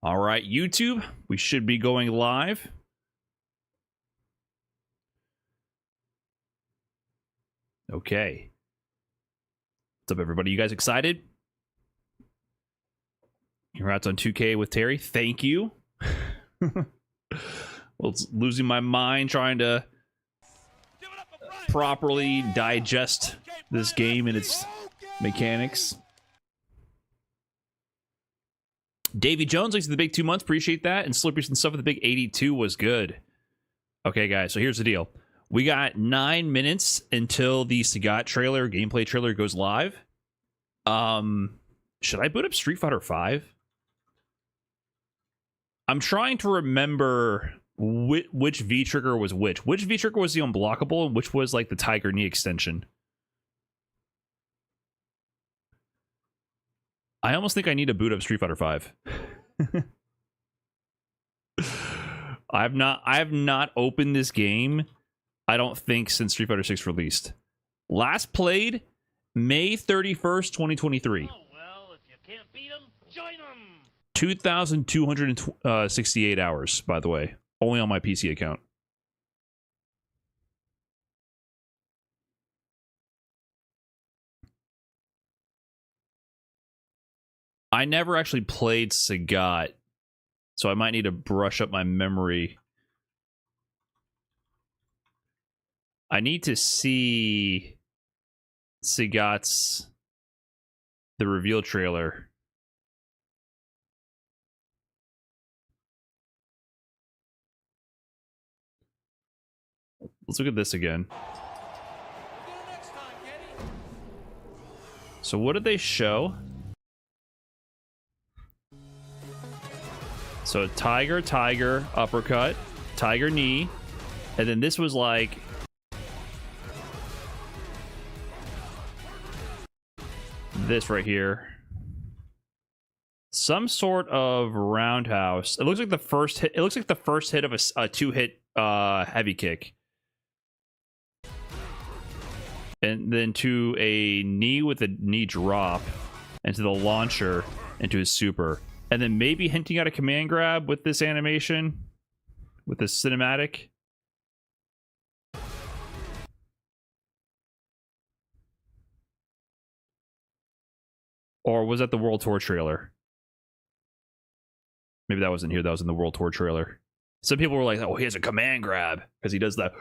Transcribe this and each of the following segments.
All right, YouTube, we should be going live. Okay. What's up, everybody? You guys excited? Congrats on 2K with Terry. Thank you. Well, it's losing my mind trying to properly digest this game and its mechanics. Davy Jones, thanks for the big 2 months. Appreciate that. And Slippery and stuff with the big 82 was good. Okay, guys, so here's the deal. We got 9 minutes until the Sagat trailer, gameplay trailer, goes live. Should I boot up Street Fighter 5? I'm trying to remember which V-trigger was which. Which V-trigger was the unblockable and which was like the Tiger Knee extension? I almost think I need to boot up Street Fighter 5. I have not opened this game, I don't think, since Street Fighter 6 released. Last played May 31st, 2023. Oh, well, if you can't beat them, join them. 2,268 hours, by the way. Only on my PC account. I never actually played Sagat, so I might need to brush up my memory. I need to see Sagat's the reveal trailer. Let's look at this again. So what did they show? So tiger, tiger, uppercut, tiger knee, and then this was like this right here. Some sort of roundhouse. It looks like the first hit. It looks like the first hit of a 2-hit heavy kick. And then to a knee with a knee drop, and to the launcher, and to his super. And then maybe hinting at a command grab with this animation, with this cinematic. Or was that the World Tour trailer? Maybe that wasn't here. That was in the World Tour trailer. Some people were like, oh, he has a command grab because he does that.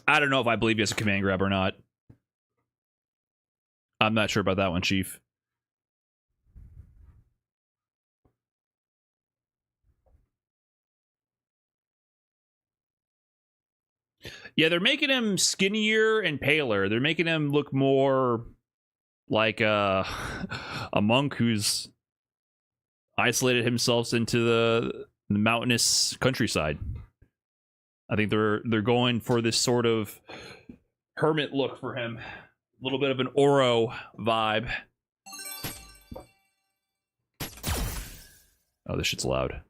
I don't know if I believe he has a command grab or not. I'm not sure about that one, Chief. Yeah, they're making him skinnier and paler. They're making him look more like a monk who's isolated himself into the mountainous countryside. I think they're going for this sort of hermit look for him. A little bit of an Oro vibe. Oh, this shit's loud.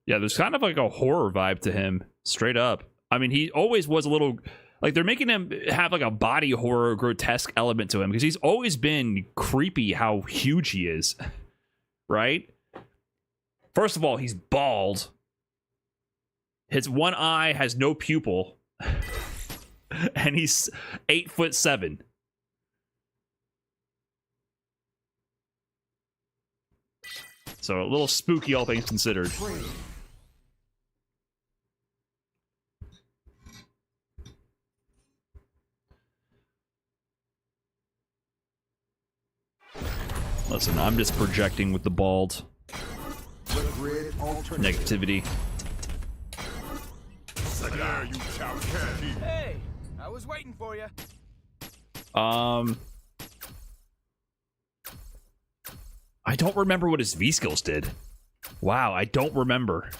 Yeah, there's kind of like a horror vibe to him, straight up. I mean, he always was a little... Like, they're making him have like a body horror, grotesque element to him, because he's always been creepy how huge he is. Right? First of all, he's bald. His one eye has no pupil. And he's 8'7". So a little spooky, all things considered. Listen, I'm just projecting with the bald negativity. Hey, I was waiting for you. I don't remember what his V-skills did. Wow, I don't remember.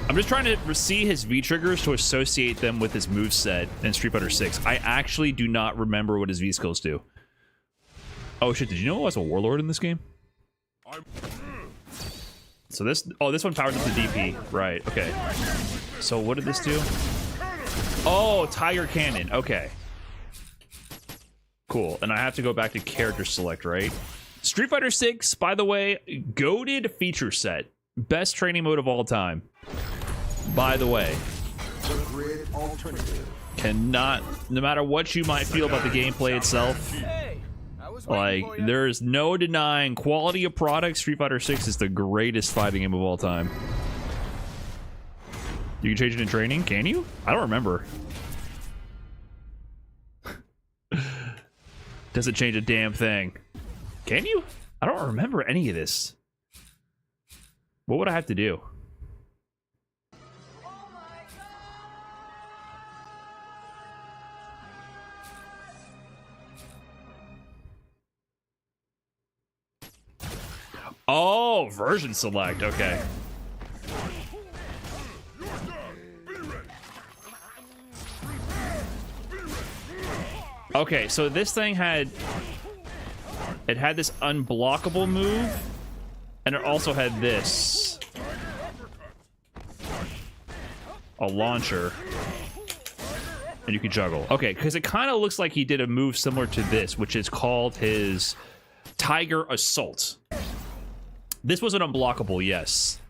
I'm just trying to see his V-triggers to associate them with his moveset in Street Fighter 6. I actually do not remember what his V-skills do. Oh shit, did you know I was a warlord in this game? So this... Oh, this one powers up the DP. Right, okay. So what did this do? Oh, Tiger Cannon. Okay. Cool. And I have to go back to character select, right? Street Fighter 6, by the way, goated feature set. Best training mode of all time. By the way. Grid alternative. Cannot, no matter what you might feel about the gameplay itself, Hey, I was like, waiting for ya. there's no denying quality of product. Street Fighter 6 is the greatest fighting game of all time. You can change it in training? Can you? I don't remember. Doesn't change a damn thing. Can you? I don't remember any of this. What would I have to do? Oh, version select. Okay. Okay, so this thing had this unblockable move, and it also had this, a launcher, and you can juggle. Okay, because it kind of looks like he did a move similar to this, which is called his Tiger Assault. This was an unblockable, yes.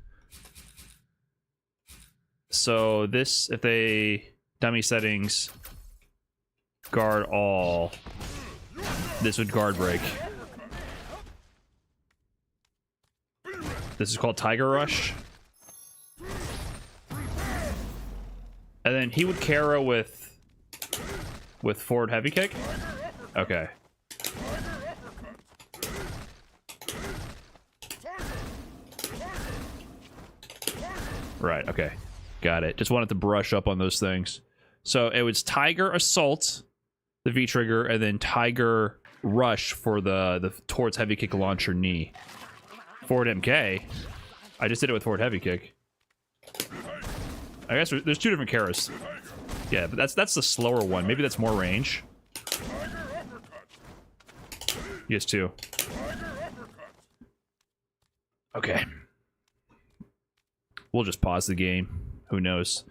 So this, if they dummy settings, guard all, this would guard break. This is called Tiger Rush. And then he would Kara with forward heavy kick. Okay. Right, okay. Got it. Just wanted to brush up on those things. So it was Tiger Assault, the V trigger, and then Tiger Rush for the towards heavy kick launcher knee. Forward MK. I just did it with forward heavy kick. I guess there's two different Karas. Yeah, but that's the slower one. Maybe that's more range. Yes, two. Okay. We'll just pause the game. Who knows?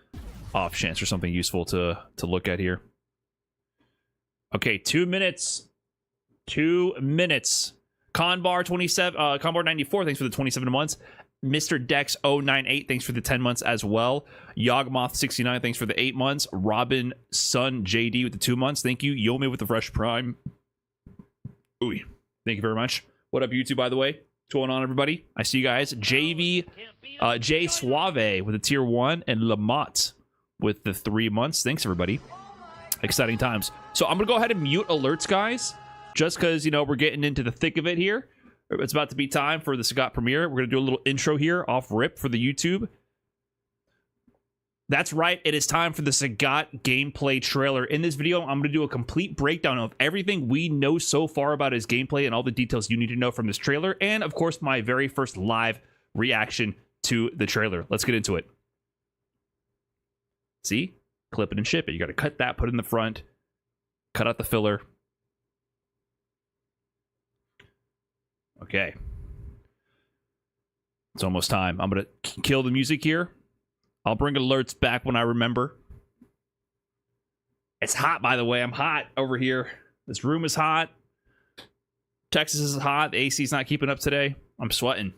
Off chance for something useful to look at here. Okay, 2 minutes. 2 minutes. Conbar 27, Conbar 94, thanks for the 27 months. Mr. Dex 098, thanks for the 10 months as well. Yogmoth 69, thanks for the 8 months. Robin Sun JD with the 2 months. Thank you. Yomi with the fresh prime. Ooh, thank you very much. What up, YouTube, by the way? What's going on, everybody? I see you guys. JV, J Suave with a tier 1, and Lamont with the 3 months. Thanks, everybody. Exciting times. So I'm gonna go ahead and mute alerts, guys, just because, you know, we're getting into the thick of it here. It's about to be time for the Sagat premiere. We're gonna do a little intro here off rip for the YouTube. That's right, it is time for the Sagat gameplay trailer. In this video, I'm gonna do a complete breakdown of everything we know so far about his gameplay and all the details you need to know from this trailer, and of course my very first live reaction to the trailer. Let's get into it. See? Clip it and ship it. You gotta cut that, put it in the front, cut out the filler. Okay. It's almost time. I'm gonna kill the music here. I'll bring alerts back when I remember. It's hot, by the way. I'm hot over here. This room is hot. Texas is hot. The AC's not keeping up today. I'm sweating.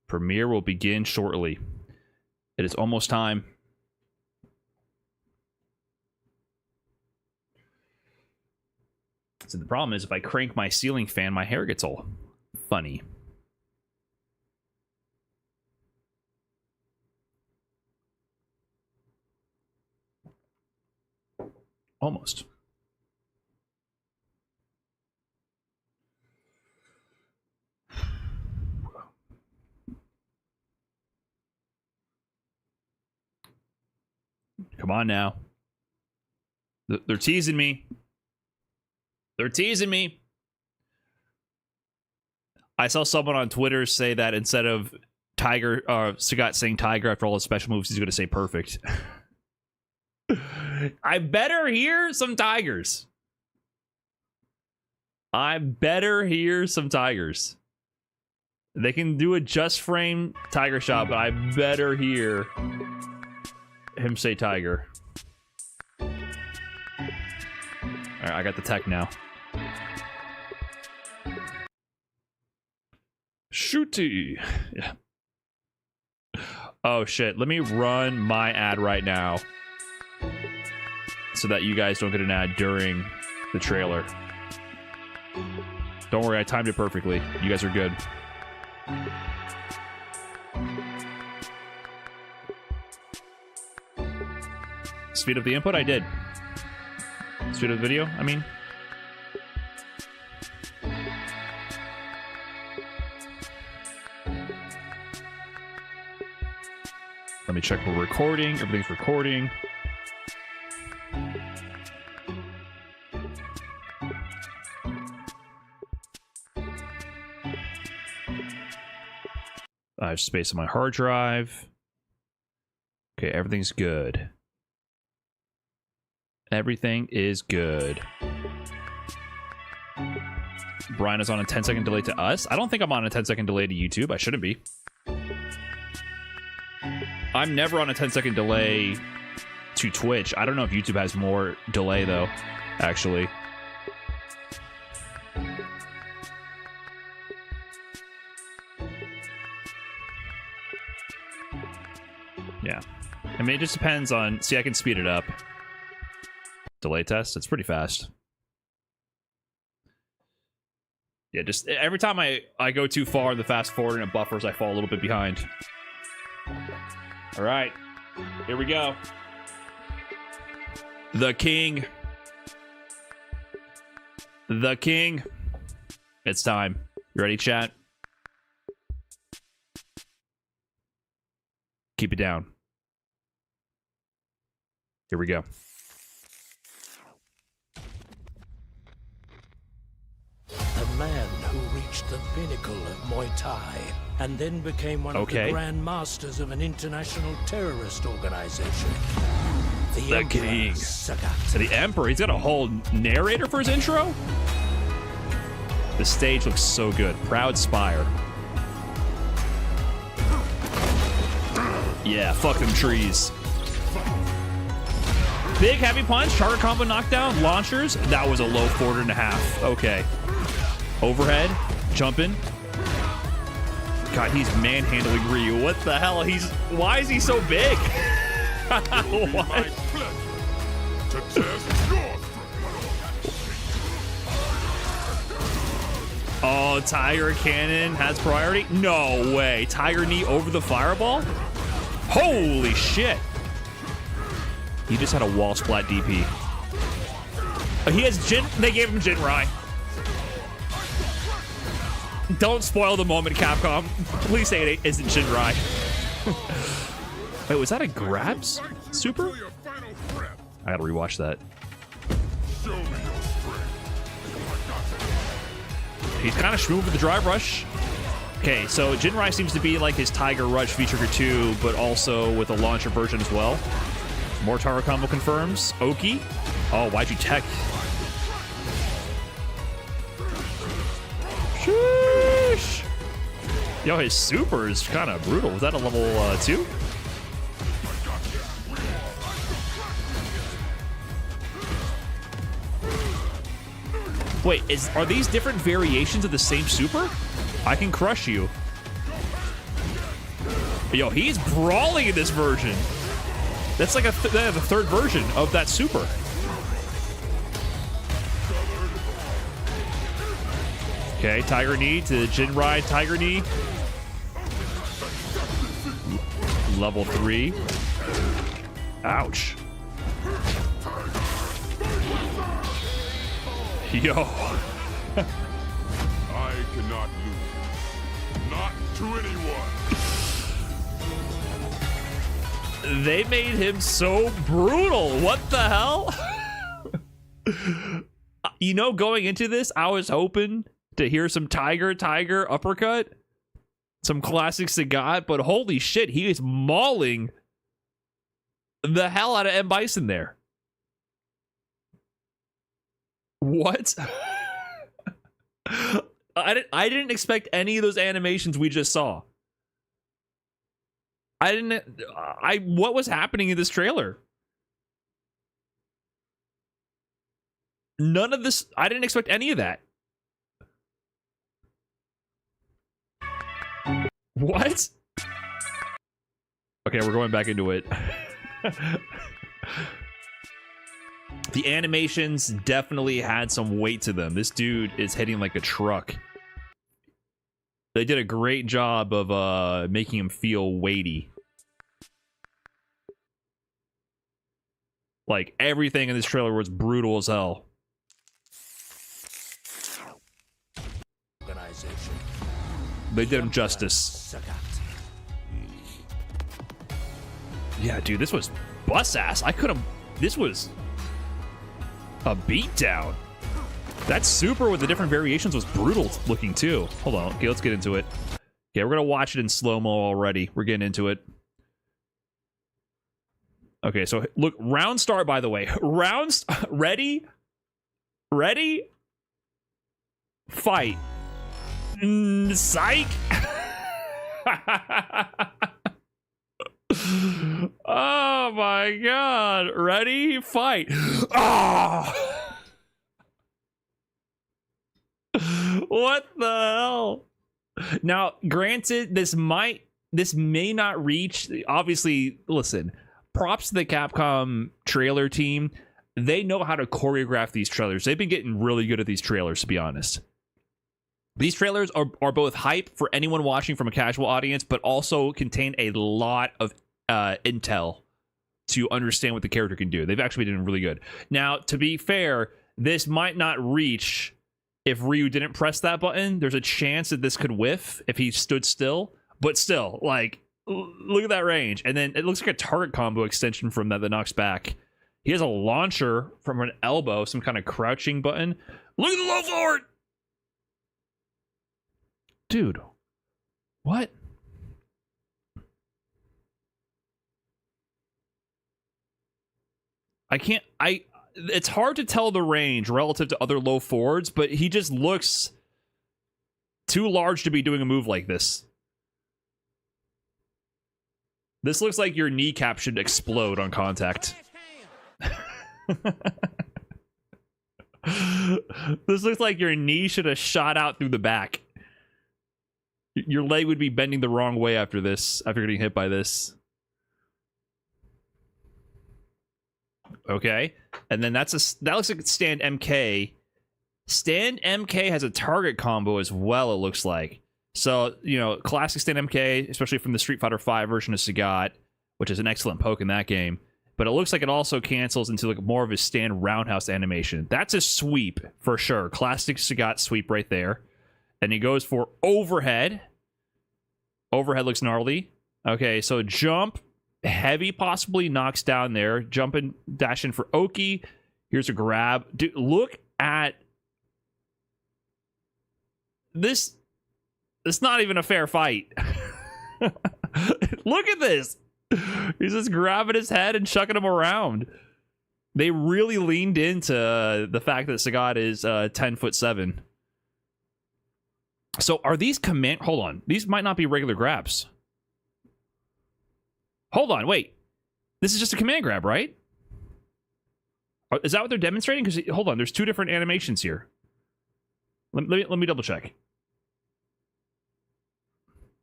Premiere will begin shortly. It is almost time. So the problem is if I crank my ceiling fan, my hair gets all funny. Almost. Come on now. They're teasing me. They're teasing me. I saw someone on Twitter say that instead of Tiger, Sagat saying Tiger after all his special moves, he's going to say perfect. I better hear some Tigers. I better hear some tigers. They can do a just frame tiger shot, but I better hear him say tiger. All right, I got the tech now. Shooty. Yeah. Oh shit, let me run my ad right now so that you guys don't get an ad during the trailer. Don't worry, I timed it perfectly. You guys are good. Speed up the input? I did. Speed up the video, I mean. Let me check we're recording. Everything's recording. I have space on my hard drive. Okay, everything's good. Everything is good. Brian is on a 10-second delay to us. I don't think I'm on a 10-second delay to YouTube. I shouldn't be. I'm never on a 10-second delay to Twitch. I don't know if YouTube has more delay, though, actually. Yeah. I mean, it just depends on... See, I can speed it up. Delay test. It's pretty fast. Yeah, just every time I go too far in the fast forward and it buffers, I fall a little bit behind. All right. Here we go. The king. The king. It's time. You ready, chat? Keep it down. Here we go. A man who reached the pinnacle of Muay Thai and then became one of the Grand Masters of an international terrorist organization. The Emperor, king. Sagat. So the Emperor, he's got a whole narrator for his intro? The stage looks so good. Proud Spire. Yeah, fuck them trees. Big heavy punch, charter combo knockdown, launchers. That was a low forward and a half. Okay. Overhead, jumping. God, he's manhandling Ryu. What the hell? Why is he so big? What? Oh, Tiger Cannon has priority? No way. Tiger Knee over the fireball? Holy shit. He just had a wall splat DP. He has Jin. They gave him Jinrai. Don't spoil the moment, Capcom. Please say it isn't Jinrai. Wait, was that a grabs super? I gotta rewatch that. He's kind of smooth with the drive rush. Okay, so Jinrai seems to be like his Tiger Rush V-Trigger 2, but also with a launcher version as well. More Taro combo confirms. Oki. Oh, why'd you tech? Sheesh. Yo, his super is kind of brutal. Was that a level 2? Wait, are these different variations of the same super? I can crush you. Yo, he's brawling in this version. That's like the third version of that super. Okay, Tiger Knee to Jinrai Tiger Knee. Level 3. Ouch. Yo. I cannot lose. Not to anyone. They made him so brutal. What the hell? You know, going into this, I was hoping to hear some Tiger uppercut. Some classic Sagat, but holy shit, he is mauling the hell out of M. Bison there. What? I didn't expect any of those animations we just saw. What was happening in this trailer? None of this. I didn't expect any of that. What? Okay, we're going back into it. The animations definitely had some weight to them. This dude is hitting like a truck. They did a great job of making him feel weighty. Like, everything in this trailer was brutal as hell. They did him justice. Yeah, dude, this was bus ass. I could have. This was a beatdown. That super with the different variations was brutal looking too. Hold on. Okay, let's get into it. Okay, we're gonna watch it in slow-mo already. We're getting into it. Okay, so look, round start, by the way. Ready? Ready? Fight. Psych. Oh my god. Ready? Fight. Oh! What the hell? Now, granted, this may not reach, obviously, listen, props to the Capcom trailer team. They know how to choreograph these trailers. They've been getting really good at these trailers, to be honest. These trailers are both hype for anyone watching from a casual audience, but also contain a lot of intel to understand what the character can do. They've actually been doing really good. Now, to be fair, this might not reach if Ryu didn't press that button. There's a chance that this could whiff if he stood still, but still, like, look at that range. And then it looks like a target combo extension from that knocks back. He has a launcher from an elbow, some kind of crouching button. Look at the low forward! Dude, what? It's hard to tell the range relative to other low forwards, but he just looks too large to be doing a move like this. This looks like your kneecap should explode on contact. This looks like your knee should have shot out through the back. Your leg would be bending the wrong way after this, after getting hit by this. Okay. And then that looks like Stand MK. Stand MK has a target combo as well, it looks like. So, you know, classic Stand MK, especially from the Street Fighter V version of Sagat, which is an excellent poke in that game. But it looks like it also cancels into like more of a stand roundhouse animation. That's a sweep for sure. Classic Sagat sweep right there. And he goes for overhead. Overhead looks gnarly. Okay, so jump. Heavy possibly knocks down there. Jumping, dashing for Oki. Here's a grab. Dude, look at this. It's not even a fair fight. Look at this. He's just grabbing his head and chucking him around. They really leaned into the fact that Sagat is 10'7". So are these command... Hold on. These might not be regular grabs. Hold on. Wait. This is just a command grab, right? Is that what they're demonstrating? Because hold on. There's two different animations here. Let me double check.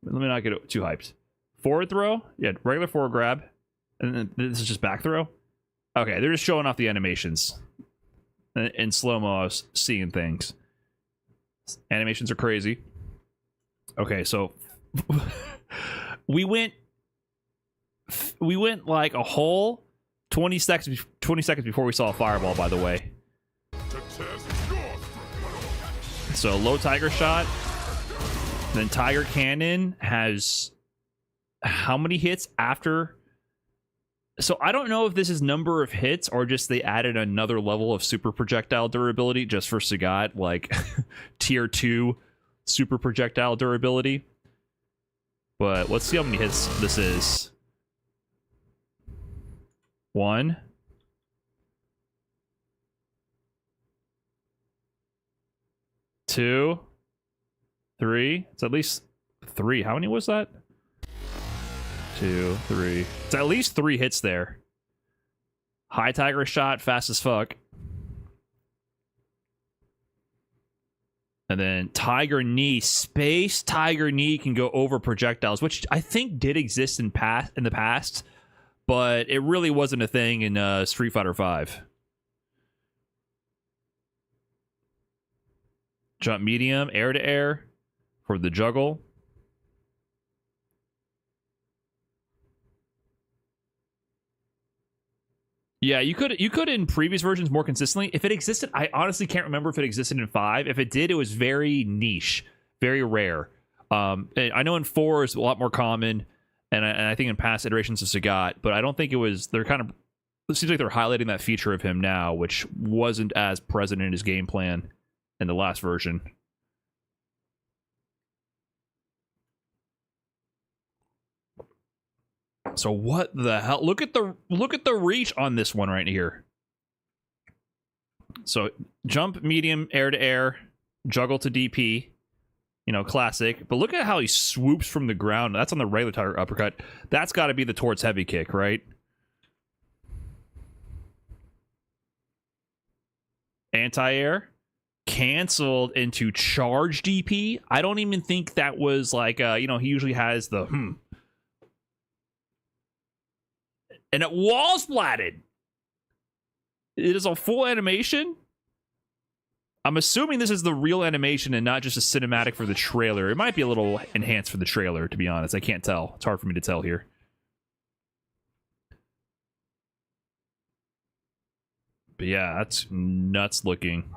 Let me not get too hyped. Forward throw? Yeah, regular forward grab. And then this is just back throw? Okay, they're just showing off the animations. In slow-mo, I was seeing things. Animations are crazy. Okay, so we went like a whole 20 seconds before we saw a fireball, by the way. So low tiger shot. Then Tiger Cannon has how many hits after? So I don't know if this is number of hits or just they added another level of super projectile durability just for Sagat, like tier 2 super projectile durability. But let's see how many hits this is. 1. 2, 3. It's at least 3. How many was that? 2, 3. It's at least 3 hits there. High Tiger shot, fast as fuck. And then Tiger Knee. Space Tiger Knee can go over projectiles, which I think did exist in the past, but it really wasn't a thing in Street Fighter V. Jump medium, air to air for the juggle. Yeah, you could in previous versions more consistently. If it existed, I honestly can't remember if it existed in 5. If it did, it was very niche, very rare. I know in 4 is a lot more common, and I think in past iterations of Sagat, but I don't think it was. They're kind of. It seems like they're highlighting that feature of him now, which wasn't as present in his game plan in the last version. So what the hell? Look at the reach on this one right here. So jump medium, air to air, juggle to DP. You know, classic. But look at how he swoops from the ground. That's on the regular Tiger uppercut. That's got to be the towards heavy kick, right? Anti-air. Canceled into charge DP. I don't even think that was like, you know, he usually has the And it wall splatted. It is a full animation. I'm assuming this is the real animation and not just a cinematic for the trailer. It might be a little enhanced for the trailer, to be honest. I can't tell. It's hard for me to tell here. But yeah, that's nuts looking.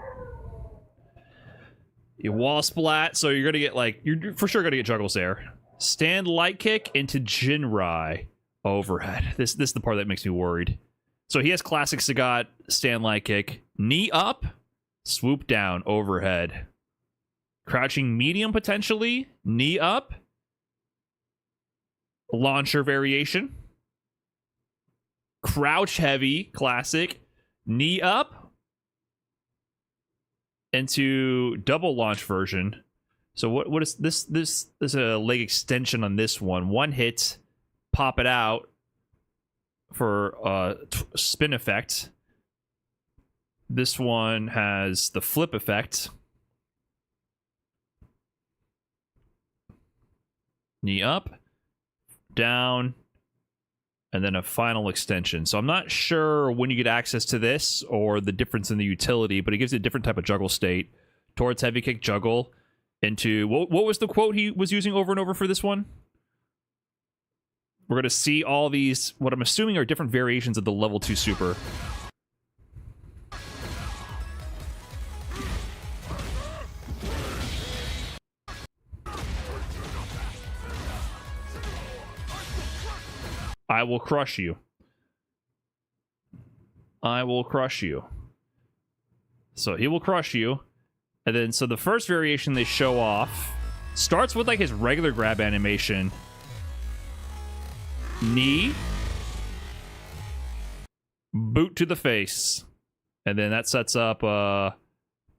You wall splat, so you're gonna get like you're for sure gonna get juggles there. Stand light kick into Jinrai overhead. This is the part that makes me worried. So he has classic Sagat stand light kick, knee up, swoop down overhead, crouching medium potentially, knee up, launcher variation, crouch heavy classic, knee up into double launch version. So what is this? This is a leg extension on this one. One hit, pop it out for spin effect. This one has the flip effect. Knee up, down, and then a final extension. So I'm not sure when you get access to this or the difference in the utility, but it gives you a different type of juggle state. Towards heavy kick juggle into... What was the quote he was using over and over for this one? We're going to see all these, what I'm assuming are different variations of the level 2 super. I will crush you. I will crush you. So he will crush you. And then, so the first variation they show off starts with like his regular grab animation. Knee. Boot to the face. And then that sets up a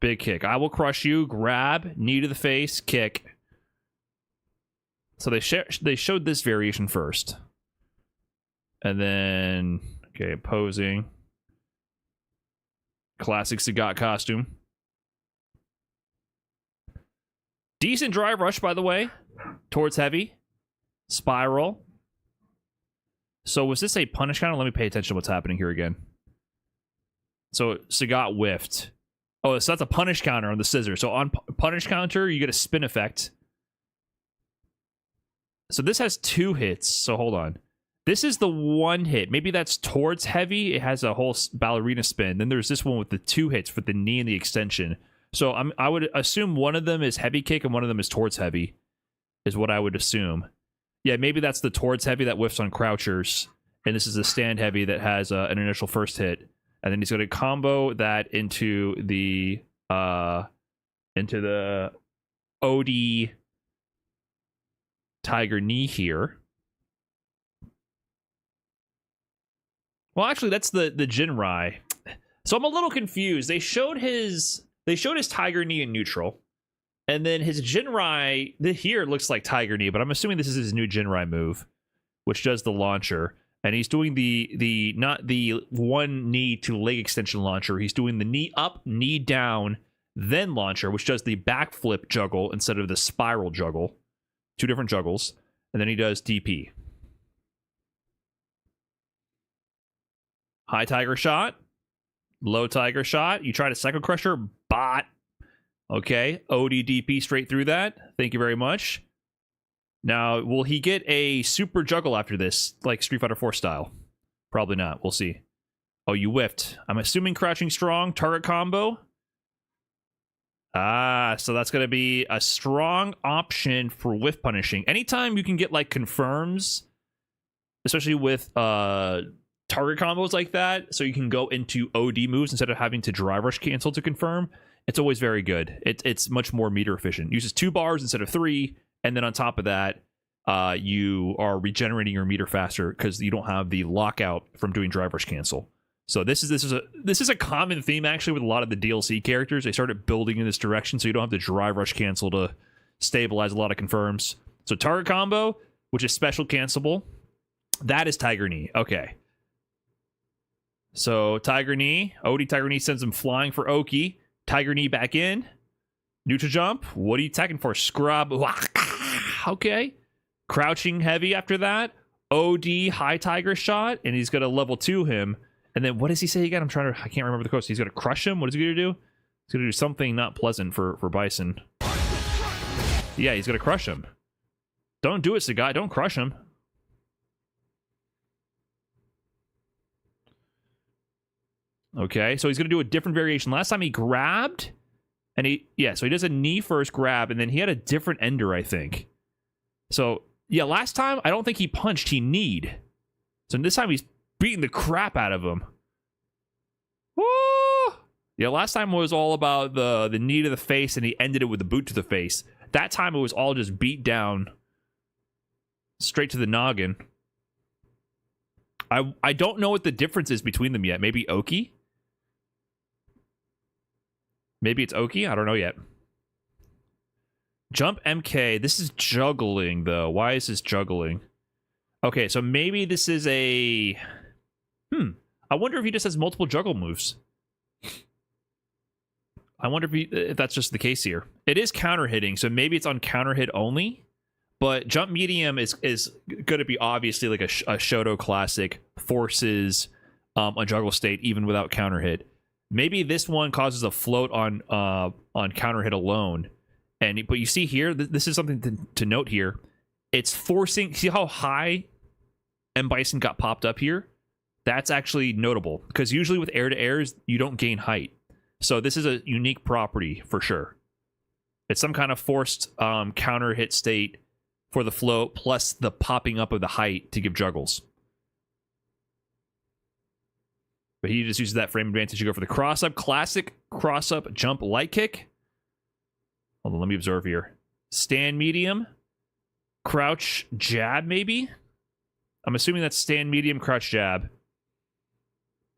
big kick. I will crush you. Grab. Knee to the face. Kick. So they showed this variation first. And then, okay, opposing. Classic Sagat costume. Decent drive rush, by the way. Towards heavy. Spiral. So was this a punish counter? Let me pay attention to what's happening here again. So Sagat whiffed. Oh, so that's a punish counter on the scissor. So on punish counter, you get a spin effect. So this has 2 hits. So hold on. This is the 1 hit. Maybe that's towards heavy. It has a whole ballerina spin. Then there's this one with the 2 hits for the knee and the extension. So I would assume one of them is heavy kick and one of them is towards heavy, is what I would assume. Yeah, maybe that's the towards heavy that whiffs on crouchers, and this is the stand heavy that has an initial first hit, and then he's going to combo that into the OD Tiger Knee here. Well, actually, that's the Jinrai. So I'm a little confused. They showed his Tiger Knee in neutral. And then his Jinrai, here it looks like Tiger Knee, but I'm assuming this is his new Jinrai move, which does the launcher. And he's doing the not the one knee to leg extension launcher. He's doing the knee up, knee down, then launcher, which does the backflip juggle instead of the spiral juggle. 2 different juggles. And then he does DP. High Tiger Shot. Low Tiger Shot. You try to Psycho Crusher. Bot. Okay. ODDP straight through that. Thank you very much. Now, will he get a super juggle after this, like Street Fighter 4 style? Probably not. We'll see. Oh, you whiffed. I'm assuming crouching strong, target combo. Ah, so that's going to be a strong option for whiff punishing. Anytime you can get, like, confirms, especially with target combos like that, so you can go into OD moves instead of having to drive rush cancel to confirm, it's always very good. It's much more meter efficient. Uses 2 bars instead of 3. And then on top of that, you are regenerating your meter faster because you don't have the lockout from doing drive rush cancel. So this is a common theme actually with a lot of the DLC characters. They started building in this direction, so you don't have to drive rush cancel to stabilize a lot of confirms. So target combo, which is special cancelable, that is Tiger Knee. Okay. So Tiger Knee, Odie Tiger Knee sends him flying for Oki. Tiger Knee back in. Neutral jump. What are you attacking for? Scrub. Okay. Crouching heavy after that. OD high Tiger Shot. And he's going to level 2 him. And then what does he say again? I can't remember the quote. He's going to crush him. What is he going to do? He's going to do something not pleasant for Bison. Yeah, he's going to crush him. Don't do it, Sagat. Don't crush him. Okay, so he's going to do a different variation. Last time he grabbed... And so he does a knee first grab, and then he had a different ender, I think. So, yeah, last time, I don't think he punched, he kneed. So this time he's beating the crap out of him. Woo! Yeah, last time was all about the knee to the face, and he ended it with the boot to the face. That time it was all just beat down. Straight to the noggin. I don't know what the difference is between them yet. Maybe Oki? Maybe it's Oki? I don't know yet. Jump MK. This is juggling, though. Why is this juggling? Okay, so maybe this is a... I wonder if he just has multiple juggle moves. I wonder if that's just the case here. It is counter hitting, so maybe it's on counter hit only. But jump medium is going to be obviously like a Shoto classic. Forces a juggle state even without counter hit. Maybe this one causes a float on counter hit alone, but you see here, this is something to note here. It's forcing. See how high M Bison got popped up here? That's actually notable because usually with air to airs you don't gain height. So this is a unique property for sure. It's some kind of forced counter hit state for the float plus the popping up of the height to give juggles. But he just uses that frame advantage to go for the cross-up. Classic cross-up jump light kick. Hold on, let me observe here. Stand medium. Crouch jab, maybe? I'm assuming that's stand medium, crouch jab.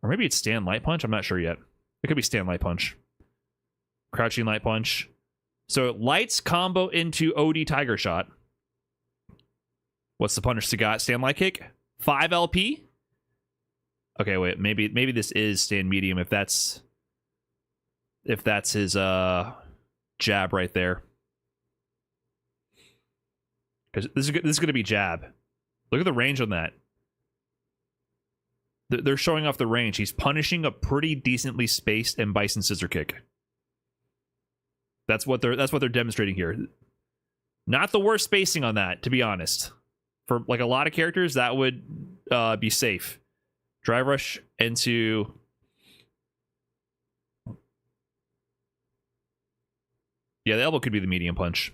Or maybe it's stand light punch? I'm not sure yet. It could be stand light punch. Crouching light punch. So lights combo into OD Tiger Shot. What's the punish Sagat? Stand light kick? 5 LP? Okay, wait. Maybe this is stand medium if that's his jab right there. Because this is going to be jab. Look at the range on that. They're showing off the range. He's punishing a pretty decently spaced M Bison scissor kick. That's what they're demonstrating here. Not the worst spacing on that, to be honest. For like a lot of characters, that would be safe. Drive rush into... Yeah, the elbow could be the medium punch.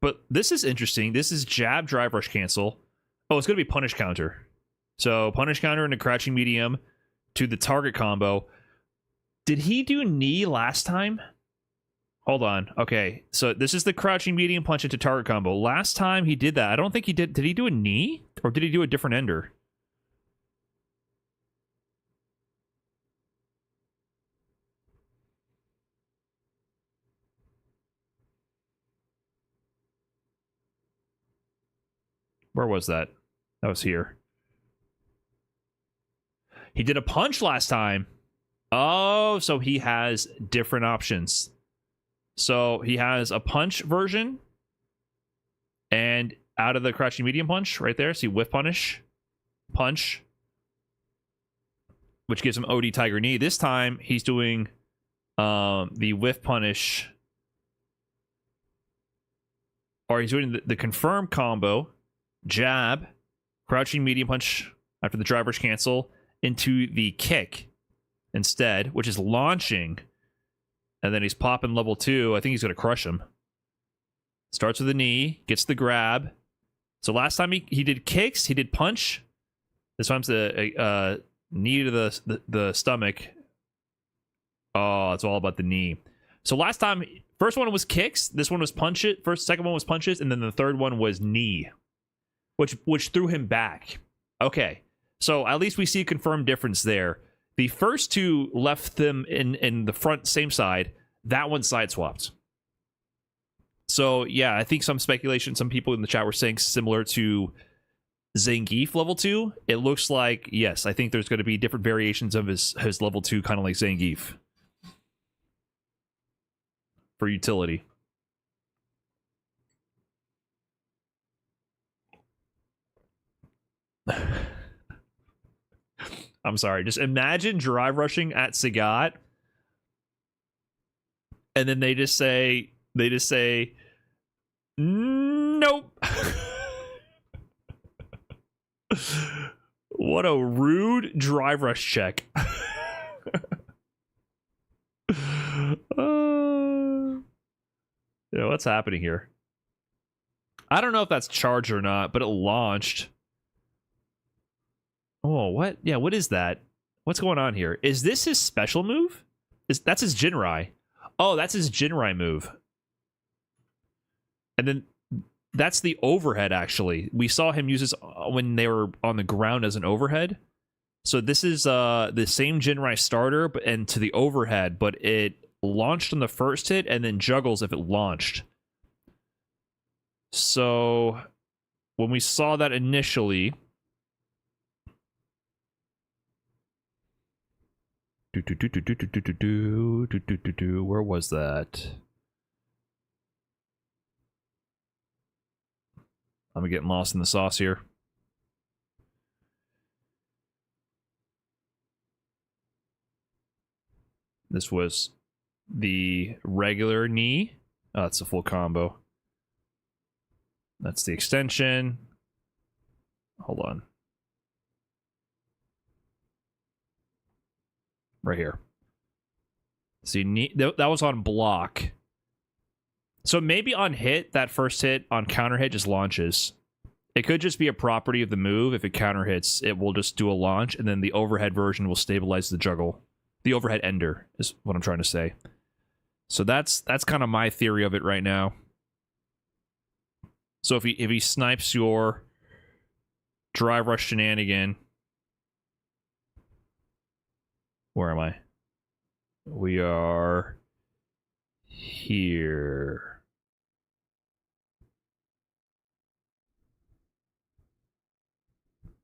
But this is interesting. This is jab, drive rush cancel. Oh, it's going to be punish counter. So punish counter into crouching medium to the target combo. Did he do knee last time? Hold on. Okay, so this is the crouching medium punch into target combo. Last time he did that, I don't think he did. Did he do a knee? Or did he do a different ender? Where was that? That was here. He did a punch last time. Oh, so he has different options. So he has a punch version. And out of the crouching medium punch right there. See, whiff punish. Punch. Which gives him OD Tiger Knee. This time, he's doing the whiff punish. Or he's doing the confirm combo. Jab. Crouching medium punch after the driver's cancel. Into the kick instead, which is launching. And then he's popping level 2. I think he's going to crush him. Starts with the knee. Gets the grab. So last time he did kicks. He did punch. This time's the knee to the stomach. Oh, it's all about the knee. So last time, first one was kicks. This one was punches. Second one was punches. And then the third one was knee. Which threw him back. Okay. So at least we see a confirmed difference there. The first two left them in the front, same side. That one side swapped. So yeah, I think some speculation, some people in the chat were saying similar to Zangief level 2. It looks like, yes, I think there's going to be different variations of his level 2, kind of like Zangief. For utility. I'm sorry. Just imagine drive rushing at Sagat, and then they just say, nope. What a rude drive rush check. Yeah, what's happening here? I don't know if that's charged or not, but it launched. Oh, what? Yeah, what is that? What's going on here? Is this his special move? That's his Jinrai. Oh, that's his Jinrai move. And then that's the overhead, actually. We saw him use this when they were on the ground as an overhead. So this is the same Jinrai starter and to the overhead, but it launched on the first hit and then juggles if it launched. So when we saw that initially... Where was that? I'm getting lost in the sauce here. This was the regular knee. Oh, that's a full combo. That's the extension. Hold on. Right here. See, that was on block. So maybe on hit, that first hit on counter hit just launches. It could just be a property of the move. If it counter hits, it will just do a launch, and then the overhead version will stabilize the juggle. The overhead ender is what I'm trying to say. So that's kind of my theory of it right now. So if he snipes your drive rush shenanigan. Where am I? We are here.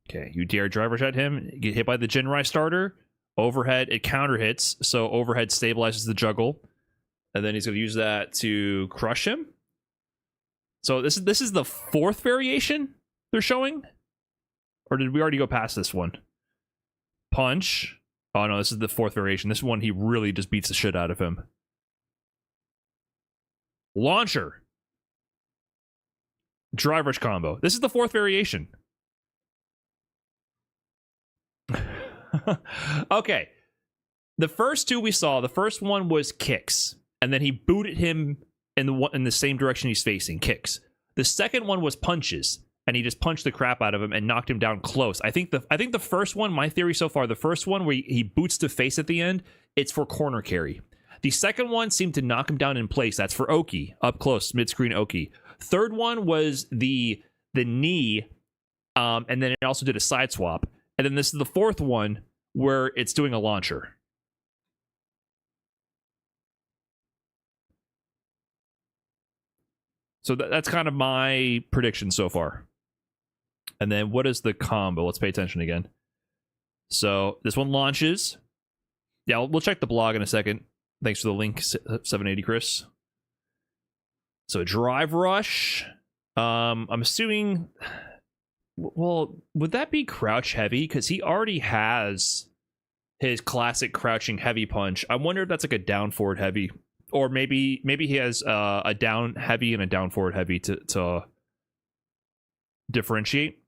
Okay, you dare driver shot him, get hit by the Jinrai starter. Overhead, it counter hits, so overhead stabilizes the juggle. And then he's going to use that to crush him. So this is the fourth variation they're showing? Or did we already go past this one? Punch. Oh no, this is the fourth variation. This one, he really just beats the shit out of him. Launcher. Drive rush combo. This is the fourth variation. Okay. The first two we saw, the first one was kicks. And then he booted him in the same direction he's facing, kicks. The second one was punches. And he just punched the crap out of him and knocked him down close. I think the first one, my theory so far, the first one where he boots to face at the end, it's for corner carry. The second one seemed to knock him down in place. That's for Oki, up close, mid-screen Oki. Third one was the knee, and then it also did a side swap. And then this is the fourth one where it's doing a launcher. So that's kind of my prediction so far. And then what is the combo? Let's pay attention again. So this one launches. Yeah, we'll check the blog in a second. Thanks for the link, 780 Chris. So drive rush. I'm assuming. Well, would that be crouch heavy? Because he already has his classic crouching heavy punch. I wonder if that's like a down forward heavy, or maybe he has a down heavy and a down forward heavy to differentiate.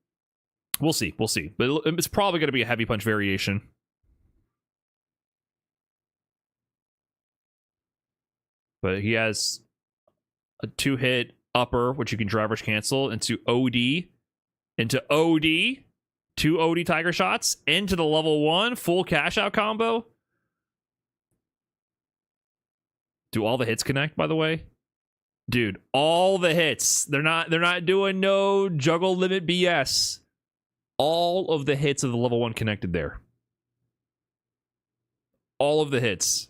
We'll see. But it's probably going to be a heavy punch variation. But he has a 2-hit upper, which you can drive rush cancel into OD. 2 OD Tiger Shots into the level 1 full cash out combo. Do all the hits connect, by the way? Dude, all the hits. They're not doing no juggle limit BS. All of the hits of the level 1 connected there. All of the hits.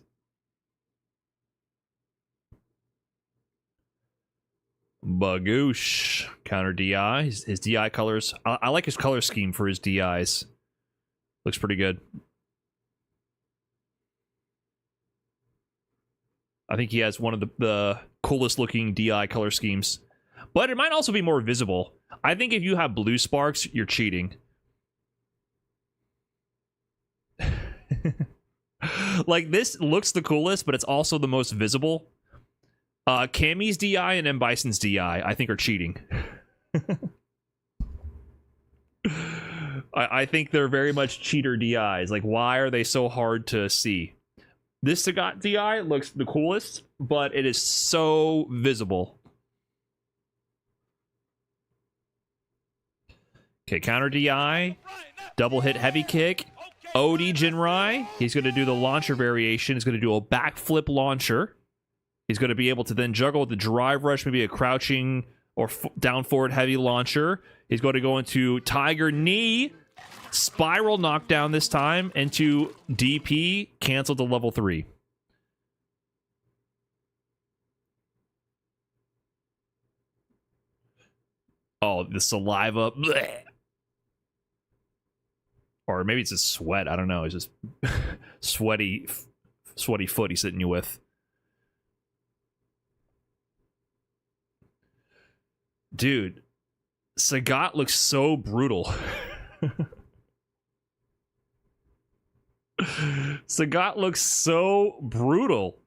Bagoosh. Counter DI. His DI colors. I like his color scheme for his DIs. Looks pretty good. I think he has one of the coolest looking DI color schemes. But it might also be more visible. I think if you have blue sparks, you're cheating. Like, this looks the coolest, but it's also the most visible. Cammy's DI and M. Bison's DI, I think, are cheating. I think they're very much cheater DIs. Like, why are they so hard to see? This Sagat DI looks the coolest, but it is so visible. Okay, counter DI, double hit heavy kick, OD Jinrai. He's going to do the launcher variation. He's going to do a backflip launcher. He's going to be able to then juggle with the drive rush, maybe a crouching or down forward heavy launcher. He's going to go into Tiger Knee, spiral knockdown this time, into DP, cancel to level 3. Oh, the saliva. Blech. Or maybe it's just sweat. I don't know. It's just sweaty foot he's hitting you with. Dude, Sagat looks so brutal. Sagat looks so brutal.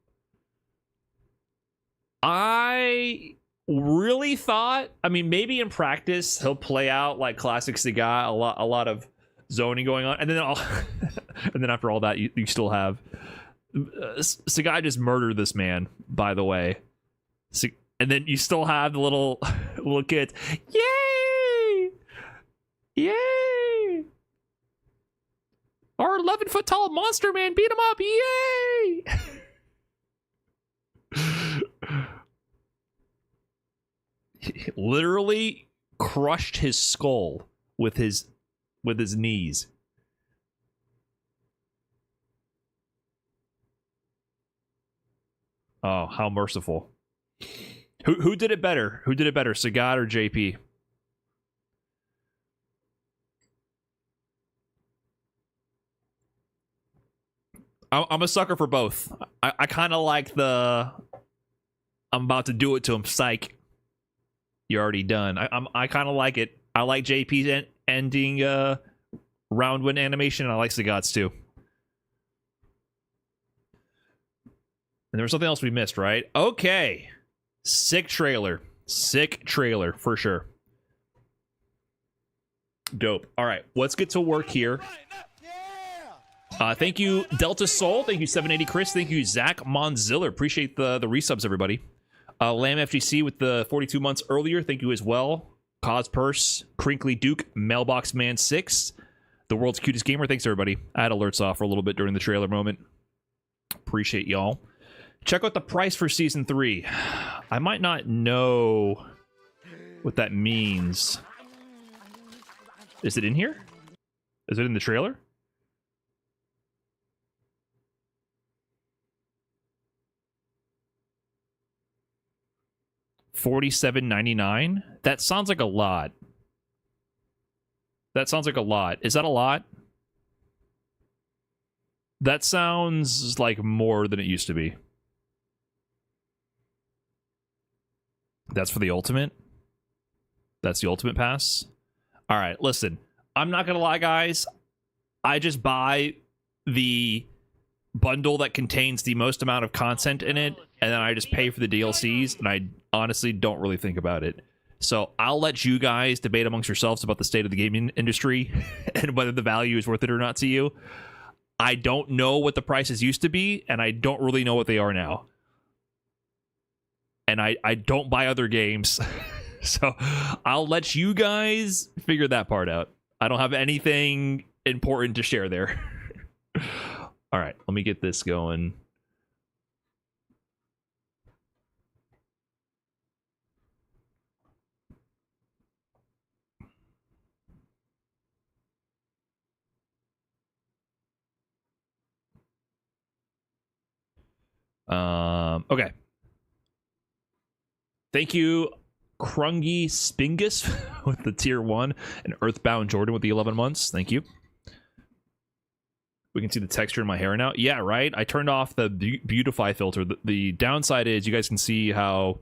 I really thought, I mean, maybe in practice he'll play out like classic Sagat, a lot of zoning going on, and then and then after all that, you still have Sagat just murdered this man. By the way, and then you still have the little kids. Yay! Yay! Our 11-foot tall monster man beat him up. Yay! He literally crushed his skull with his knees. Oh, how merciful. Who did it better? Who did it better, Sagat or JP? I'm a sucker for both. I kind of like the I'm about to do it to him, psych. You're already done. I kind of like it. I like JP's ending round win animation, and I like Sagat's too. And there was something else we missed, right? Okay. Sick trailer. Sick trailer, for sure. Dope. All right, let's get to work here. Thank you, Delta Soul. Thank you, 780 Chris. Thank you, Zach Monziller. Appreciate the resubs, everybody. Lamb FGC with the 42 months earlier. Thank you as well. Cause Purse, Crinkly Duke, Mailbox Man 6, the world's cutest gamer. Thanks, everybody. I had alerts off for a little bit during the trailer moment. Appreciate y'all. Check out the price for Season 3. I might not know what that means. Is it in here? Is it in the trailer? $47.99. That sounds like a lot. That sounds like a lot. Is that a lot? That sounds like more than it used to be. That's for the ultimate? That's the ultimate pass? All right, listen. I'm not going to lie, guys. I just buy the bundle that contains the most amount of content in it, and then I just pay for the DLCs, and I honestly don't really think about it. So I'll let you guys debate amongst yourselves about the state of the gaming industry and whether the value is worth it or not to you. I don't know what the prices used to be, and I don't really know what they are now. And I don't buy other games. So I'll let you guys figure that part out. I don't have anything important to share there. All right, let me get this going. Okay. Thank you, Krungy Spingus with the tier 1 and Earthbound Jordan with the 11 months. Thank you. We can see the texture in my hair now. Yeah, right? I turned off the beautify filter. The downside is you guys can see how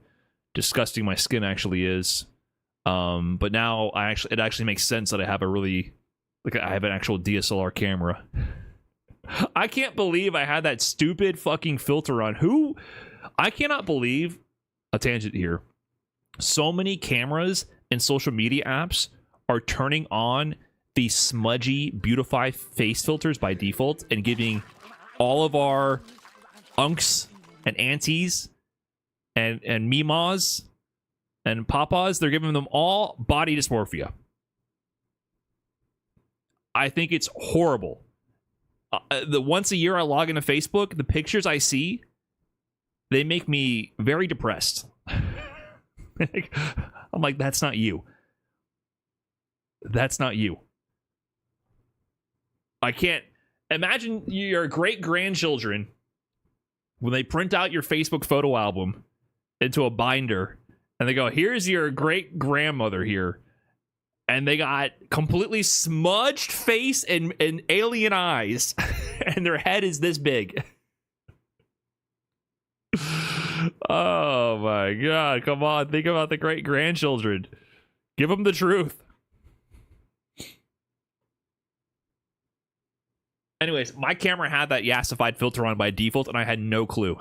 disgusting my skin actually is. But now it actually makes sense that I have I have an actual DSLR camera. I can't believe I had that stupid fucking filter on. I cannot believe, a tangent here, so many cameras and social media apps are turning on the smudgy beautify face filters by default and giving all of our unks and aunties and memas and papas, they're giving them all body dysmorphia. I think it's horrible. The once a year I log into Facebook, the pictures I see, they make me very depressed. I'm like, that's not you. That's not you. I can't imagine your great grandchildren when they print out your Facebook photo album into a binder and they go, here's your great grandmother here. And they got completely smudged face and alien eyes. And their head is this big. Oh my God. Come on. Think about the great grandchildren. Give them the truth. Anyways, my camera had that yassified filter on by default, and I had no clue.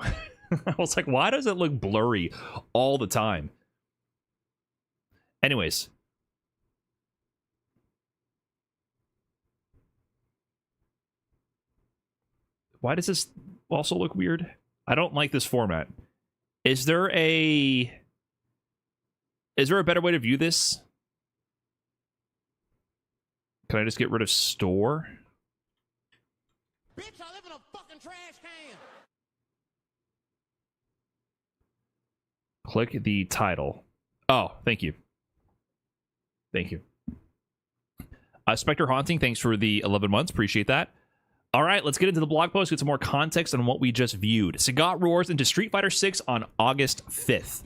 I was like, why does it look blurry all the time? Anyways. Why does this also look weird? I don't like this format. Is there a better way to view this? Can I just get rid of store? Bitch, I live in a fucking trash can. Click the title. Oh, thank you. Thank you. Spectre Haunting, thanks for the 11 months. Appreciate that. All right, let's get into the blog post, get some more context on what we just viewed. Sagat roars into Street Fighter 6 on August 5th.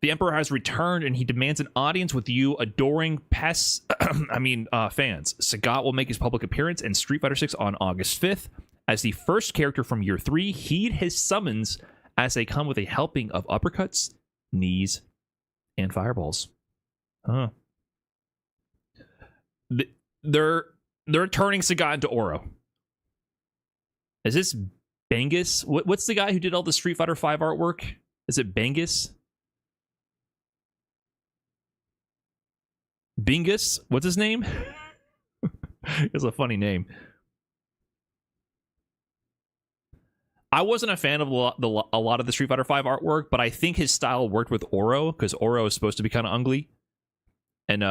The Emperor has returned, and he demands an audience with you adoring fans. Sagat will make his public appearance in Street Fighter 6 on August 5th. As the first character from Year 3, heed his summons as they come with a helping of uppercuts, knees, and fireballs. Huh. They're turning Sagat into Oro. Is this Bengus? What's the guy who did all the Street Fighter 5 artwork? Is it Bengus? Bingus? What's his name? It's a funny name. I wasn't a fan of a lot of the Street Fighter 5 artwork, but I think his style worked with Oro, because Oro is supposed to be kind of ugly. And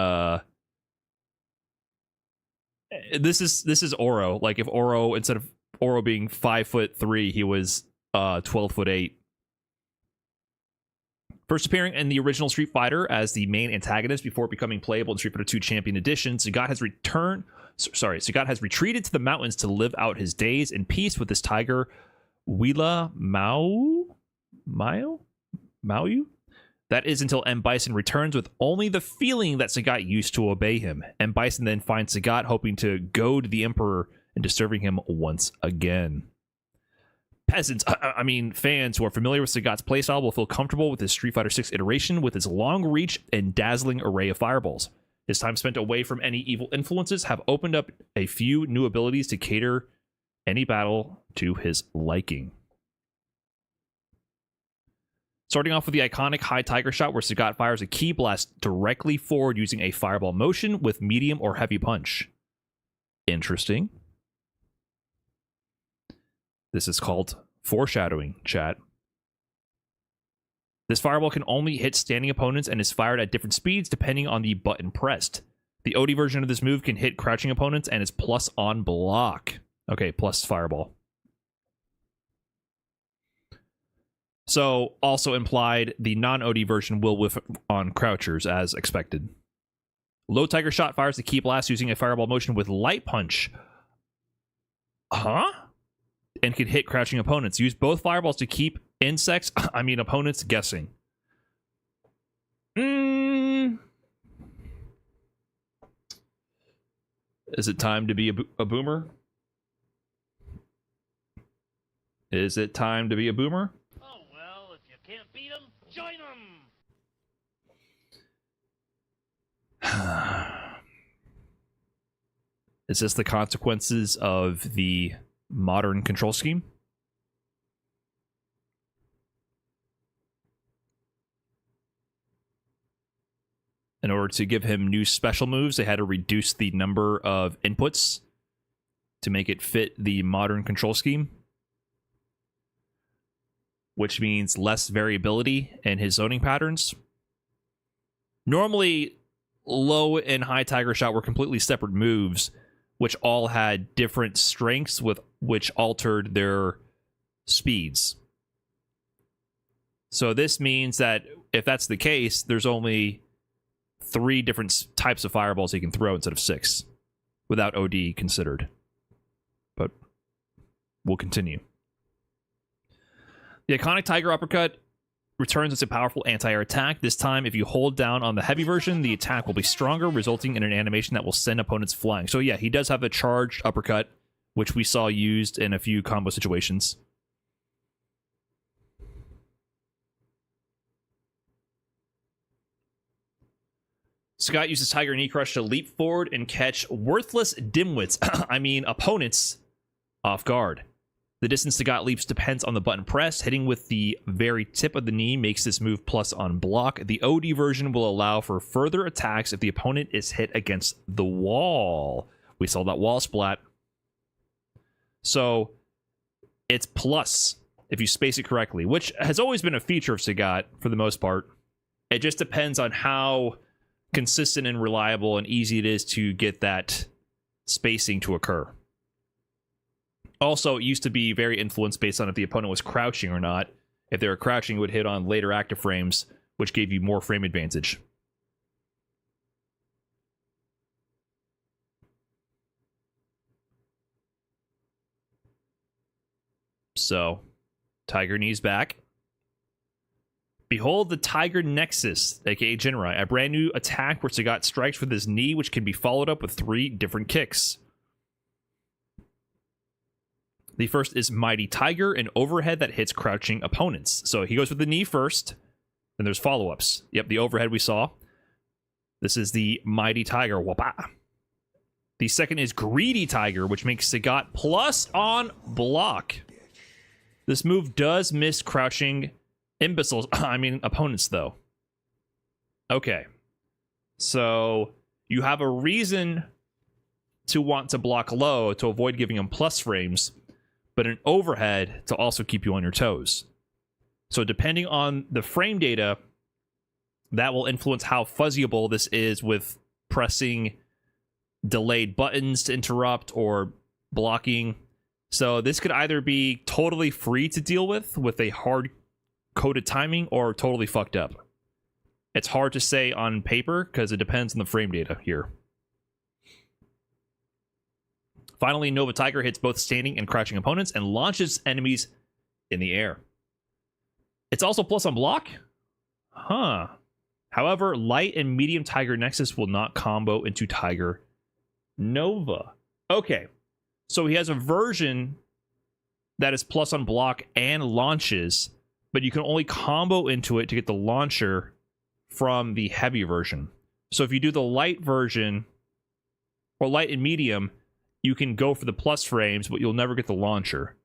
this is Oro. Like if Oro, instead of Oro being 5'3", he was 12'8". First appearing in the original Street Fighter as the main antagonist before becoming playable in Street Fighter 2 Champion Edition, Sagat has retreated to the mountains to live out his days in peace with his tiger, Wheela Maoyu. That is until M. Bison returns with only the feeling that Sagat used to obey him. M. Bison then finds Sagat, hoping to goad the Emperor into serving him once again. Peasants, I mean fans who are familiar with Sagat's playstyle will feel comfortable with his Street Fighter VI iteration with its long reach and dazzling array of fireballs. His time spent away from any evil influences have opened up a few new abilities to cater any battle to his liking. Starting off with the iconic high tiger shot where Sagat fires a ki blast directly forward using a fireball motion with medium or heavy punch. Interesting. This is called foreshadowing, chat. This fireball can only hit standing opponents and is fired at different speeds depending on the button pressed. The OD version of this move can hit crouching opponents and is plus on block. Okay, plus fireball. So, also implied, the non-OD version will whiff on crouchers as expected. Low Tiger Shot fires the ki blast using a fireball motion with light punch. Huh? And can hit crouching opponents. Use both fireballs to keep opponents guessing. Is it time to be a boomer? Is it time to be a boomer? Oh, well, if you can't beat them, join them! Is this the consequences of the modern control scheme? In order to give him new special moves, they had to reduce the number of inputs to make it fit the modern control scheme, which means less variability in his zoning patterns. Normally, low and high Tiger Shot were completely separate moves, which all had different strengths with which altered their speeds. So this means that if that's the case, there's only 3 different types of fireballs he can throw instead of 6, without OD considered. But we'll continue. The iconic Tiger Uppercut returns as a powerful anti-air attack. This time, if you hold down on the heavy version, the attack will be stronger, resulting in an animation that will send opponents flying. So yeah, he does have a charged uppercut, which we saw used in a few combo situations. Sagat uses Tiger Knee Crush to leap forward and catch worthless dimwits, opponents, off guard. The distance Sagat leaps depends on the button press. Hitting with the very tip of the knee makes this move plus on block. The OD version will allow for further attacks if the opponent is hit against the wall. We saw that wall splat. So it's plus if you space it correctly, which has always been a feature of Sagat for the most part. It just depends on how consistent and reliable and easy it is to get that spacing to occur. Also, it used to be very influenced based on if the opponent was crouching or not. If they were crouching, it would hit on later active frames, which gave you more frame advantage. So, Tiger Knee's back. Behold the Tiger Nexus, aka Jinrai, a brand new attack where Sagat strikes with his knee, which can be followed up with 3 different kicks. The first is Mighty Tiger, an overhead that hits crouching opponents. So he goes with the knee first, then there's follow-ups. Yep, the overhead we saw. This is the Mighty Tiger. Wapa. The second is Greedy Tiger, which makes Sagat plus on block. This move does miss crouching opponents, though. Okay. So you have a reason to want to block low to avoid giving him plus frames, but an overhead to also keep you on your toes. So depending on the frame data, that will influence how fuzzyable this is with pressing delayed buttons to interrupt or blocking. So this could either be totally free to deal with a hard-coded timing, or totally fucked up. It's hard to say on paper because it depends on the frame data here. Finally, Nova Tiger hits both standing and crouching opponents and launches enemies in the air. It's also plus on block? Huh. However, light and medium Tiger Nexus will not combo into Tiger Nova. Okay. So he has a version that is plus on block and launches, but you can only combo into it to get the launcher from the heavy version. So if you do the light version, or light and medium, you can go for the plus frames, but you'll never get the launcher.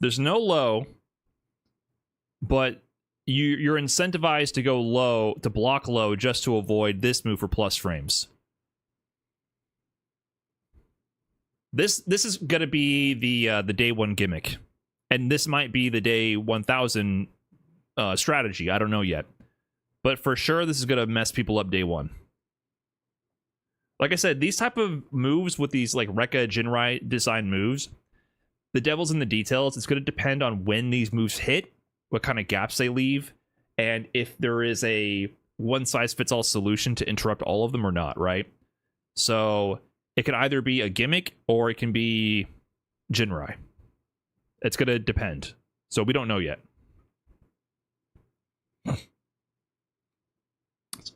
There's no low, but you're incentivized to go low, to block low, just to avoid this move for plus frames. This is gonna be the day one gimmick, and this might be the day 1000 strategy. I don't know yet, but for sure this is gonna mess people up day one. Like I said, these type of moves with these like Rekka Jinrai design moves, the devil's in the details. It's gonna depend on when these moves hit, what kind of gaps they leave, and if there is a one-size-fits-all solution to interrupt all of them or not, right? So it can either be a gimmick or it can be Jinrai. It's going to depend. So we don't know yet.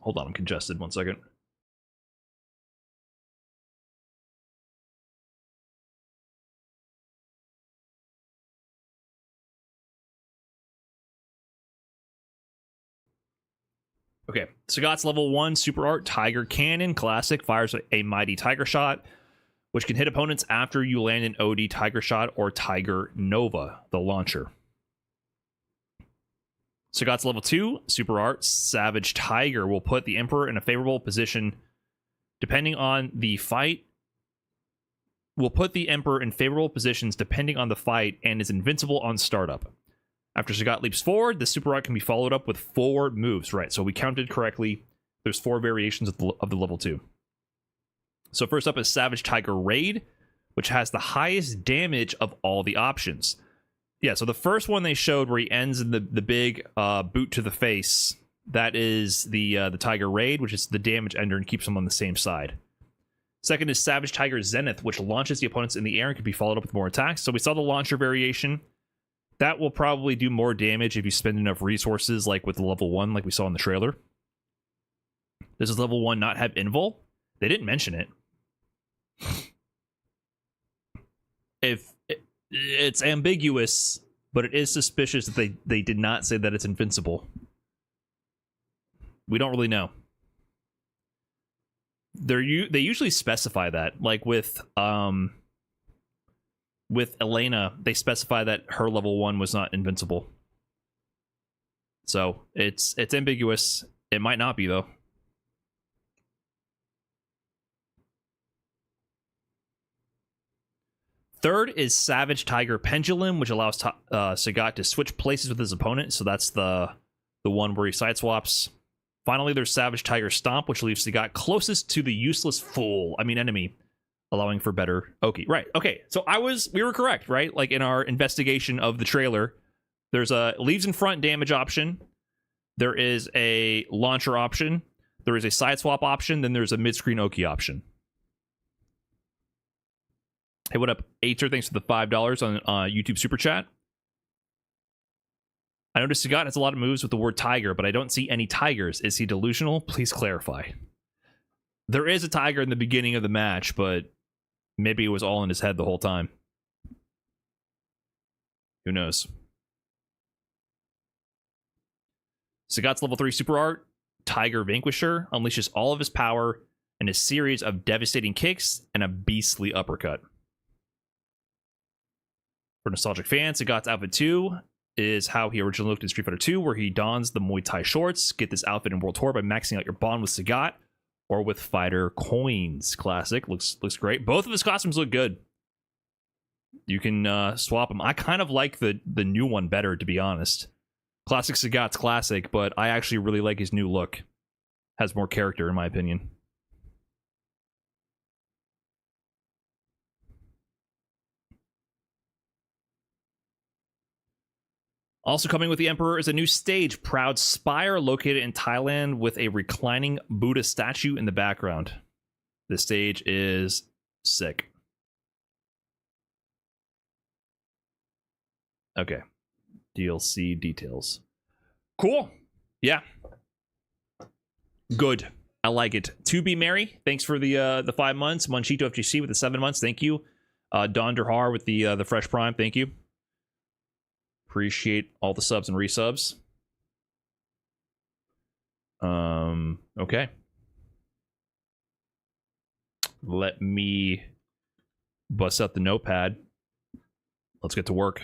Hold on, I'm congested. 1 second. Okay, Sagat's level 1 Super Art Tiger Cannon Classic fires a mighty Tiger Shot, which can hit opponents after you land an OD Tiger Shot or Tiger Nova, the launcher. Sagat's level 2 Super Art Savage Tiger will put the Emperor in a favorable position depending on the fight. Will put the Emperor in favorable positions depending on the fight and is invincible on startup. After Sagat leaps forward, the Super Art can be followed up with 4 moves. Right, so we counted correctly. There's 4 variations of the level 2. So first up is Savage Tiger Raid, which has the highest damage of all the options. Yeah, so the first one they showed where he ends in the big boot to the face, that is the Tiger Raid, which is the damage ender and keeps him on the same side. Second is Savage Tiger Zenith, which launches the opponents in the air and can be followed up with more attacks. So we saw the launcher variation. That will probably do more damage if you spend enough resources, like with level 1, like we saw in the trailer. Does level 1 not have invul? They didn't mention it. If it's ambiguous, but it is suspicious that they did not say that it's invincible. We don't really know. They usually specify that, like with Elena, they specify that her level 1 was not invincible. So it's ambiguous. It might not be, though. Third is Savage Tiger Pendulum, which allows Sagat to switch places with his opponent. So that's the one where he side swaps. Finally, there's Savage Tiger Stomp, which leaves Sagat closest to the useless enemy, allowing for better Oki. Right, okay, so we were correct, right? Like in our investigation of the trailer, there's a leaves in front damage option, there is a launcher option, there is a side swap option, then there's a mid-screen Oki option. Hey, what up, Aether? Thanks for the $5 on YouTube Super Chat. I noticed Sagat has a lot of moves with the word tiger, but I don't see any tigers. Is he delusional? Please clarify. There is a tiger in the beginning of the match, but maybe it was all in his head the whole time. Who knows? Sagat's level 3 Super Art, Tiger Vanquisher, unleashes all of his power in a series of devastating kicks and a beastly uppercut. For nostalgic fans, Sagat's outfit 2 is how he originally looked in Street Fighter 2, where he dons the Muay Thai shorts. Get this outfit in World Tour by maxing out your bond with Sagat or with fighter coins. Classic. Looks great. Both of his costumes look good. You can swap them. I kind of like the new one better, to be honest. Classic Sagat's classic, but I actually really like his new look. Has more character, in my opinion. Also coming with the Emperor is a new stage, Proud Spire, located in Thailand with a reclining Buddha statue in the background. This stage is sick. Okay. DLC details. Cool. Yeah. Good. I like it. To be merry. Thanks for the 5 months. Monchito FGC with the 7 months. Thank you. Don Derhar with the fresh prime. Thank you. Appreciate all the subs and resubs. Okay. Let me bust out the notepad. Let's get to work.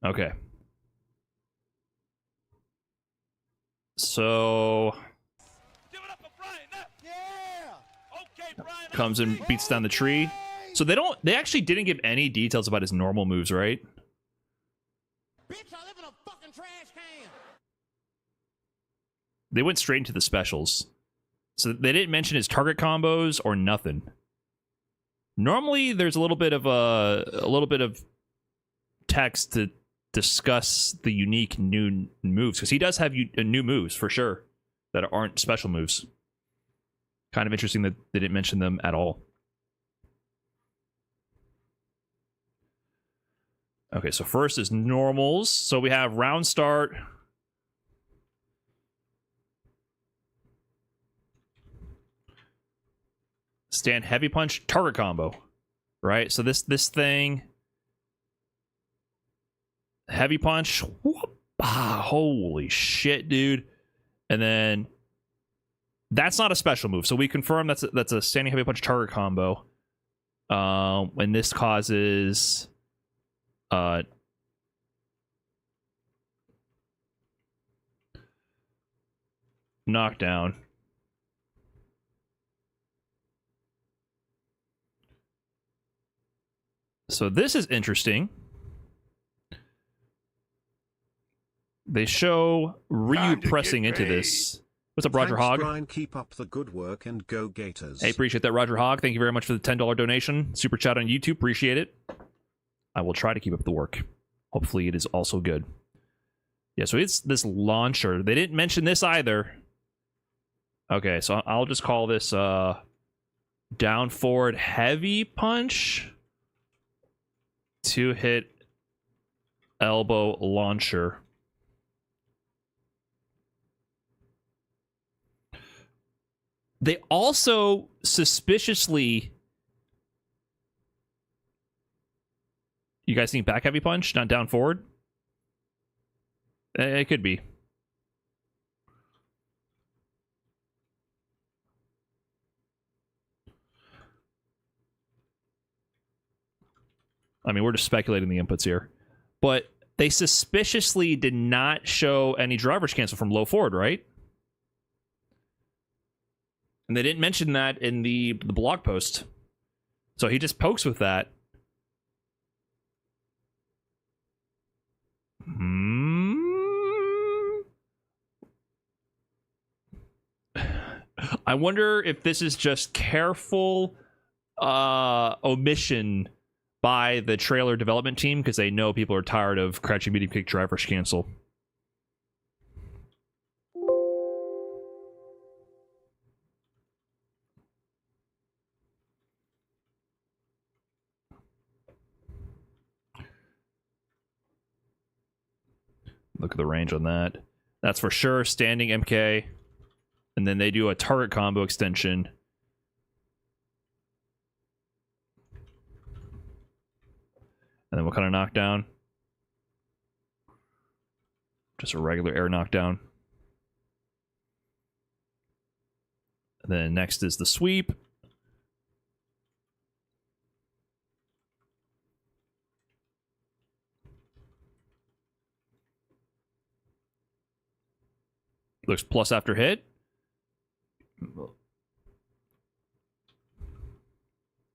Okay. So Give it up for Brian. Yeah. Okay, Brian. comes and beats down the tree. So they actually didn't give any details about his normal moves, right? Bitch, I live in a fucking trash can. They went straight into the specials. So they didn't mention his target combos or nothing. Normally there's a little bit of text to discuss the unique new moves, because he does have new moves for sure that aren't special moves. Kind of interesting that they didn't mention them at all. Okay, so first is normals. So we have round start. Stand heavy punch target combo. Right? So this thing, heavy punch. Whoop, holy shit, dude. And then that's not a special move. So we confirm that's a standing heavy punch target combo. And this causes knockdown. So this is interesting. They show Ryu pressing into this. What's up, Roger Hogg? Brian, keep up the good work and go Gators. Hey, appreciate that, Roger Hogg. Thank you very much for the $10 donation. Super chat on YouTube. Appreciate it. I will try to keep up the work. Hopefully it is also good. Yeah, so it's this launcher. They didn't mention this either. Okay, so I'll just call this down forward heavy punch. 2-hit elbow launcher. They also suspiciously... You guys think back heavy punch, not down forward? It could be. I mean, we're just speculating the inputs here. But they suspiciously did not show any driver's cancel from low forward, right? And they didn't mention that in the blog post. So he just pokes with that. I wonder if this is just careful omission by the trailer development team, because they know people are tired of crouching medium kick driver's cancel. Look at the range on that. That's for sure standing MK. And then they do a target combo extension. And then what kind of knockdown? Just a regular air knockdown. And then next is the sweep. Looks plus after hit.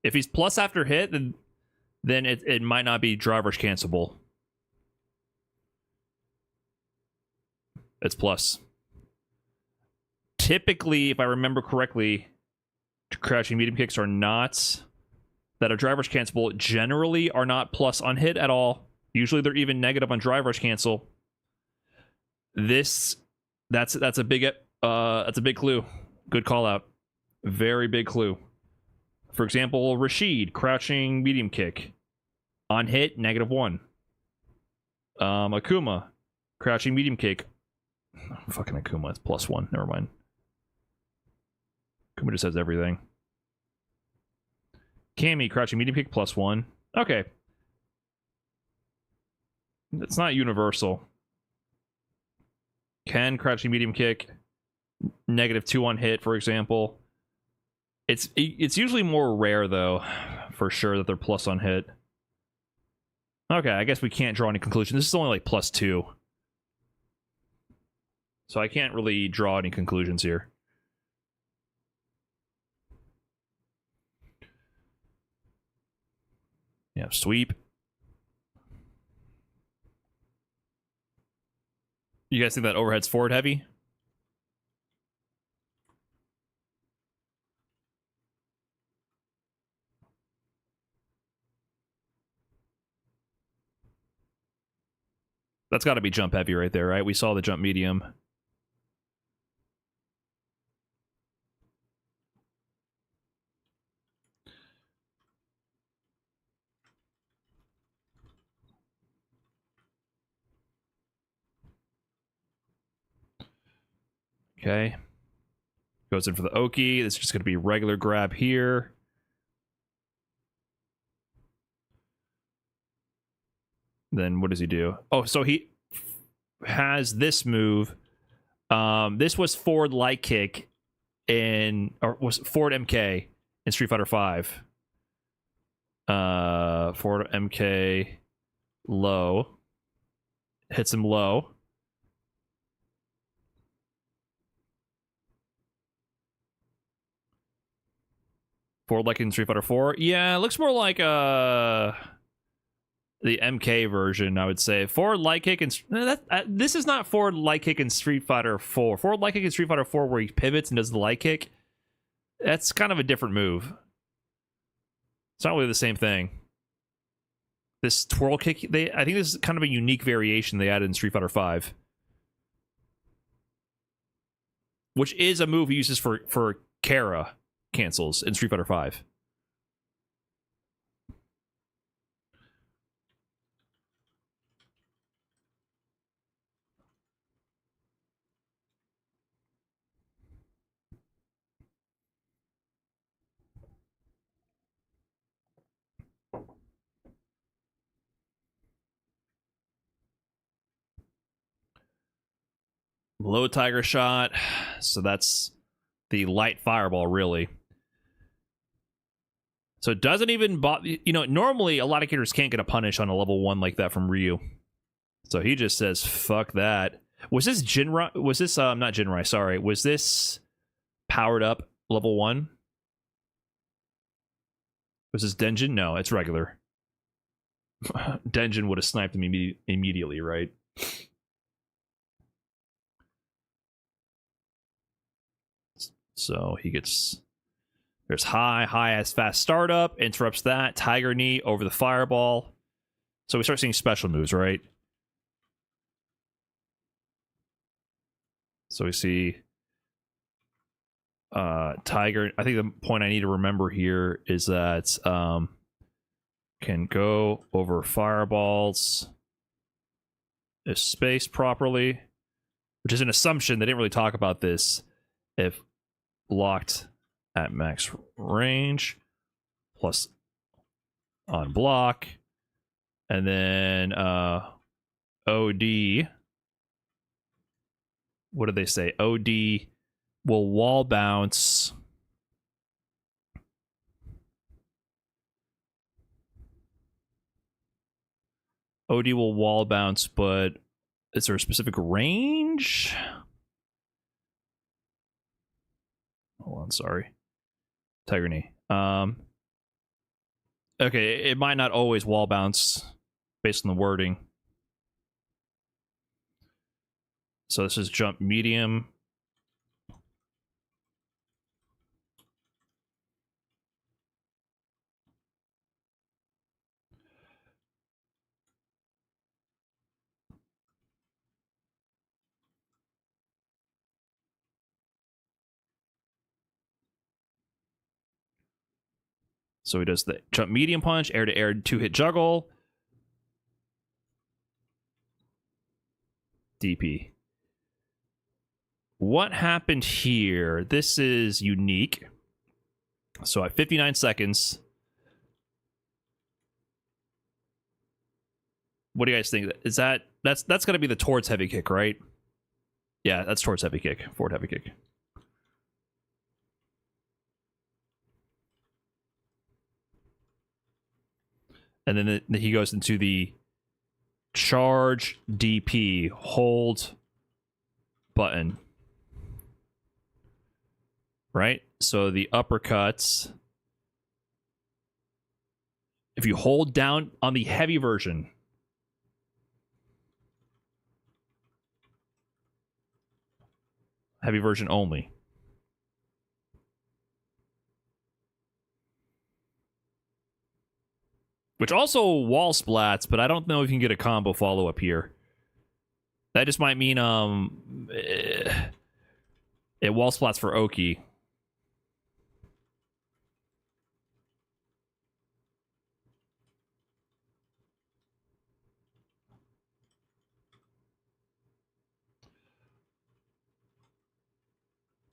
If he's plus after hit, then it might not be driver's cancelable. It's plus. typically, if I remember correctly, crouching medium kicks are not that are drive rush cancelable. Generally, are not plus on hit at all. Usually, they're even negative on drive rush cancel. That's a big clue. Good call out. Very big clue. For example, Rashid crouching medium kick on hit -1. Akuma crouching medium kick. Oh, fucking Akuma, it's +1. Never mind. Akuma just has everything. Cammy crouching medium kick +1. Okay. It's not universal. Ken crouching medium kick -2 on hit, for example. It's usually more rare though, for sure, that they're plus on hit. Okay, I guess we can't draw any conclusion. This is only like +2. So I can't really draw any conclusions here. Yeah, sweep. You guys think that overhead's forward heavy? That's got to be jump heavy right there, right? We saw the jump medium. Okay. Goes in for the Oki. This is just going to be regular grab here. Then what does he do? Oh, so he has this move. This was forward light kick or was forward MK in Street Fighter V. Forward MK low. Hits him low. Forward light kick in Street Fighter 4. Yeah, it looks more like the MK version, I would say. Forward light kick and this is not forward light kick in Street Fighter 4. Forward light kick in Street Fighter 4 where he pivots and does the light kick. That's kind of a different move. It's not really the same thing. This twirl kick, I think this is kind of a unique variation they added in Street Fighter 5. Which is a move he uses for Kara cancels in Street Fighter 5. Low tiger shot. So that's the light fireball, really. So it doesn't even bother. You know, normally a lot of characters can't get a punish on a level 1 like that from Ryu. So he just says, fuck that. Was this Jinrai? Was this, not Jinrai, sorry. Was this powered up level 1? Was this Denjin? No, it's regular. Denjin would have sniped him immediately, right? So he gets... There's high as fast startup. Interrupts that. Tiger knee over the fireball. So we start seeing special moves, right? So we see... Tiger... I think the point I need to remember here is that... can go over fireballs if spaced properly, which is an assumption. They didn't really talk about this. If locked at max range, plus on block, and then OD. What did they say? OD will wall bounce. OD will wall bounce, but is there a specific range? Hold on, sorry. Tiger knee. Okay, it might not always wall bounce based on the wording. So this is jump medium. So he does the jump medium punch, air to air 2-hit juggle. DP. What happened here? This is unique. So at 59 seconds. What do you guys think? Is that's going to be the towards heavy kick, right? Yeah, that's towards heavy kick. Forward heavy kick. And then he goes into the charge DP, hold button. Right? So the uppercuts. If you hold down on the heavy version, heavy version only. Which also wall splats, but I don't know if you can get a combo follow up here. That just might mean it wall splats for Oki.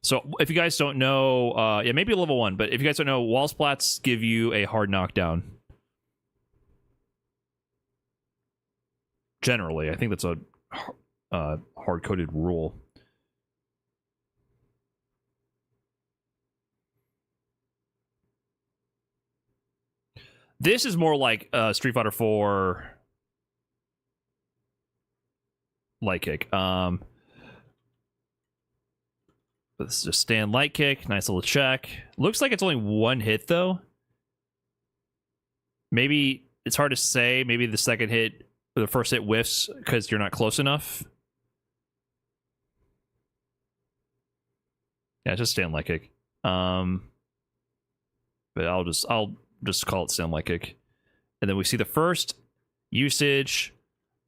So if you guys don't know, yeah, maybe level 1, but if you guys don't know, wall splats give you a hard knockdown. Generally, I think that's a hard-coded rule. This is more like Street Fighter 4 light kick. This is a stand light kick. Nice little check. Looks like it's only one hit, though. Maybe it's hard to say. Maybe the second hit, or the first hit whiffs because you're not close enough. Yeah, just stand light kick. But I'll just call it stand light kick. And then we see the first usage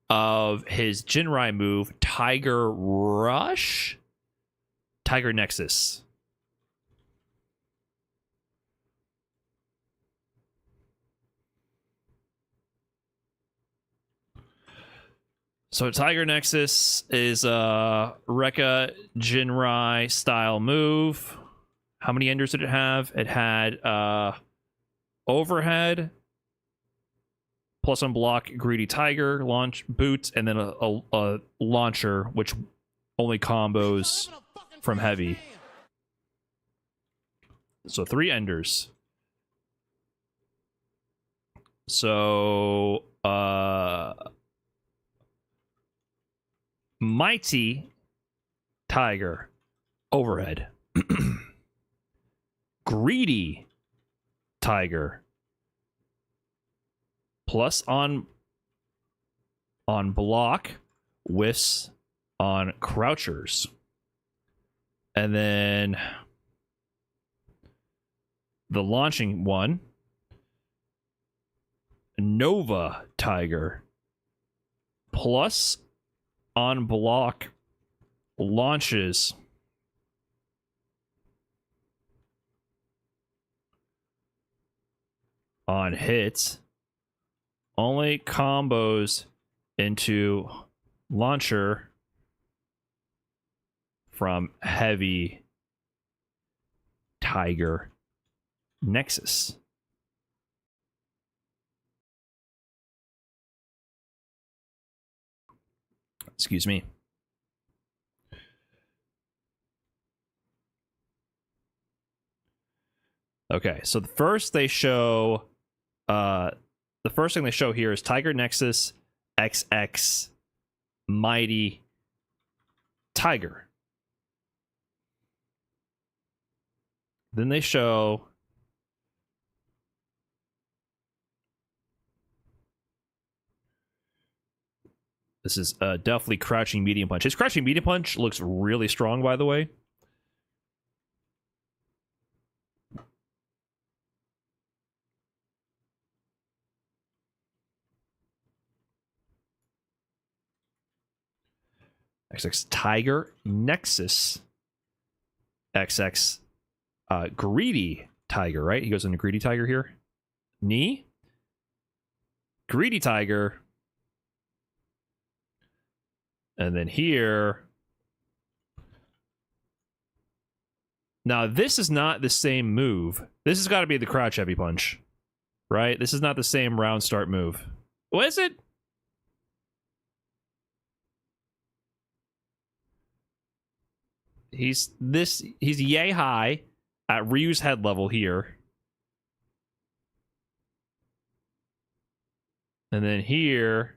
of his Jinrai move, Tiger Rush? Tiger Nexus. So Tiger Nexus is a Rekka Jinrai style move. How many enders did it have? It had overhead, plus on block, greedy tiger, launch boots, and then a launcher, which only combos from heavy. So 3 enders. So Mighty Tiger overhead. Greedy Tiger plus on block, whiffs on crouchers. And then the launching one, Nova Tiger, plus on block launches on hits, only combos into launcher from heavy Tiger Nexus. Excuse me. Okay, so the first thing they show here is Tiger Nexus XX Mighty Tiger. Then they show this is definitely crouching medium punch. His crouching medium punch looks really strong, by the way. XX Tiger Nexus XX Greedy Tiger, right? He goes into Greedy Tiger here. knee, greedy tiger, and then here. Now, this is not the same move. This has got to be the crouch heavy punch, right? This is not the same round start move. What is it? He's yay high at Ryu's head level here. And then here,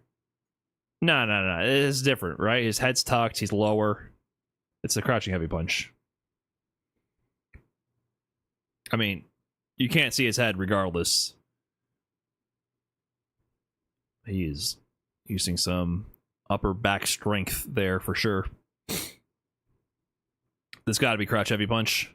no. It's different, right? His head's tucked. He's lower. It's the crouching heavy punch. I mean, you can't see his head regardless. He is using some upper back strength there for sure. This got to be crouch heavy punch.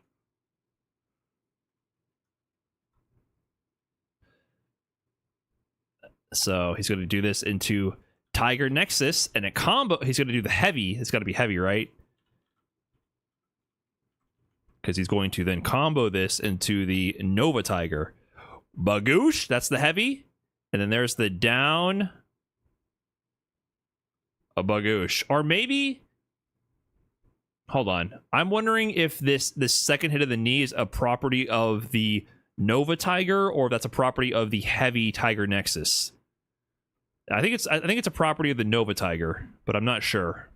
So he's going to do this into Tiger Nexus, and a combo. He's going to do the heavy. It's got to be heavy, right? Because he's going to then combo this into the Nova Tiger. Bagoosh, that's the heavy. And then there's the down. A Bagoosh. Or maybe... Hold on. I'm wondering if this second hit of the knee is a property of the Nova Tiger, or if that's a property of the heavy Tiger Nexus. I think it's a property of the Nova Tiger, but I'm not sure.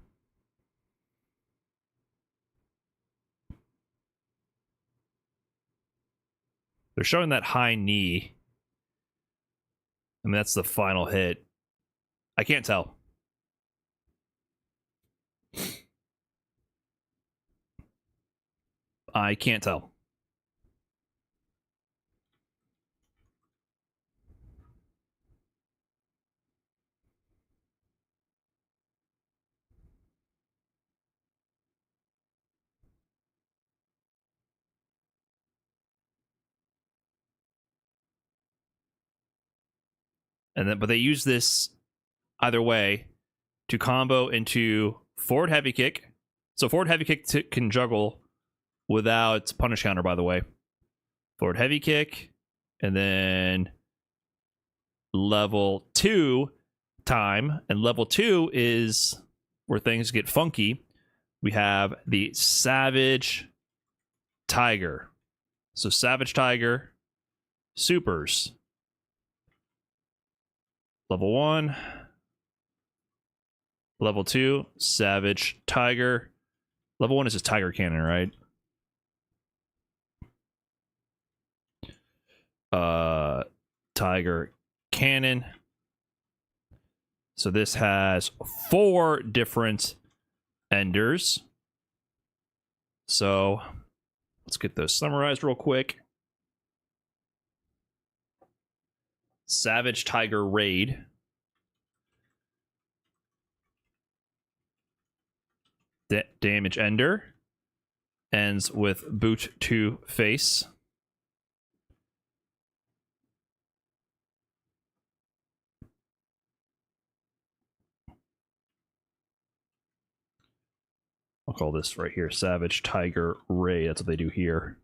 They're showing that high knee. I mean, that's the final hit. I can't tell. I can't tell. And then, but they use this either way to combo into forward heavy kick. So forward heavy kick can juggle without punish counter, by the way. Forward heavy kick, and then level 2 time. And level 2 is where things get funky. We have the Savage Tiger. So Savage Tiger, supers. Level 1. Level 2, Savage Tiger. Level 1 is his Tiger Cannon, right? Tiger Cannon. So this has 4 different enders. So let's get those summarized real quick. Savage Tiger Raid. Damage ender. Ends with boot to face. I'll call this right here Savage Tiger Raid. That's what they do here.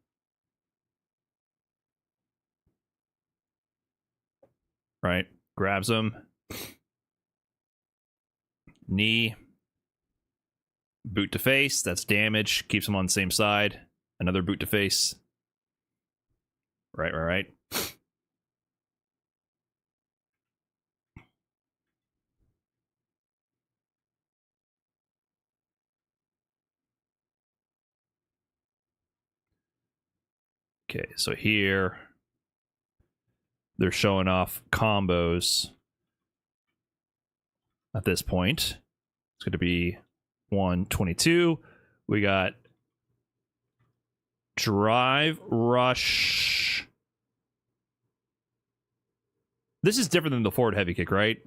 Right? Grabs him. Knee. Boot to face. That's damage. Keeps him on the same side. Another boot to face. Right. Okay, so here they're showing off combos at this point. It's going to be 122. We got Drive Rush. This is different than the forward heavy kick, right?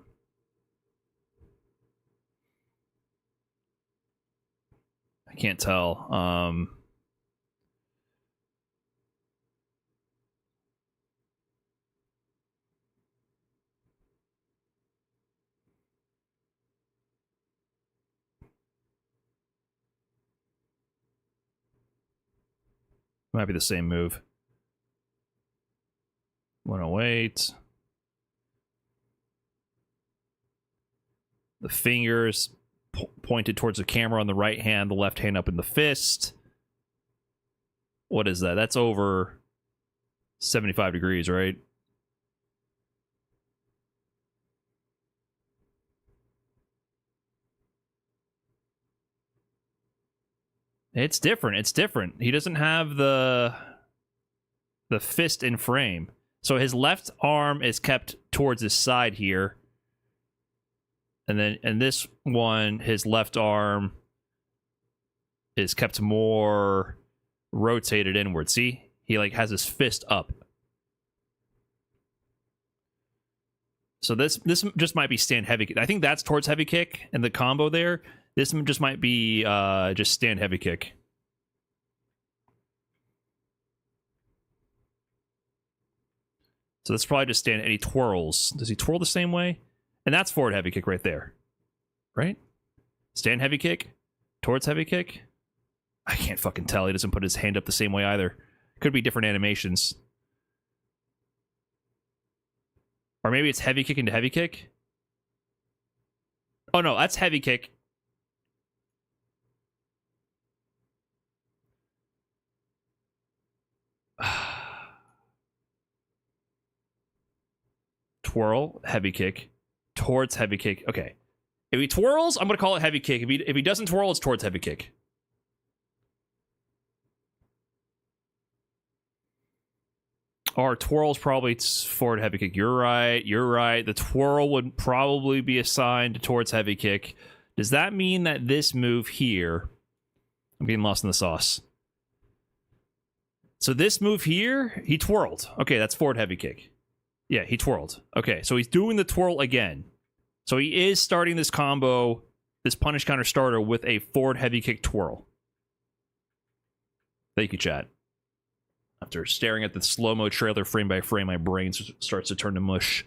I can't tell. Might be the same move. 108. The fingers pointed towards the camera on the right hand, the left hand up in the fist. What is that? That's over 75 degrees, right? It's different. It's different. He doesn't have the fist in frame. So his left arm is kept towards his side here. And then in this one, his left arm is kept more rotated inward. See? He like has his fist up. So this just might be stand heavy kick. I think that's towards heavy kick and the combo there. This just might be just stand heavy kick. So that's probably just stand, and he twirls. Does he twirl the same way? And that's forward heavy kick right there. Right? Stand heavy kick? Towards heavy kick? I can't fucking tell. He doesn't put his hand up the same way either. Could be different animations. Or maybe it's heavy kick into heavy kick? Oh no, that's heavy kick. Twirl, heavy kick, towards heavy kick. Okay. If he twirls, I'm going to call it heavy kick. If he doesn't twirl, it's towards heavy kick. Or twirl's probably forward heavy kick. You're right. You're right. The twirl would probably be assigned towards heavy kick. Does that mean that this move here... I'm getting lost in the sauce. So this move here, he twirled. Okay, that's forward heavy kick. Yeah, he twirled. Okay, so he's doing the twirl again. So he is starting this combo, this punish counter starter, with a forward heavy kick twirl. Thank you, chat. After staring at the slow-mo trailer frame by frame, my brain starts to turn to mush.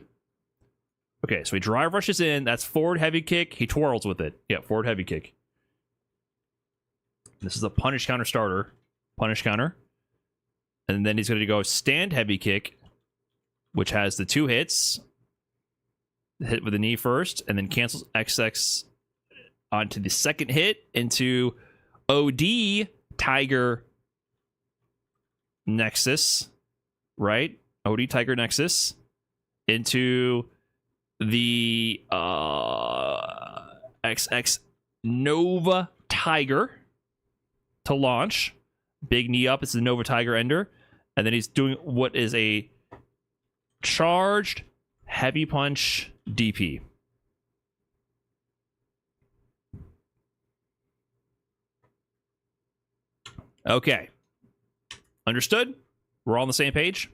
Okay, so he drive rushes in. That's forward heavy kick. He twirls with it. Yeah, forward heavy kick. This is a punish counter starter. Punish counter. And then he's going to go stand heavy kick, which has the 2 hits. Hit with the knee first, and then cancels XX onto the second hit into OD Tiger Nexus, right? OD Tiger Nexus into the XX Nova Tiger to launch. Big knee up. It's the Nova Tiger Ender. And then he's doing what is a charged heavy punch DP. Okay. Understood? We're all on the same page?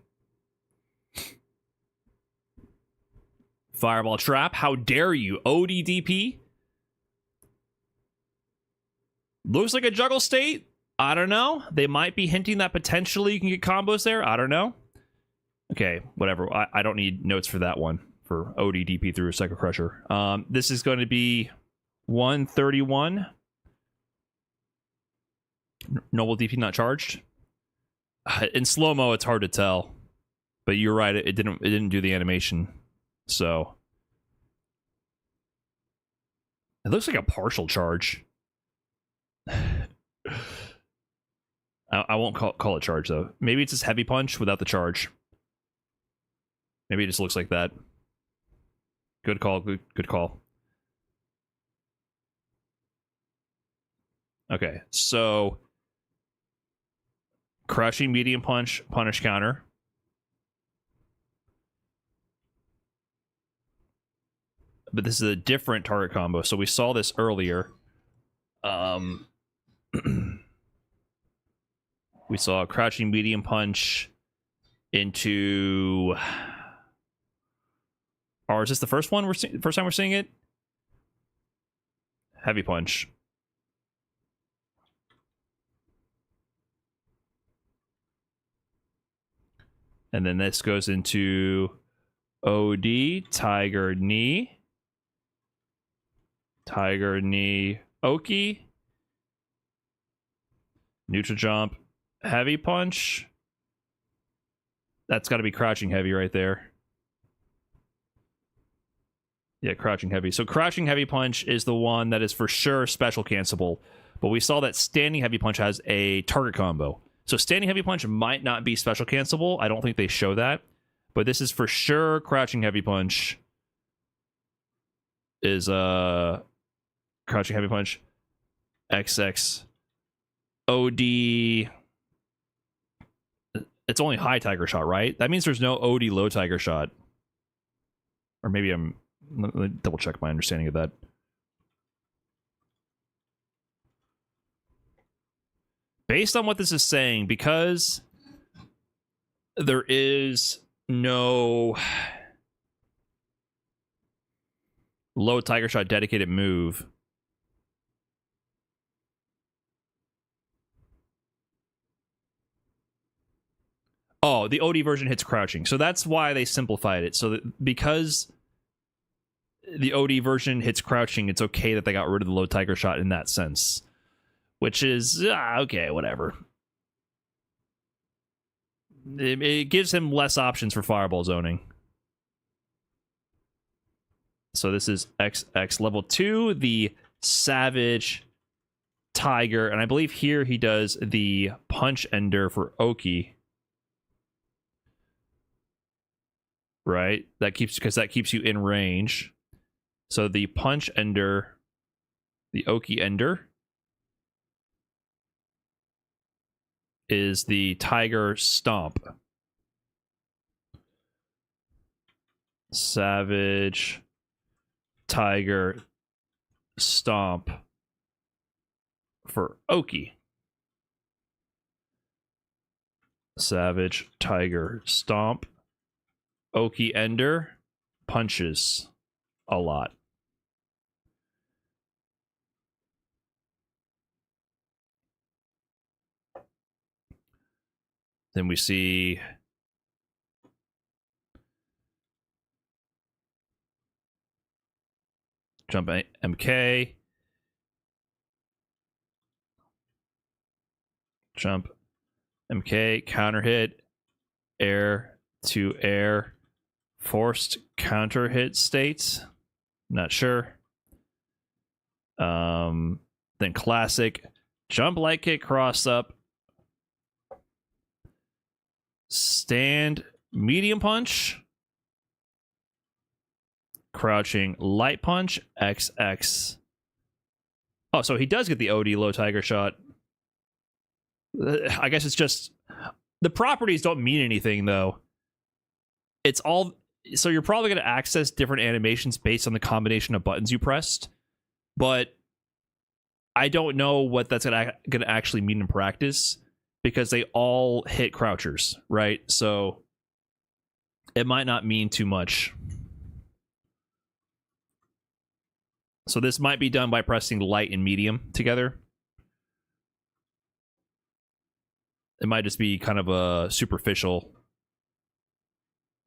Fireball trap. How dare you? ODDP? Looks like a juggle state. I don't know. They might be hinting that potentially you can get combos there. I don't know. Okay, whatever. I don't need notes for that one. For ODDP through Psycho Crusher. This is going to be 131. Noble DP not charged. In slow-mo, it's hard to tell. But you're right, it didn't do the animation. So it looks like a partial charge. I won't call it charge though. Maybe it's just heavy punch without the charge. Maybe it just looks like that. Good call. Good call. Okay, so crushing medium punch, punish counter. But this is a different target combo. So we saw this earlier. We saw a crouching medium punch into... Or is this the first one first time we're seeing it? Heavy punch. And then this goes into OD, Tiger Knee. Tiger Knee, Oki. Neutral jump, heavy punch. That's got to be crouching heavy right there. Yeah, crouching heavy. So crouching heavy punch is the one that is for sure special cancelable. But we saw that standing heavy punch has a target combo. So standing heavy punch might not be special cancelable. I don't think they show that. But this is for sure crouching heavy punch is crouching heavy punch XX OD. It's only high tiger shot, right? That means there's no OD low tiger shot. Or maybe let me double check my understanding of that. Based on what this is saying, because there is no low tiger shot dedicated move, oh, the OD version hits crouching. So that's why they simplified it. So that because the OD version hits crouching, it's okay that they got rid of the low tiger shot in that sense. Which is, okay, whatever. It gives him less options for fireball zoning. So this is XX level 2, the Savage Tiger. And I believe here he does the Punch Ender for Oki. Right? Because that keeps you in range. So the Punch Ender, the Oki Ender, is the Tiger Stomp. Savage Tiger Stomp for Oki. Savage Tiger Stomp. Oki Ender punches a lot. Then we see Jump MK. Jump MK, counter hit, air to air, forced counter hit states. Not sure. Then classic, jump light kick, cross up, stand medium punch, crouching light punch, XX. Oh, so he does get the OD low tiger shot. I guess it's just the properties don't mean anything though. It's all, so you're probably going to access different animations based on the combination of buttons you pressed, but I don't know what that's going to actually mean in practice because they all hit crouchers, right? So it might not mean too much. So this might be done by pressing light and medium together. It might just be kind of a superficial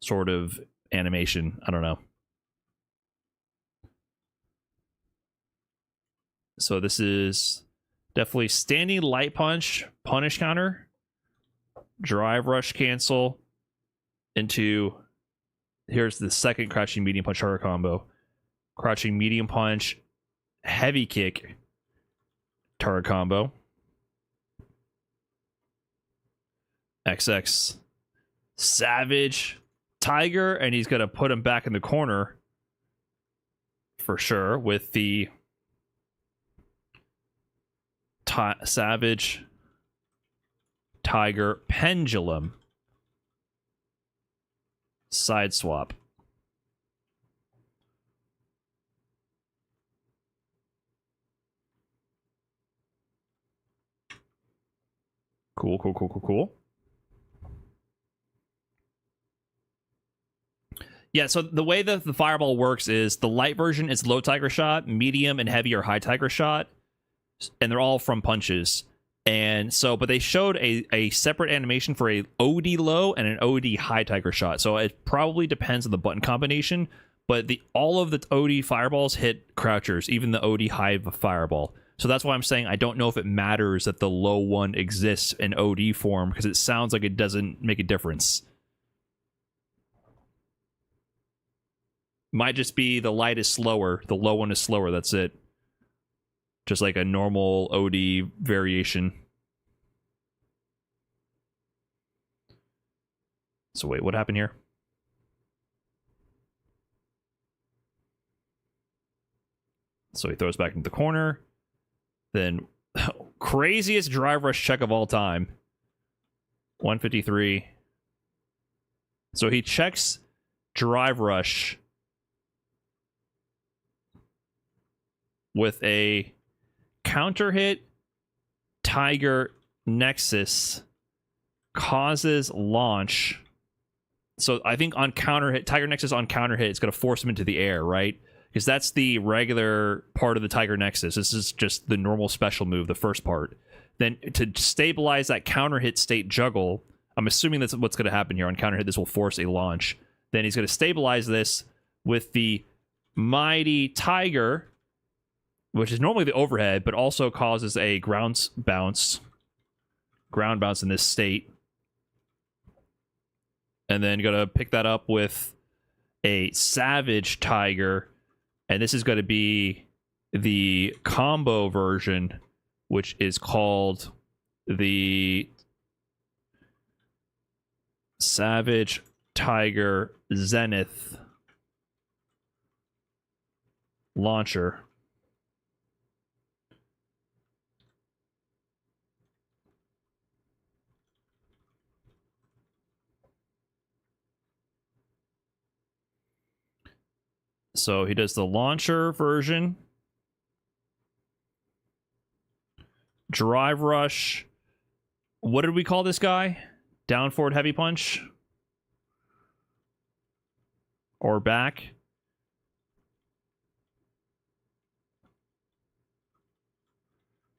sort of animation. I don't know. So this is definitely standing light punch, punish counter, drive rush cancel into, here's the second crouching medium punch horror combo. Crouching medium punch, heavy kick, target combo. XX Savage Tiger, and he's going to put him back in the corner for sure with the Savage Tiger Pendulum side swap. Cool, cool, cool, cool, cool. Yeah, so the way that the fireball works is the light version is low tiger shot, medium and heavy or high tiger shot, and they're all from punches. And so, but they showed a separate animation for a OD low and an OD high tiger shot. So it probably depends on the button combination, but all of the OD fireballs hit crouchers, even the OD high fireball. So that's why I'm saying I don't know if it matters that the low one exists in OD form, because it sounds like it doesn't make a difference. Might just be the light is slower. The low one is slower. That's it. Just like a normal OD variation. So wait, what happened here? So he throws back into the corner. Then, craziest drive rush check of all time. 153. So he checks drive rush with a counter hit, Tiger Nexus, causes launch. So I think on counter hit, Tiger Nexus on counter hit, it's going to force him into the air, right? Because that's the regular part of the Tiger Nexus. This is just the normal special move, the first part. Then to stabilize that counter hit state juggle, I'm assuming that's what's going to happen here. On counter hit, this will force a launch. Then he's going to stabilize this with the Mighty Tiger, which is normally the overhead, but also causes a ground bounce in this state. And then going to pick that up with a Savage Tiger. And this is going to be the combo version, which is called the Savage Tiger Zenith Launcher. So he does the launcher version. Drive rush. What did we call this guy? Down forward heavy punch? Or back?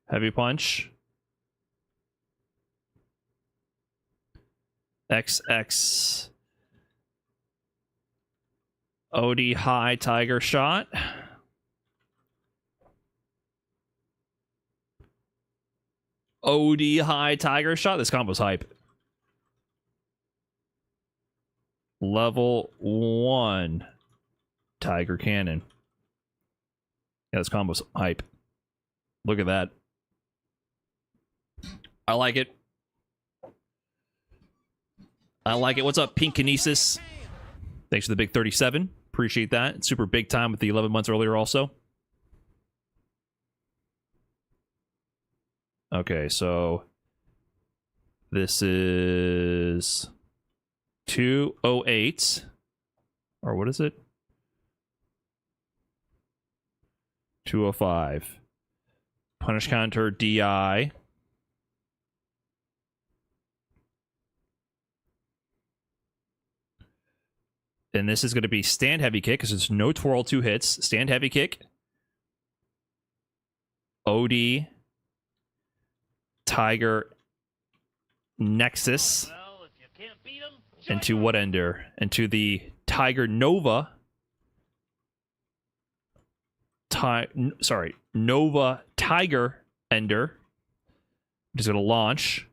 Heavy punch. XX. OD high Tiger shot. OD high Tiger shot. This combo's hype. Level 1 Tiger Cannon. Yeah, this combo's hype. Look at that. I like it. I like it. What's up, Pink Kinesis? Thanks for the big 37. Appreciate that. It's super big time with the 11 months earlier also. Okay, so this is 208. Or what is it? 205. Punish counter DI. And this is going to be stand heavy kick because there's no twirl, 2 hits. Stand heavy kick. OD. Tiger Nexus. Into what ender? Into the Tiger Nova. Nova Tiger Ender. Just going to launch.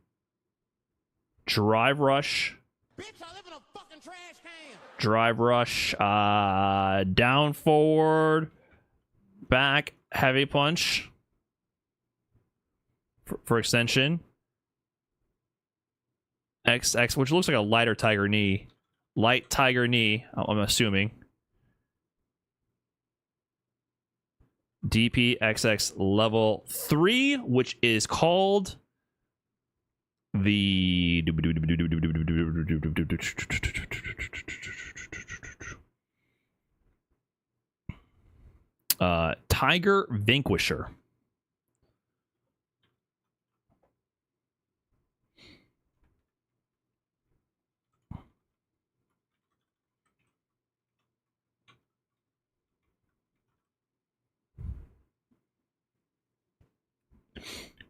Drive rush. Bitch, I live in a fucking trash can. Drive rush. Down forward. Back. Heavy punch. For extension. XX, which looks like a lighter Tiger knee. Light Tiger knee, I'm assuming. DPXX level 3, which is called the Tiger Vanquisher.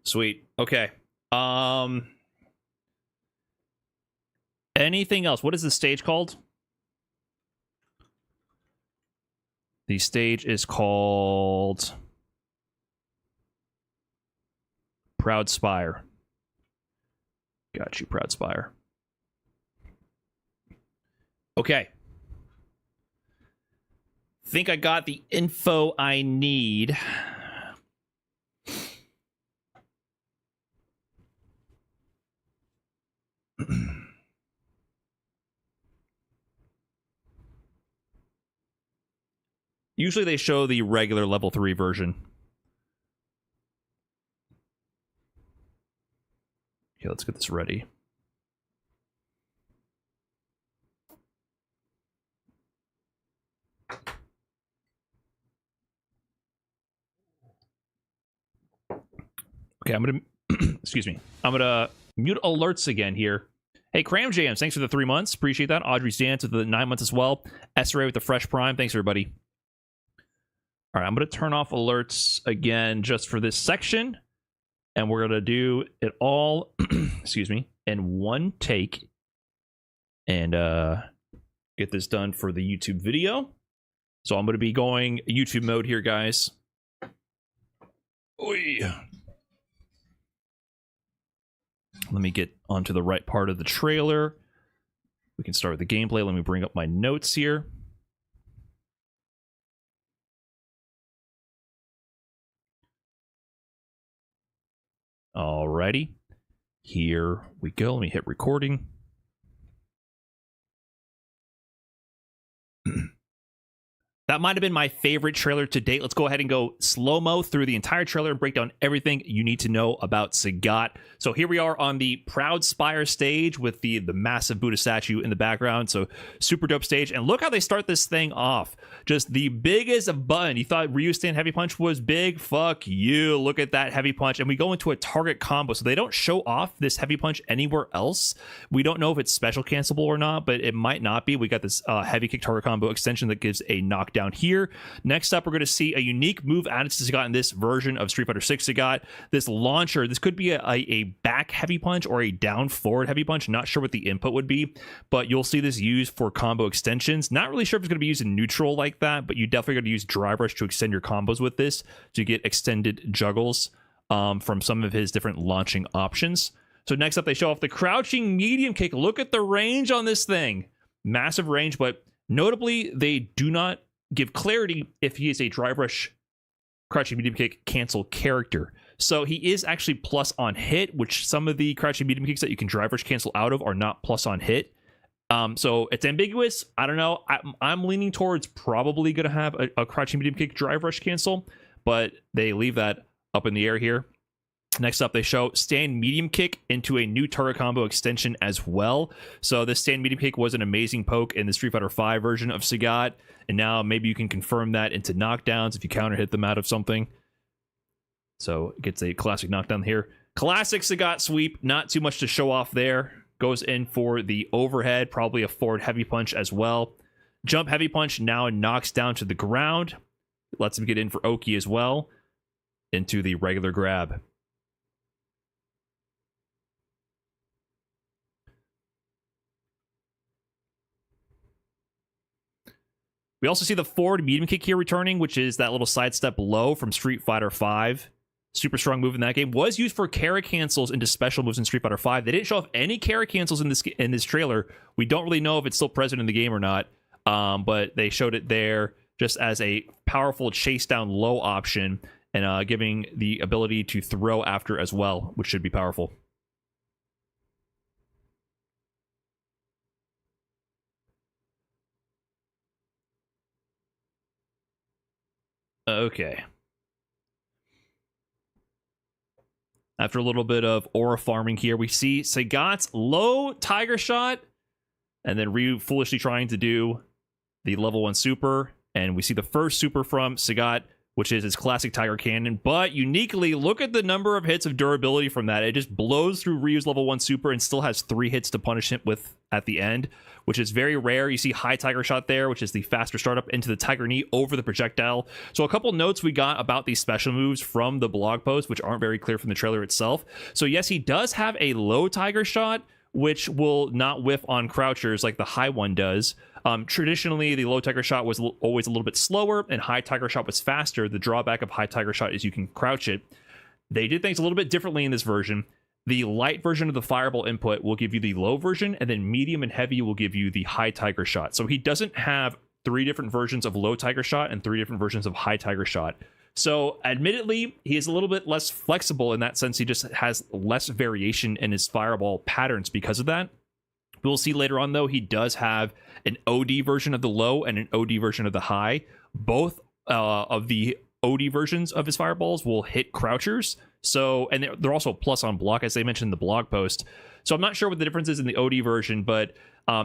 Sweet. Okay. Anything else? What is the stage called? The stage is called Proud Spire. Got you, Proud Spire. Okay. think I got the info I need. Usually they show the regular level 3 version. Okay, let's get this ready. Okay, I'm gonna excuse me. I'm gonna mute alerts again here. Hey, Cram Jams, thanks for the 3 months. Appreciate that. Audrey's Dance with the 9 months as well. SRA with the Fresh Prime. Thanks, everybody. All right, I'm gonna turn off alerts again just for this section, and we're gonna do it all, excuse me, in one take, and get this done for the YouTube video. So I'm gonna be going YouTube mode here, guys. Oy. Let me get onto the right part of the trailer. We can start with the gameplay. Let me bring up my notes here. Alrighty. Here we go. Let me hit recording. That might have been my favorite trailer to date. Let's go ahead and go slow-mo through the entire trailer and break down everything you need to know about Sagat. So here we are on the Proud Spire stage with the massive Buddha statue in the background. So super dope stage. And look how they start this thing off. Just the biggest button. You thought Ryu stand heavy punch was big? Fuck you. Look at that heavy punch. And we go into a target combo. So they don't show off this heavy punch anywhere else. We don't know if it's special cancelable or not, but it might not be. We got this heavy kick target combo extension that gives a knockdown here. Next up, we're going to see a unique move added to Sagat in this version of Street Fighter 6 Sagat. This launcher, this could be a back heavy punch or a down forward heavy punch. Not sure what the input would be, but you'll see this used for combo extensions. Not really sure if it's going to be used in neutral like that, but you definitely got to use Drive Rush to extend your combos with this to get extended juggles from some of his different launching options. So next up, they show off the crouching medium kick. Look at the range on this thing. Massive range, but notably, they do not give clarity if he is a Drive Rush crouching medium kick cancel character. So he is actually plus on hit, which some of the crouching medium kicks that you can Drive Rush cancel out of are not plus on hit. So it's ambiguous. I don't know. I'm leaning towards probably going to have a crouching medium kick Drive Rush cancel, but they leave that up in the air here. Next up, they show stand medium kick into a new target combo extension as well. So this stand medium kick was an amazing poke in the Street Fighter V version of Sagat, and now maybe you can confirm that into knockdowns if you counter hit them out of something. So it gets a classic knockdown here. Classic Sagat sweep, not too much to show off there. Goes in for the overhead, probably a forward heavy punch as well. Jump heavy punch now knocks down to the ground. Lets him get in for Oki as well. Into the regular grab. We also see the forward medium kick here returning, which is that little sidestep low from Street Fighter V. Super strong move in that game. Was used for Kara cancels into special moves in Street Fighter V. They didn't show off any Kara cancels in this trailer. We don't really know if it's still present in the game or not, but they showed it there just as a powerful chase down low option and giving the ability to throw after as well, which should be powerful. Okay. After a little bit of aura farming here, we see Sagat's low Tiger Shot, and then Ryu foolishly trying to do the level 1 super, and we see the first super from Sagat, which is his classic Tiger Cannon, but uniquely, look at the number of hits of durability from that. It just blows through Ryu's level 1 super and still has 3 hits to punish him with at the end, which is very rare. You see high Tiger Shot there, which is the faster startup into the Tiger Knee over the projectile. So a couple notes we got about these special moves from the blog post, which aren't very clear from the trailer itself. So yes, he does have a low Tiger Shot, which will not whiff on crouchers like the high one does. Traditionally, the low Tiger Shot was always a little bit slower, and high Tiger Shot was faster. The drawback of high Tiger Shot is you can crouch it. They did things a little bit differently in this version. The light version of the Fireball input will give you the low version, and then medium and heavy will give you the high Tiger Shot. So he doesn't have 3 different versions of low Tiger Shot and 3 different versions of high Tiger Shot. So admittedly, he is a little bit less flexible in that sense. He just has less variation in his fireball patterns because of that. We'll see later on, though, he does have an OD version of the low and an OD version of the high. Both of the OD versions of his fireballs will hit crouchers. So, and they're also plus on block, as they mentioned in the blog post. So I'm not sure what the difference is in the OD version, but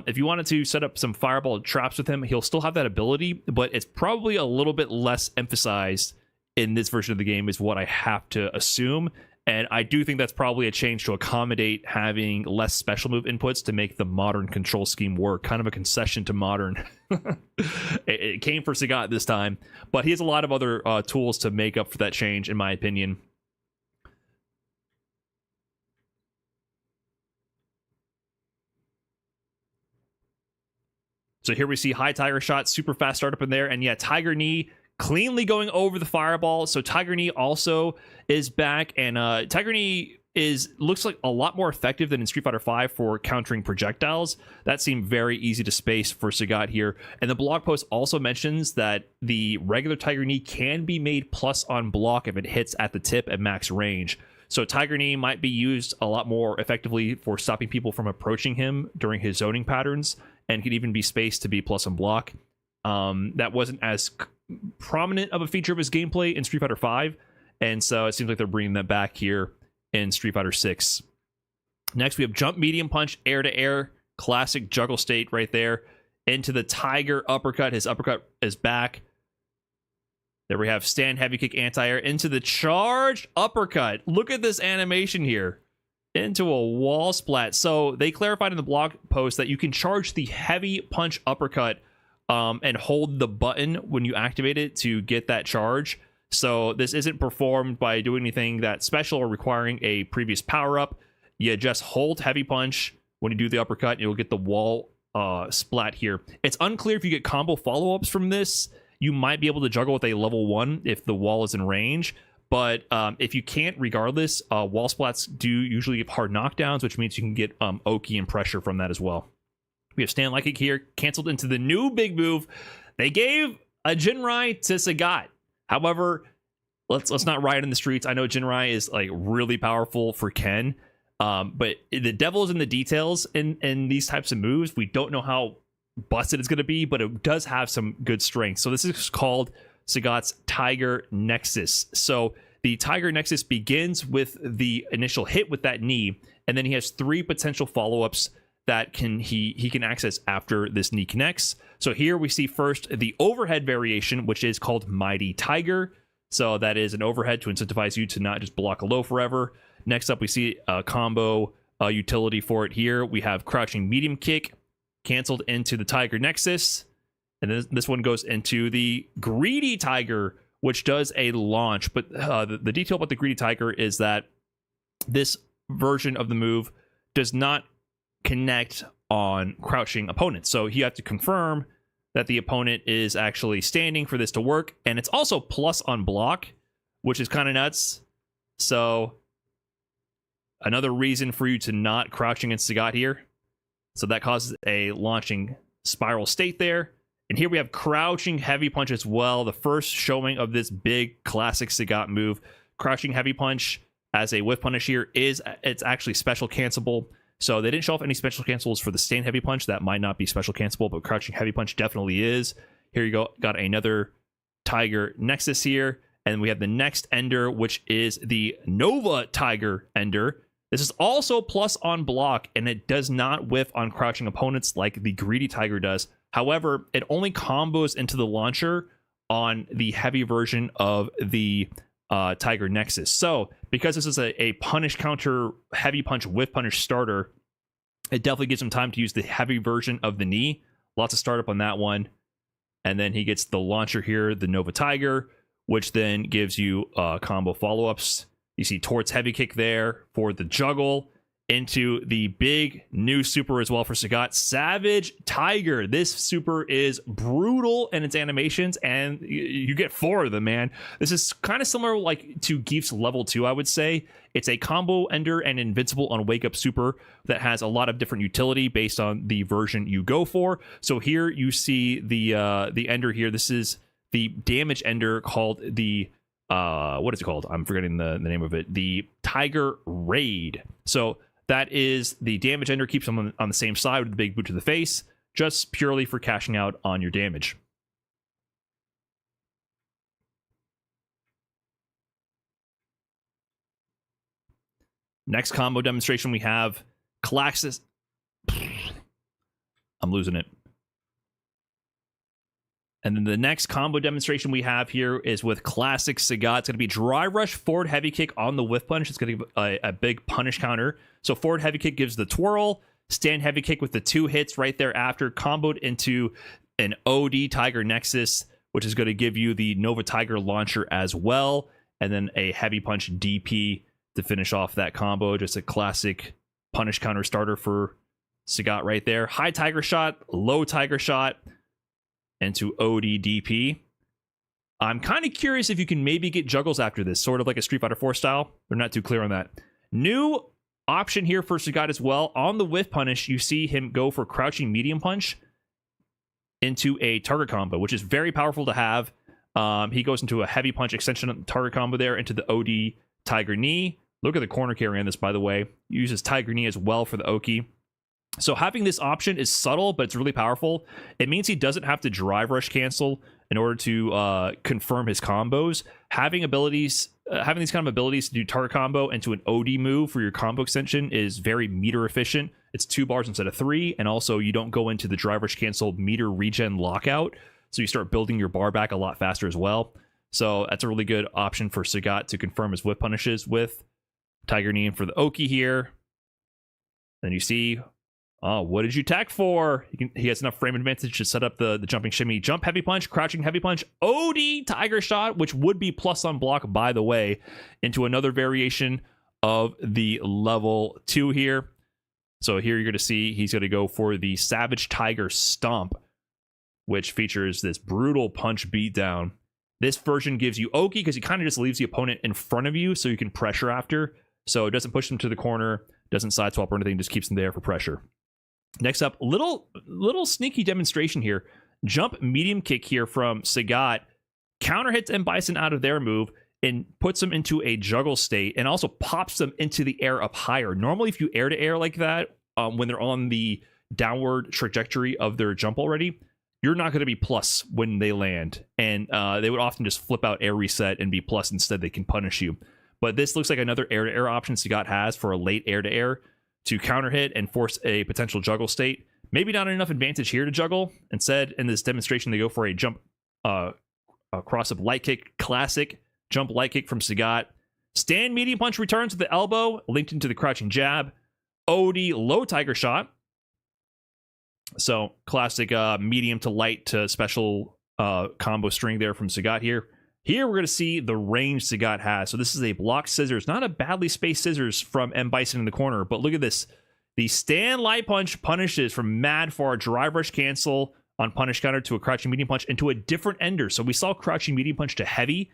if you wanted to set up some fireball traps with him, he'll still have that ability, but it's probably a little bit less emphasized in this version of the game is what I have to assume. And I do think that's probably a change to accommodate having less special move inputs to make the modern control scheme work. Kind of a concession to modern. It came for Sagat this time, but he has a lot of other tools to make up for that change, in my opinion. So here we see high Tiger Shot, super fast startup in there, and yeah, Tiger Knee cleanly going over the fireball. So Tiger Knee also is back, and Tiger Knee looks like a lot more effective than in Street Fighter V for countering projectiles. That seemed very easy to space for Sagat here. And the blog post also mentions that the regular Tiger Knee can be made plus on block if it hits at the tip at max range. So Tiger Knee might be used a lot more effectively for stopping people from approaching him during his zoning patterns, and could even be spaced to be plus on block. That wasn't as prominent of a feature of his gameplay in Street Fighter V, and so it seems like they're bringing that back here in Street Fighter 6. Next, we have jump medium punch, air to air, classic juggle state right there, into the Tiger uppercut. His uppercut is back. There we have stand heavy kick anti-air into the charged uppercut. Look at this animation here. Into a wall splat. So they clarified in the blog post that you can charge the heavy punch uppercut and hold the button when you activate it to get that charge. So this isn't performed by doing anything that's special or requiring a previous power-up. You just hold heavy punch when you do the uppercut, and you'll get the wall splat here. It's unclear if you get combo follow-ups from this. You might be able to juggle with a level 1 if the wall is in range. But if you can't, regardless, wall splats do usually give hard knockdowns, which means you can get Oki and pressure from that as well. We have stand like kick here, canceled into the new big move. They gave a Jinrai to Sagat. However, let's not riot in the streets. I know Jinrai is like really powerful for Ken, but the devil is in the details in these types of moves. We don't know how busted it's going to be, but it does have some good strength. So this is called Sagat's Tiger Nexus. So the Tiger Nexus begins with the initial hit with that knee, and then he has 3 potential follow-ups that he can access after this knee connects. So here we see first the overhead variation, which is called Mighty Tiger. So that is an overhead to incentivize you to not just block a low forever. Next up, we see a combo utility for it here. We have crouching medium kick canceled into the Tiger Nexus. And this one goes into the Greedy Tiger, which does a launch. But the detail about the Greedy Tiger is that this version of the move does not connect on crouching opponents. So you have to confirm that the opponent is actually standing for this to work. And it's also plus on block, which is kind of nuts. So another reason for you to not crouch against Sagat here. So that causes a launching spiral state there. And here we have crouching heavy punch as well. The first showing of this big classic Sagat move. Crouching heavy punch as a whiff punish here it's actually special cancelable. So they didn't show off any special cancels for the stand heavy punch. That might not be special cancelable, but crouching heavy punch definitely is. Here you go. Got another Tiger Nexus here. And we have the next ender, which is the Nova Tiger ender. This is also plus on block, and it does not whiff on crouching opponents like the Greedy Tiger does. However, it only combos into the launcher on the heavy version of the Tiger Nexus. So because this is a punish counter heavy punch whiff punish starter, it definitely gives him time to use the heavy version of the knee. Lots of startup on that one. And then he gets the launcher here, the Nova Tiger, which then gives you combo follow-ups. You see Tort's heavy kick there for the juggle. into the big new super as well for Sagat, Savage Tiger. This super is brutal in its animations, and you get 4 of them, man. This is kind of similar like to Geef's level 2, I would say. It's a combo ender and invincible on wake up super that has a lot of different utility based on the version you go for. So here you see the ender here. This is the damage ender called the what is it called? I'm forgetting the name of it. The Tiger Raid. So that is the damage ender, keeps them on the same side with the big boot to the face, just purely for cashing out on your damage. Next combo demonstration we have Calaxis. I'm losing it. And then the next combo demonstration we have here is with classic Sagat. It's going to be dry rush, forward heavy kick on the whiff punch. It's going to give a big punish counter. So forward heavy kick gives the twirl, stand heavy kick with the 2 hits right thereafter, comboed into an OD Tiger Nexus, which is going to give you the Nova Tiger launcher as well. And then a heavy punch DP to finish off that combo. Just a classic punish counter starter for Sagat right there. High Tiger Shot, low Tiger Shot, into ODDP. I'm kind of curious if you can maybe get juggles after this, sort of like a Street Fighter 4 style. They're not too clear on that. New option here for Sagat as well. On the whiff punish, you see him go for crouching medium punch into a target combo, which is very powerful to have. He goes into a heavy punch extension target combo there into the OD Tiger Knee. Look at the corner carry on this, by the way. He uses Tiger Knee as well for the Oki. So having this option is subtle, but it's really powerful. It means he doesn't have to drive rush cancel in order to confirm his combos. Having these kind of abilities to do target combo into an OD move for your combo extension is very meter efficient. It's 2 bars instead of 3, and also you don't go into the drive rush cancel meter regen lockout, so you start building your bar back a lot faster as well. So that's a really good option for Sagat to confirm his whip punishes with. Tiger Knee for the Oki here. Then you see, oh, what did you tack for? He has enough frame advantage to set up the jumping shimmy, jump heavy punch, crouching heavy punch, OD Tiger Shot, which would be plus on block, by the way, into another variation of the level 2 here. So here you're going to see he's going to go for the Savage Tiger Stomp, which features this brutal punch beatdown. This version gives you Oki because he kind of just leaves the opponent in front of you so you can pressure after. So it doesn't push them to the corner, doesn't side swap or anything, just keeps them there for pressure. Next up, little sneaky demonstration here. Jump medium kick here from Sagat. Counter hits M. Bison out of their move and puts them into a juggle state and also pops them into the air up higher. Normally, if you air to air like that, when they're on the downward trajectory of their jump already, you're not going to be plus when they land. And they would often just flip out air reset and be plus instead. They can punish you. But this looks like another air to air option Sagat has for a late air to air to counter hit and force a potential juggle state. Maybe not enough advantage here to juggle. Instead, in this demonstration, they go for a jump, a cross-up light kick, classic jump light kick from Sagat. Stand medium punch returns with the elbow, linked into the crouching jab. OD low Tiger Shot. So classic medium to light to special combo string there from Sagat here. Here we're going to see the range Sagat has. So this is a block scissors, not a badly spaced scissors from M. Bison in the corner, but look at this. The stand light punch punishes from mad far drive rush cancel on punish counter to a crouching medium punch into a different ender. So we saw crouching medium punch to heavy,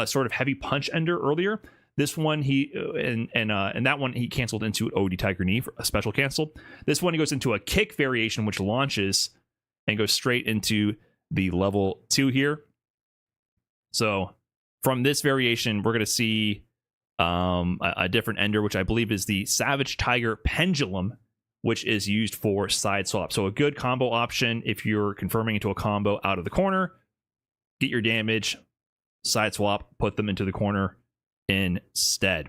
sort of heavy punch ender earlier. This one and that one he canceled into an OD Tiger Knee for a special cancel. This one he goes into a kick variation which launches and goes straight into the level 2 here. So from this variation, we're going to see a different ender, which I believe is the Savage Tiger Pendulum, which is used for side swap. So a good combo option if you're confirming into a combo out of the corner, get your damage, side swap, put them into the corner instead.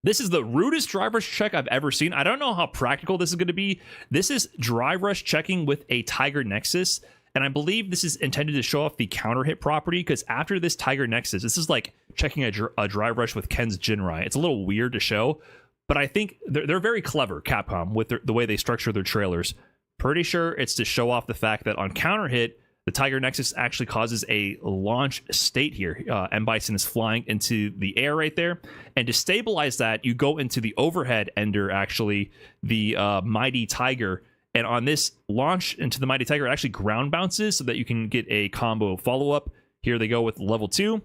This is the rudest drive rush check I've ever seen. I don't know how practical this is going to be. This is drive rush checking with a Tiger Nexus. And I believe this is intended to show off the counter hit property, because after this Tiger Nexus, this is like checking a drive rush with Ken's Jinrai. It's a little weird to show, but I think they're very clever, Capcom, with the way they structure their trailers. Pretty sure it's to show off the fact that on counter hit, The Tiger Nexus actually causes a launch state here. M. Bison is flying into the air right there. And to stabilize that, you go into the overhead ender, actually, the Mighty Tiger. And on this launch into the Mighty Tiger, it actually ground bounces so that you can get a combo follow-up. Here they go with level 2.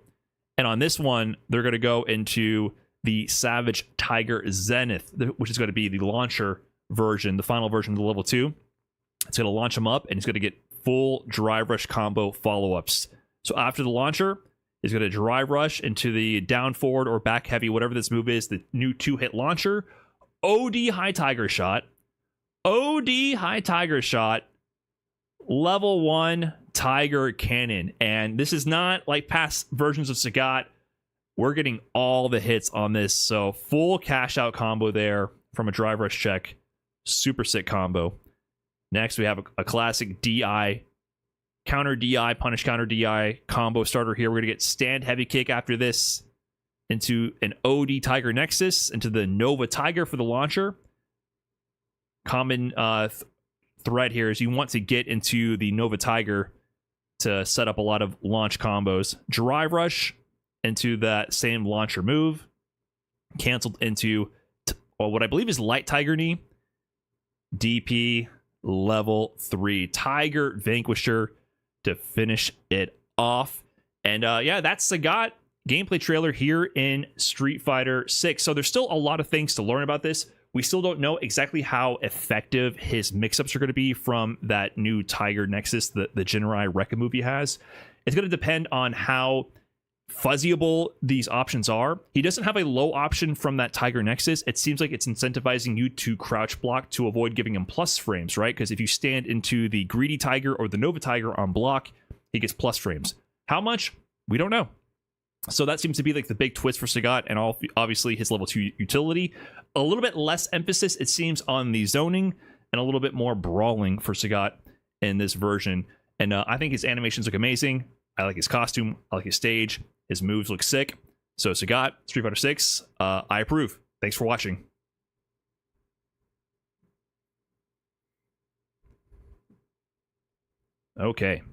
And on this one, they're going to go into the Savage Tiger Zenith, which is going to be the launcher version, the final version of the level 2. It's going to launch him up, and he's going to get full Drive Rush combo follow-ups. So after the launcher, he's going to Drive Rush into the down forward or back heavy, whatever this move is, the new 2-hit launcher, OD High Tiger Shot, OD High Tiger Shot, level 1 Tiger Cannon. And this is not like past versions of Sagat. We're getting all the hits on this. So full cash out combo there from a Drive Rush check. Super sick combo. Next, we have a classic DI, counter DI, punish counter DI combo starter here. We're going to get stand heavy kick after this into an OD Tiger Nexus, into the Nova Tiger for the launcher. Common thread here is you want to get into the Nova Tiger to set up a lot of launch combos. Drive Rush into that same launcher move. Canceled into what I believe is Light Tiger Knee. DP level 3 Tiger Vanquisher to finish it off. And yeah, that's Sagat gameplay trailer here in Street Fighter 6. So there's still a lot of things to learn about this. We still don't know exactly how effective his mix-ups are going to be from that new Tiger Nexus, the Jinrai Rekka move he has. It's going to depend on how fuzzyable these options are. He doesn't have a low option from that Tiger Nexus. It seems like it's incentivizing you to crouch block to avoid giving him plus frames, right? Because if you stand into the Greedy Tiger or the Nova Tiger on block, he gets plus frames. How much? We don't know. So that seems to be like the big twist for Sagat, and obviously his level 2 utility. A little bit less emphasis, it seems, on the zoning, and a little bit more brawling for Sagat in this version. And I think his animations look amazing. I like his costume. I like his stage. His moves look sick. So Sagat, Street Fighter 6, I approve. Thanks for watching. Okay.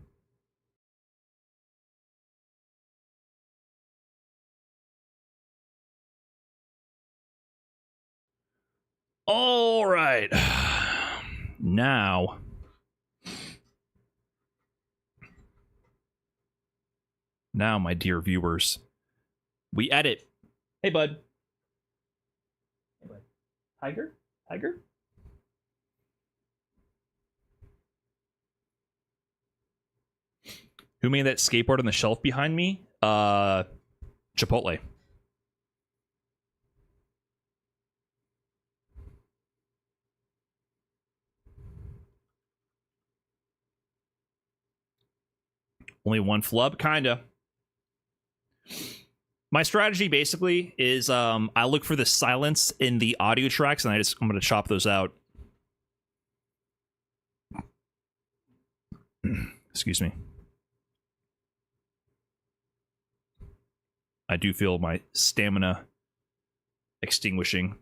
All right. Now, my dear viewers, we edit. Hey, bud. Hey, bud. Tiger? Tiger? Who made that skateboard on the shelf behind me? Chipotle. Only one flub? Kinda. My strategy basically is I look for the silence in the audio tracks, and I'm going to chop those out. Excuse me. I do feel my stamina extinguishing.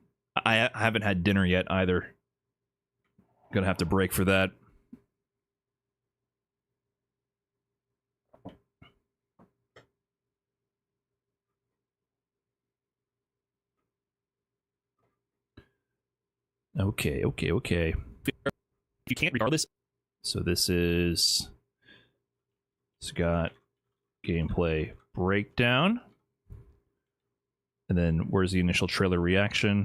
I haven't had dinner yet either. Gonna have to break for that. Okay. If you can't, regardless. So this is Sagat gameplay breakdown. And then where's the initial trailer reaction?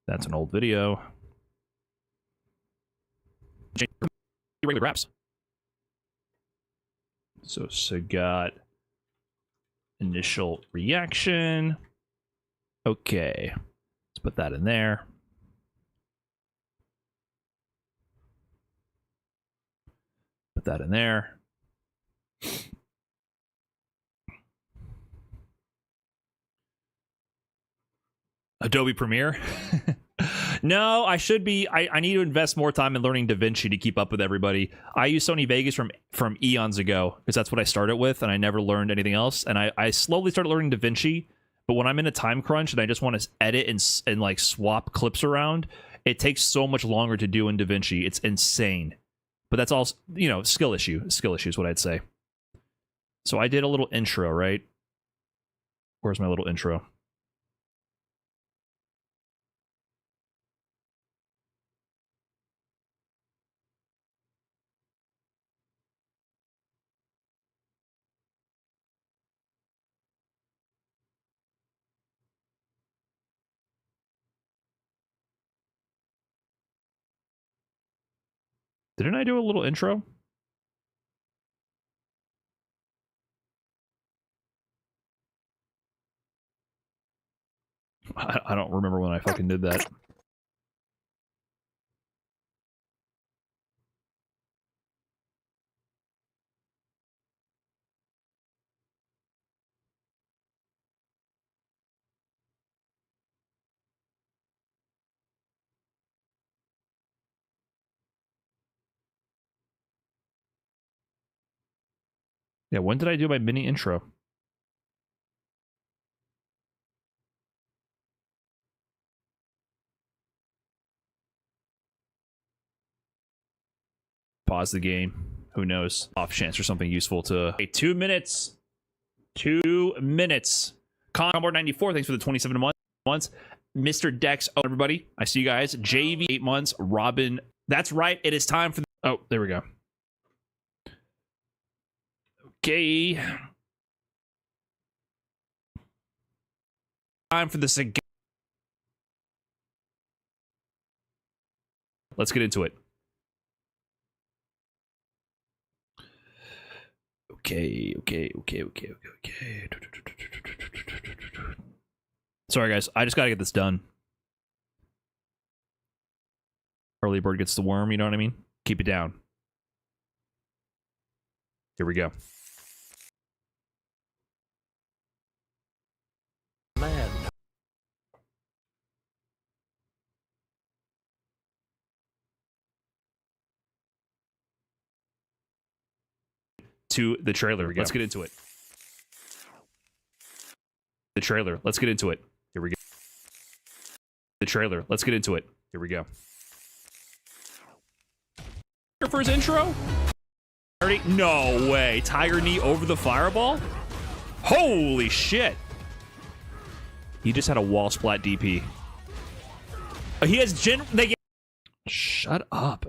That's an old video. Regular wraps. So Sagat initial reaction. Okay. Let's put that in there. Put that in there. Adobe Premiere? No, I should be. I need to invest more time in learning DaVinci to keep up with everybody. I use Sony Vegas from eons ago because that's what I started with, and I never learned anything else. And I slowly started learning DaVinci, but when I'm in a time crunch and I just want to edit and like swap clips around, it takes so much longer to do in DaVinci. It's insane. But that's all, you know, skill issue is what I'd say. So I did a little intro, right? Where's my little intro? Didn't I do a little intro? I don't remember when I fucking did that. Yeah, when did I do my mini intro? Pause the game. Who knows? Off chance for something useful to... Hey, 2 minutes. 2 minutes. Conboard 94, thanks for the 27 months. Mr. Dex, oh, everybody. I see you guys. JV, 8 months. Robin, that's right. It is time for... Oh, there we go. Okay. Time for the Sagat. Let's get into it. Okay. Sorry, guys. I just gotta get this done. Early bird gets the worm, you know what I mean? Keep it down. Here we go. Man. To the trailer. Let's get into it. The trailer. Let's get into it. Here we go. The trailer. Let's get into it. Here we go. For his intro? No way. Tiger knee over the fireball? Holy shit. He just had a wall splat DP. He has Shut up.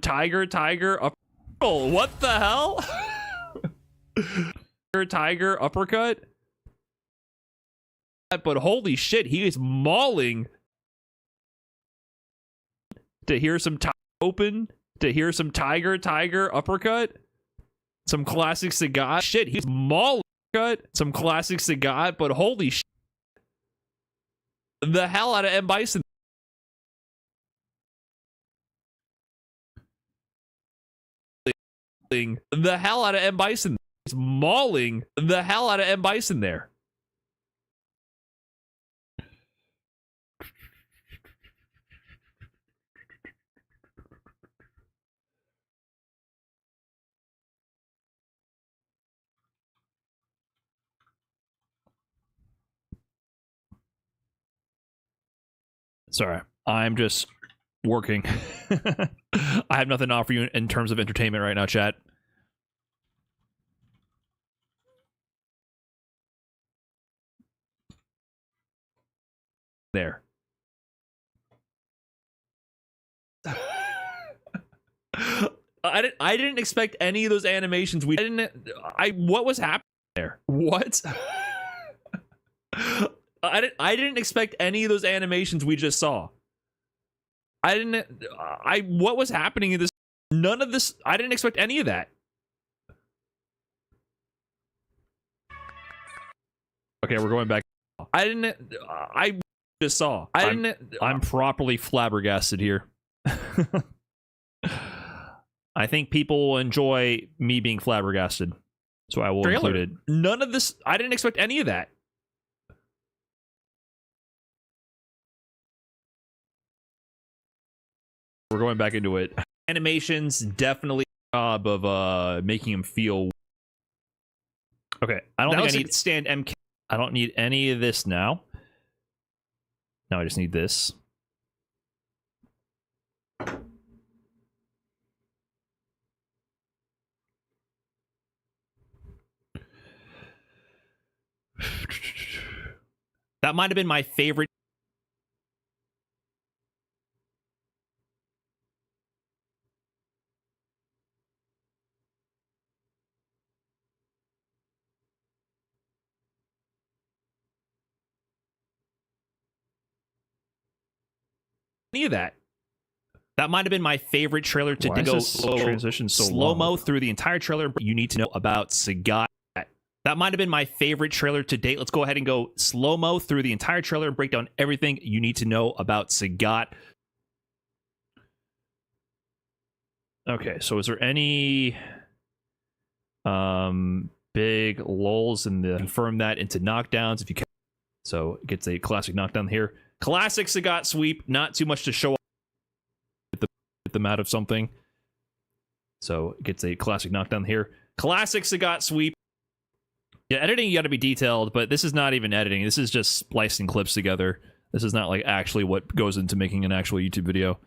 Tiger up. Oh, what the hell? Tiger uppercut. But holy shit, he is mauling. To hear some open. To hear some tiger uppercut. Some classic Sagat. Shit, he's mauling. Some classic Sagat, but holy shit. The hell out of M. Bison. The hell out of M. Bison. He's mauling the hell out of M. Bison there. Sorry, I'm just working. I have nothing to offer you in terms of entertainment right now, chat. There. I didn't expect any of those animations. What was happening there? What? I didn't expect any of those animations we just saw. What was happening in this? None of this. I didn't expect any of that. Okay, we're going back. I just saw. I'm properly flabbergasted here. I think people will enjoy me being flabbergasted, so I will include it. None of this. I didn't expect any of that. We're going back into it. Animations definitely job of making him feel. Okay, I don't think I need stand MK. I don't need any of this now. Now I just need this. That might have been my favorite. Any of that. That might have been my favorite trailer to go transition so slow-mo long? through the entire trailer. You need to know about Sagat. That might have been my favorite trailer to date. Let's go ahead and go slow-mo through the entire trailer and break down everything you need to know about Sagat. Okay, so is there any big lulls in the confirm that into knockdowns if you can? So it gets a classic knockdown here. Classic Sagat sweep, not too much to show off. Get them out of something. So it gets a classic knockdown here. Classic Sagat sweep. Yeah, editing, you got to be detailed, but this is not even editing. This is just splicing clips together. This is not like actually what goes into making an actual YouTube video.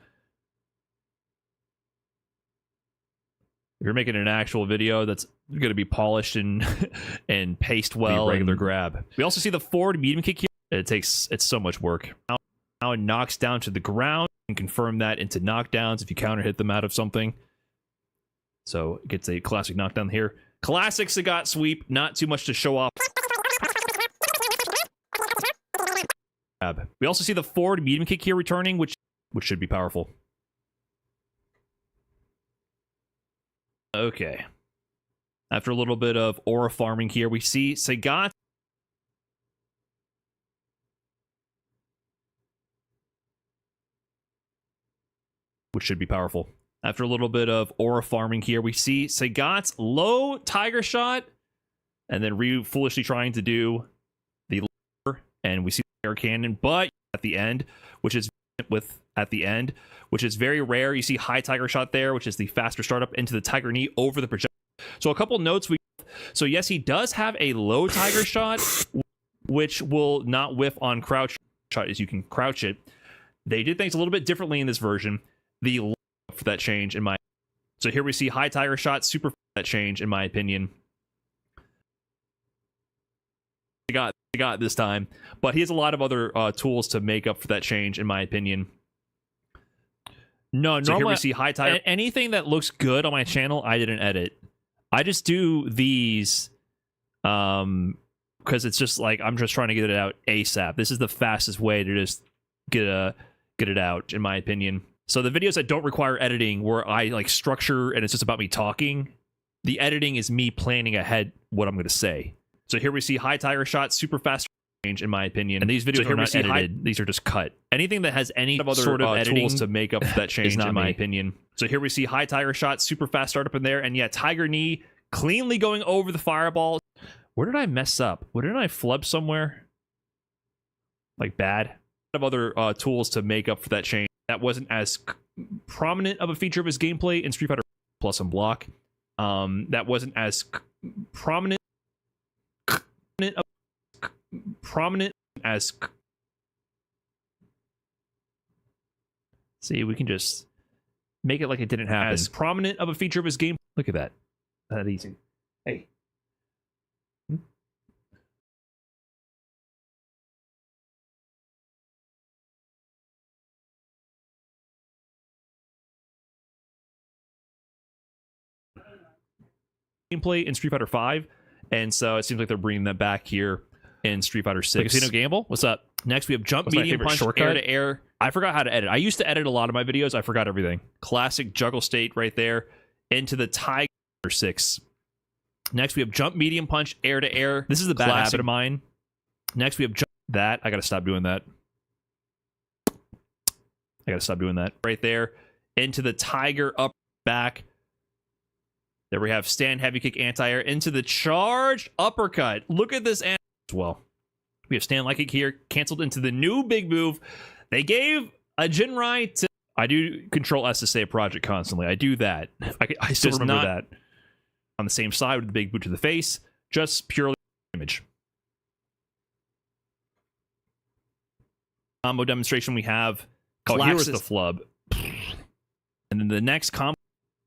If you're making an actual video that's going to be polished and and paced well, regular grab. We also see the forward medium kick here. It's so much work. Now it knocks down to the ground and confirm that into knockdowns if you counter hit them out of something. So it gets a classic knockdown here. Classic Sagat sweep, not too much to show off. We also see the forward medium kick here returning, which should be powerful. Okay. After a little bit of aura farming here, we see Sagat. Which should be powerful. After a little bit of aura farming here, we see Sagat's low tiger shot, and then Ryu foolishly trying to do the lower, and we see the air cannon, but at the end, which is very rare. You see high tiger shot there, which is the faster startup into the tiger knee over the projectile. So a couple notes. So yes, he does have a low tiger shot, which will not whiff on crouch shot as you can crouch it. They did things a little bit differently in this version. The for that change in my so here we see high tiger shot super for that change in my opinion. They got this time, but he has a lot of other tools to make up for that change in my opinion. No, so normally here we see high tiger. Anything that looks good on my channel, I didn't edit. I just do these because it's just like I'm just trying to get it out ASAP. This is the fastest way to just get it out in my opinion. So the videos that don't require editing, where I like structure and it's just about me talking, the editing is me planning ahead what I'm going to say. So here we see high tiger shot, super fast range, in my opinion. And these videos are not edited; these are just cut. Anything that has any other sort of editing tools to make up for that change, in my opinion. So here we see high tiger shot, super fast startup in there, and yeah, tiger knee cleanly going over the fireball. Where did I mess up? Where did I flub somewhere? Like bad. Of other tools to make up for that change. That wasn't as prominent of a feature of his gameplay in Street Fighter Plus and Block. That wasn't as prominent as. See, we can just make it like it didn't happen. As prominent of a feature of his game. Look at that. That easy. Hey. Gameplay in Street Fighter 5, and so it seems like they're bringing that back here in Street Fighter 6. Casino Gamble, what's up? Next, we have jump, medium punch, air to air. I forgot how to edit. I used to edit a lot of my videos. I forgot everything. Classic juggle state right there into the Tiger 6. Next, we have jump, medium punch, air to air. This is the bad habit of mine. Next, we have jump. That I gotta stop doing that. I gotta stop doing that right there into the Tiger up back. There we have stand heavy kick anti-air into the charged uppercut. Look at this as well. We have stand light kick here, canceled into the new big move. They gave a Jinrai to... I do control S to save project constantly. I do that. I still remember that. On the same side with the big boot to the face, just purely image. combo demonstration we have. Oh, here was the flub. And then the next combo.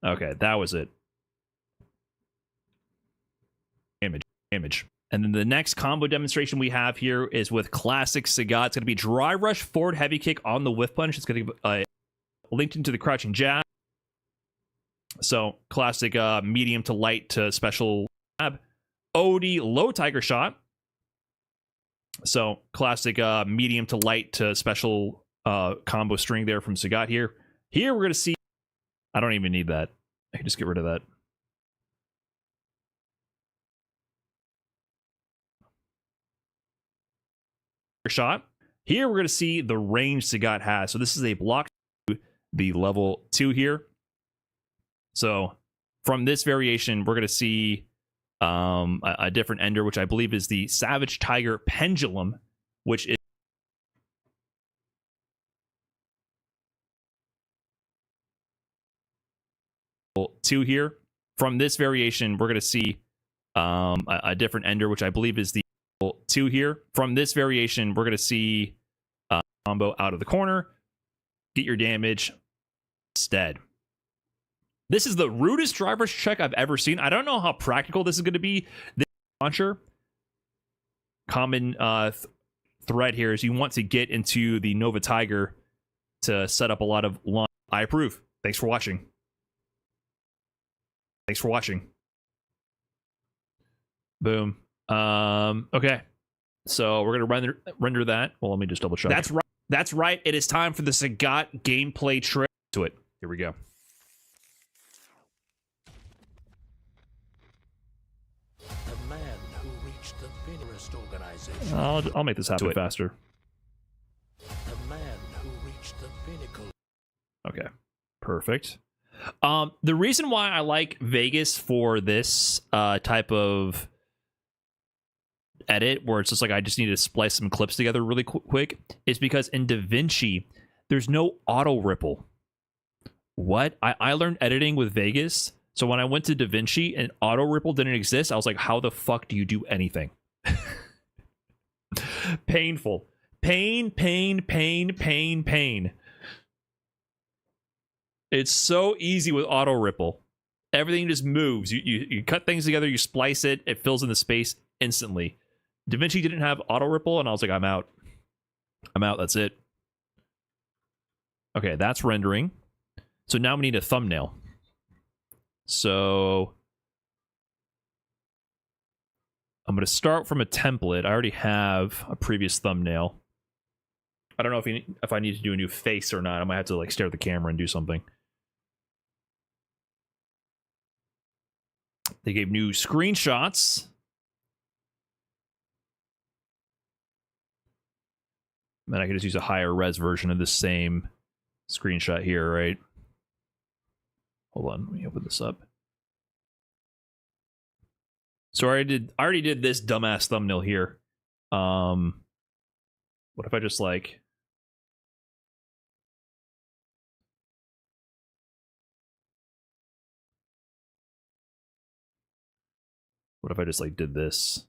Okay, that was it. Image. And then the next combo demonstration we have here is with classic Sagat. It's going to be dry rush forward heavy kick on the whiff punch. It's going to be linked into the crouching jab. So classic medium to light to special jab. OD low tiger shot. So classic medium to light to special combo string there from Sagat here. Here we're going to see... I don't even need that. I can just get rid of that. Shot. Here we're going to see the range Sagat has. So this is a block to the level 2 here. So from this variation, we're going to see a different ender, which I believe is the Savage Tiger Pendulum, which is two here. From this variation, we're going to see a different ender, which I believe is the 2 here. From this variation, we're going to see combo out of the corner. Get your damage instead. This is the rudest driver's check I've ever seen. I don't know how practical this is going to be. This launcher, common thread here is you want to get into the Nova Tiger to set up a lot of launch. I approve. Thanks for watching. Thanks for watching. Boom. Okay. So we're gonna render that. Well, let me just double check. That's right. That's right. It is time for the Sagat gameplay trailer to it. Here we go. The man who reached the terrorist organization. I'll make this happen faster. The man who reached the pinnacle. Okay. Perfect. The reason why I like Vegas for this type of edit, where it's just like I just need to splice some clips together really quick, is because in DaVinci there's no auto ripple. What? I learned editing with Vegas, so when I went to DaVinci and auto ripple didn't exist, I was like, how the fuck do you do anything? Painful. Pain. It's so easy with auto ripple. Everything just moves. You cut things together, you splice it, it fills in the space instantly. DaVinci didn't have auto ripple, and I was like, I'm out. That's it. Okay, that's rendering. So now we need a thumbnail. So I'm going to start from a template. I already have a previous thumbnail. I don't know if I need to do a new face or not. I might have to like stare at the camera and do something. They gave new screenshots. Then I can just use a higher res version of the same screenshot here, right? Hold on, let me open this up. So I already did this dumbass thumbnail here. What if I just like... What if I just like did this?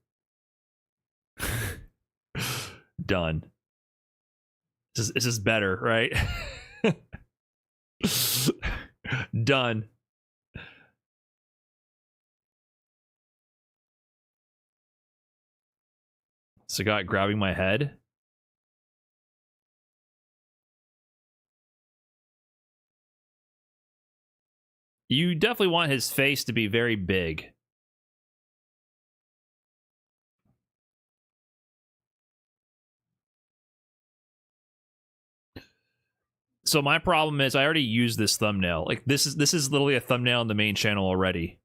Done. This is better, right? Done. Sagat grabbing my head. You definitely want his face to be very big. So my problem is I already used this thumbnail. Like this is literally a thumbnail on the main channel already.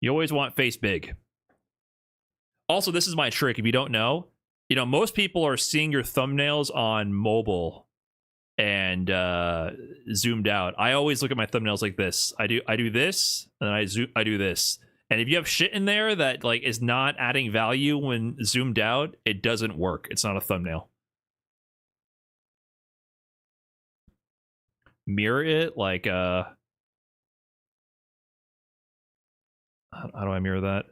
You always want face big. Also, this is my trick. If you don't know, most people are seeing your thumbnails on mobile and zoomed out. I always look at my thumbnails like this. I do this, and then I do this. And if you have shit in there that like is not adding value when zoomed out, it doesn't work. It's not a thumbnail. Mirror it like how do I mirror that?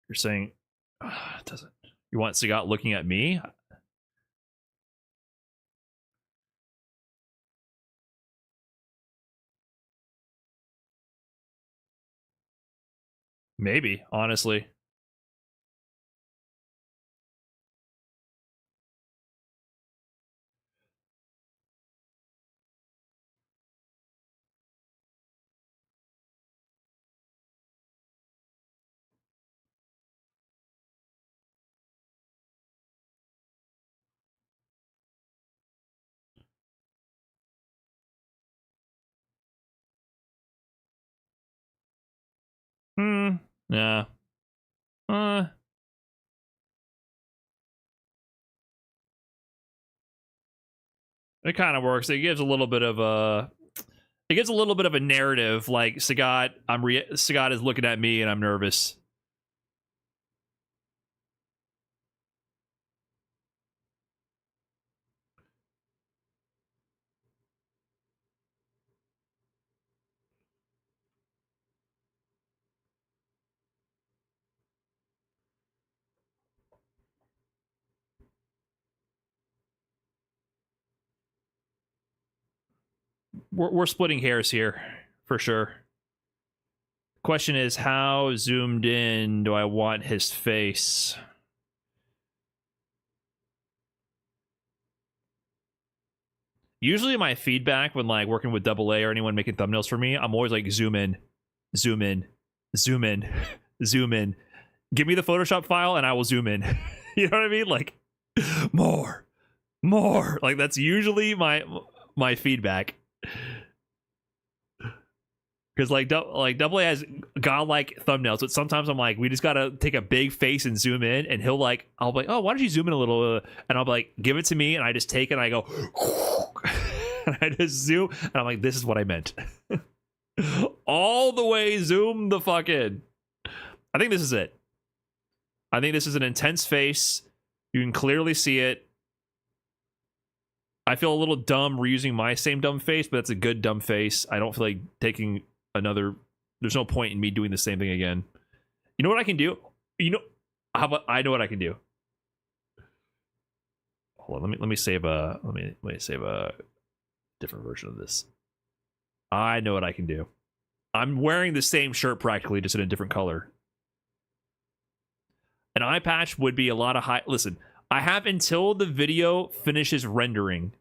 You're saying It doesn't. You want Sagat looking at me? Maybe, honestly. Yeah. It kind of works. It gives a little bit of a narrative. Like Sagat, Sagat is looking at me and I'm nervous. We're splitting hairs here for sure. Question is, how zoomed in do I want his face? Usually my feedback when like working with Double A or anyone making thumbnails for me, I'm always like zoom in, zoom in, zoom in, zoom in. Give me the Photoshop file and I will zoom in. You know what I mean? Like more. Like that's usually my feedback. Because like Double A has godlike thumbnails, but sometimes I'm like, we just gotta take a big face and zoom in, and I'll be like, oh, why don't you zoom in a little? And I'll be like, give it to me, and I just take it, and I go, and I just zoom, and I'm like, this is what I meant. All the way zoom the fuck in. I think this is it. I think this is an intense face. You can clearly see it. I feel a little dumb reusing my same dumb face, but it's a good dumb face. I don't feel like taking another. There's no point in me doing the same thing again. You know what I can do? How about I know what I can do? Hold on, let me save a let me save a different version of this. I know what I can do. I'm wearing the same shirt practically, just in a different color. An eye patch would be a lot of high. Listen, I have until the video finishes rendering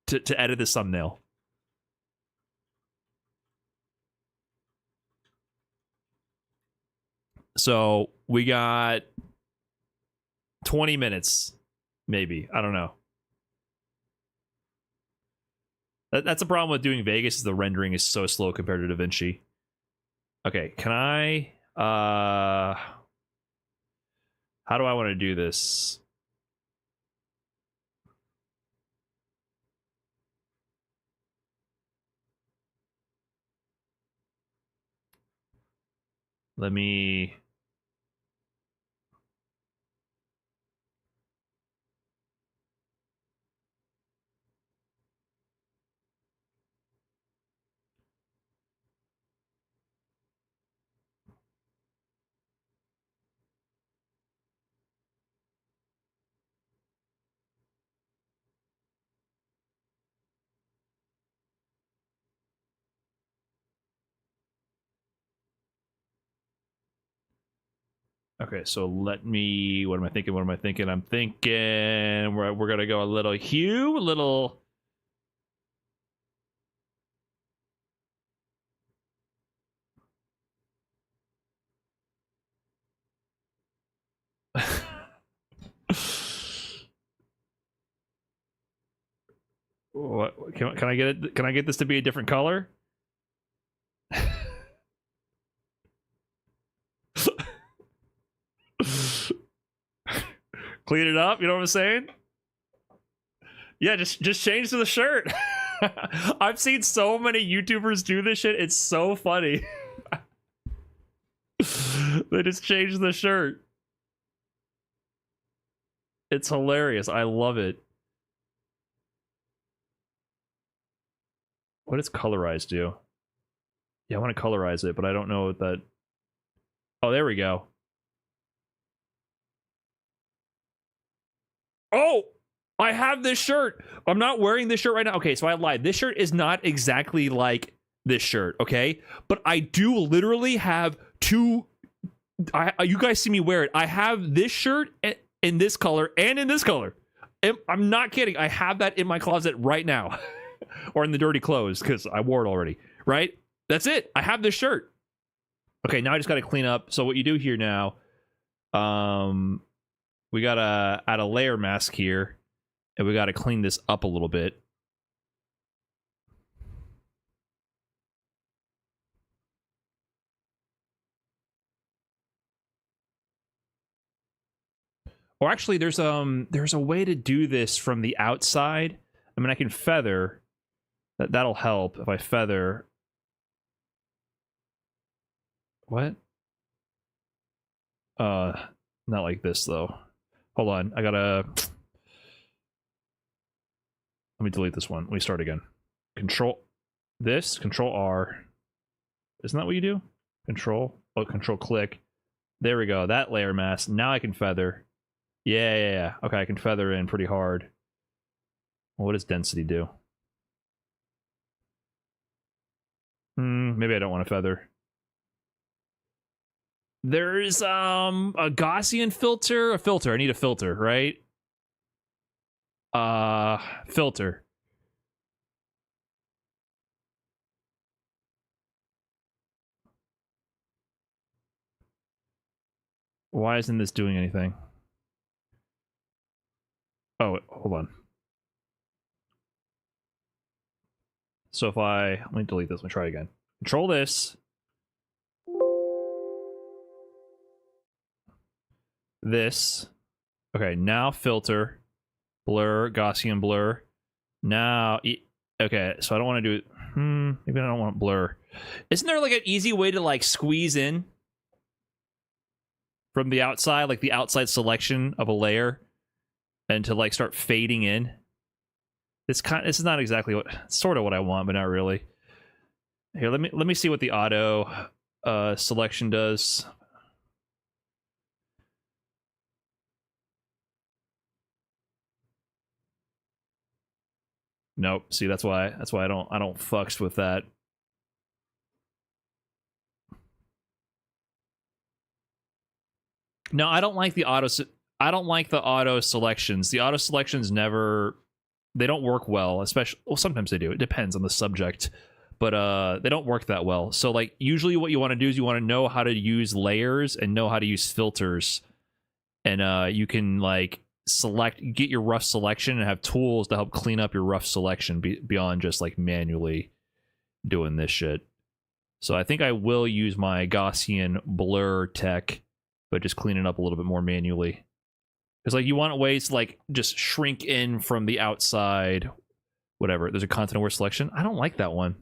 to edit this thumbnail. So we got 20 minutes, maybe. I don't know. That's a problem with doing Vegas, is the rendering is so slow compared to DaVinci. Okay, can I... how do I want to do this? Let me... Okay, so let me... What am I thinking? I'm thinking we're gonna go a little hue, a little... What, can I get it? Can I get this to be a different color? Clean it up, you know what I'm saying? Yeah, just change to the shirt. I've seen so many YouTubers do this shit. It's so funny. They just change the shirt. It's hilarious. I love it. What does colorize do? Yeah, I want to colorize it, but I don't know what that... Oh, there we go. Oh, I have this shirt. I'm not wearing this shirt right now. Okay, so I lied. This shirt is not exactly like this shirt, okay? But I do literally have two. You guys see me wear it. I have this shirt in this color and in this color. I'm not kidding. I have that in my closet right now. Or in the dirty clothes, because I wore it already, right? That's it. I have this shirt. Okay, now I just got to clean up. So what you do here now, we got to add a layer mask here, and we got to clean this up a little bit. Or actually, there's a way to do this from the outside. I mean, I can feather. That'll help if I feather. What? Not like this though. Hold on, I gotta. Let me delete this one. Let me start again. Control R. Isn't that what you do? Control click. There we go. That layer mask. Now I can feather. Yeah. Okay, I can feather in pretty hard. Well, what does density do? Maybe I don't want to feather. There's a Gaussian filter. A filter. I need a filter, right? Filter. Why isn't this doing anything? Oh, hold on. So if let me delete this. Let me try again. Control this. This. Okay, now filter. Blur, Gaussian blur. Now, okay, so I don't want to do it. Maybe I don't want blur. Isn't there like an easy way to like squeeze in from the outside, like the outside selection of a layer, and to like start fading in? This is not exactly sort of what I want, but not really. Here, let me see what the auto selection does. Nope. See, that's why I don't fucks with that. No, I don't like the auto selections. The auto selections they don't work well, especially, well, sometimes they do. It depends on the subject, but they don't work that well. So like usually what you want to do is you want to know how to use layers and know how to use filters, and you can like get your rough selection and have tools to help clean up your rough selection beyond just like manually doing this shit. So I think I will use my Gaussian blur tech, but just clean it up a little bit more manually. Because like you want ways to like just shrink in from the outside, whatever. There's a content aware selection. I don't like that one.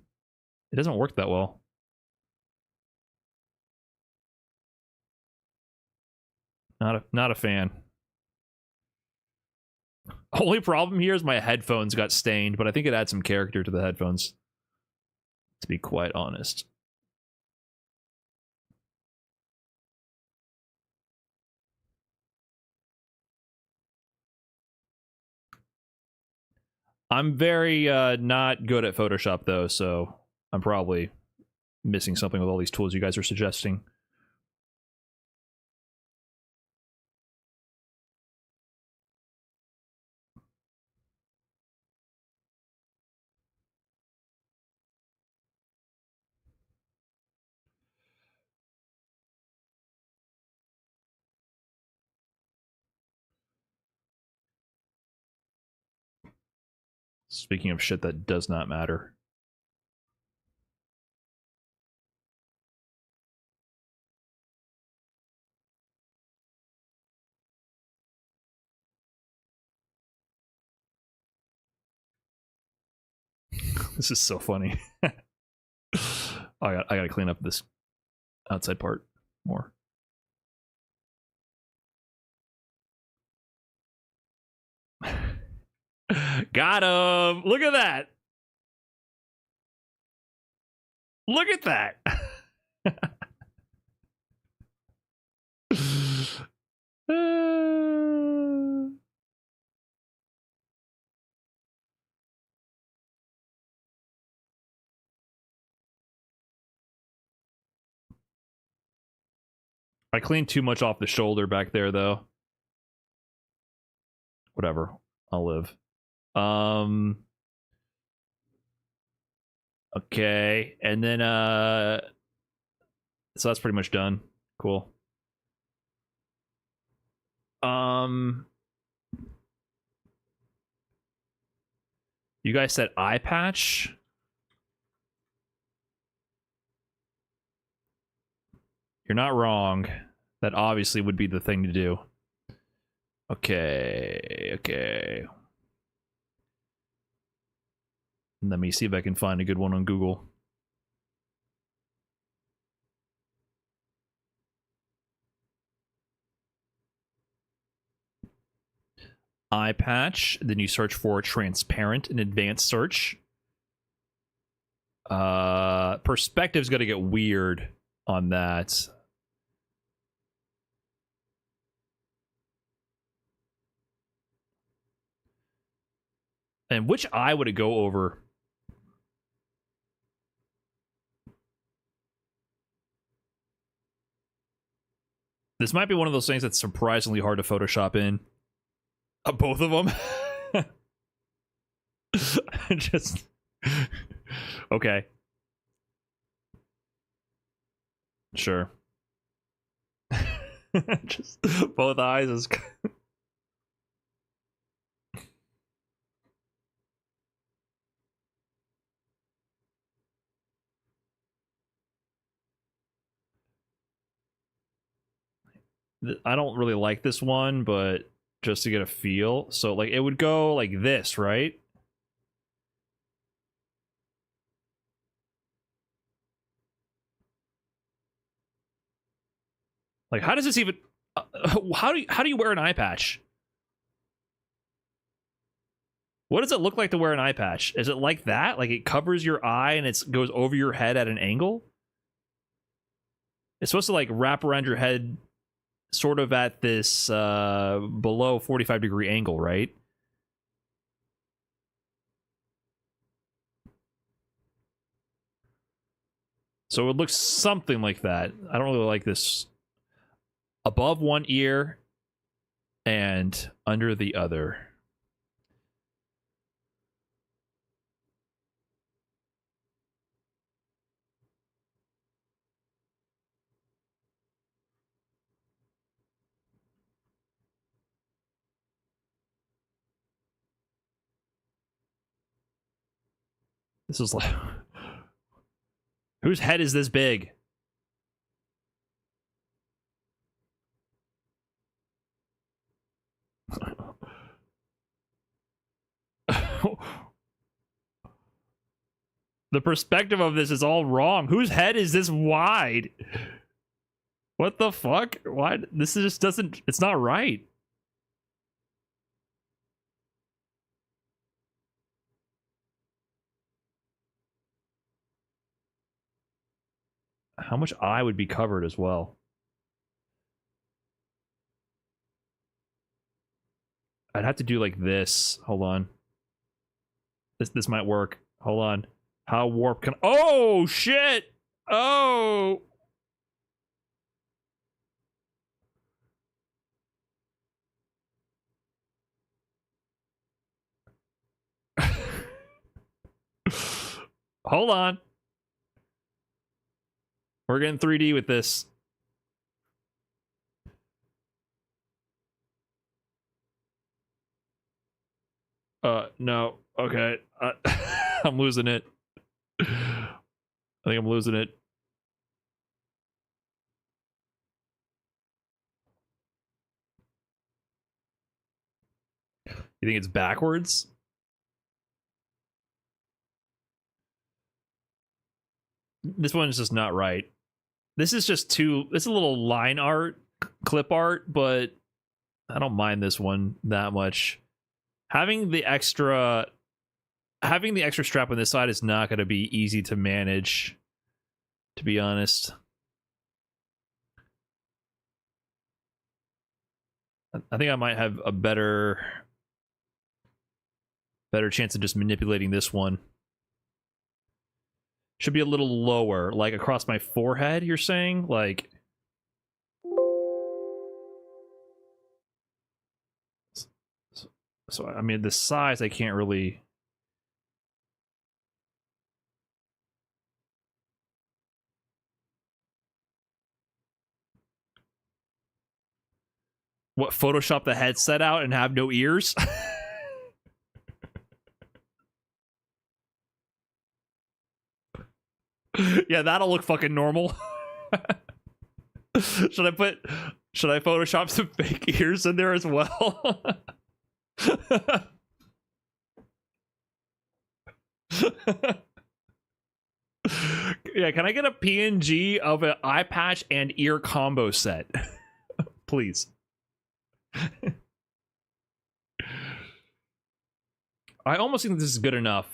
It doesn't work that well. Not a fan. Only problem here is my headphones got stained, but I think it adds some character to the headphones, to be quite honest. I'm very not good at Photoshop though, so I'm probably missing something with all these tools you guys are suggesting. Speaking of shit that does not matter. This is so funny. I gotta clean up this outside part more. Got him! Look at that! Look at that! I cleaned too much off the shoulder back there, though. Whatever. I'll live. Okay. And then, so that's pretty much done. Cool. You guys said eye patch? You're not wrong. That obviously would be the thing to do. Okay, okay. Let me see if I can find a good one on Google. Eye patch, then you search for transparent in advanced search. Perspective's gonna get weird on that. And which eye would it go over? This might be one of those things that's surprisingly hard to Photoshop in. Both of them? Just... Okay. Sure. Just both eyes is... I don't really like this one, but just to get a feel. So, like, it would go like this, right? Like, how does this even... how do you wear an eye patch? What does it look like to wear an eye patch? Is it like that? Like, it covers your eye and it goes over your head at an angle? It's supposed to, like, wrap around your head sort of at this below 45-degree angle, right? So it looks something like that. I don't really like this. Above one ear and under the other. This is like... Whose head is this big? The perspective of this is all wrong. Whose head is this wide? What the fuck? Why? This just doesn't... It's not right. How much eye would be covered as well? I'd have to do like this. Hold on. This might work. Hold on. How warp can... Oh, shit! Oh! Hold on. We're getting 3D with this. No. Okay. I'm losing it. I think I'm losing it. You think it's backwards? This one is just not right. This is just too... It's a little line art, clip art, but I don't mind this one that much. Having the extra strap on this side is not going to be easy to manage, to be honest. I think I might have a better chance of just manipulating this one. Should be a little lower, like across my forehead, you're saying? Like... So, I mean, the size, I can't really... What, Photoshop the headset out and have no ears? Yeah, that'll look fucking normal. Should I Photoshop some fake ears in there as well? Yeah, can I get a PNG of an eye patch and ear combo set? Please. I almost think this is good enough.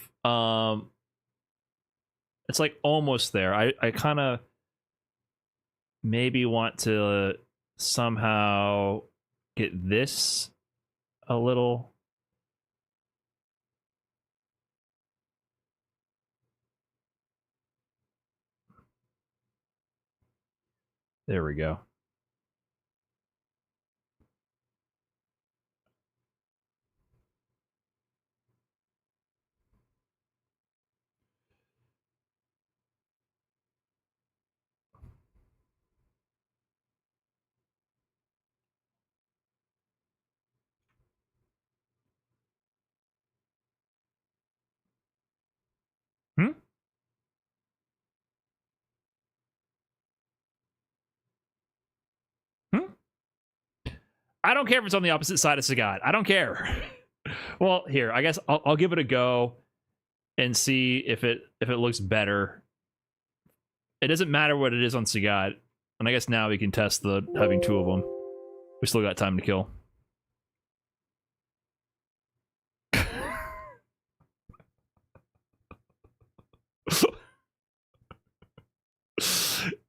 It's like almost there. I kind of maybe want to somehow get this a little. There we go. Hmm? Hmm? I don't care if it's on the opposite side of Sagat. I don't care. Well, here, I guess I'll give it a go and see if it looks better. It doesn't matter what it is on Sagat. And I guess now we can test the having two of them. We still got time to kill.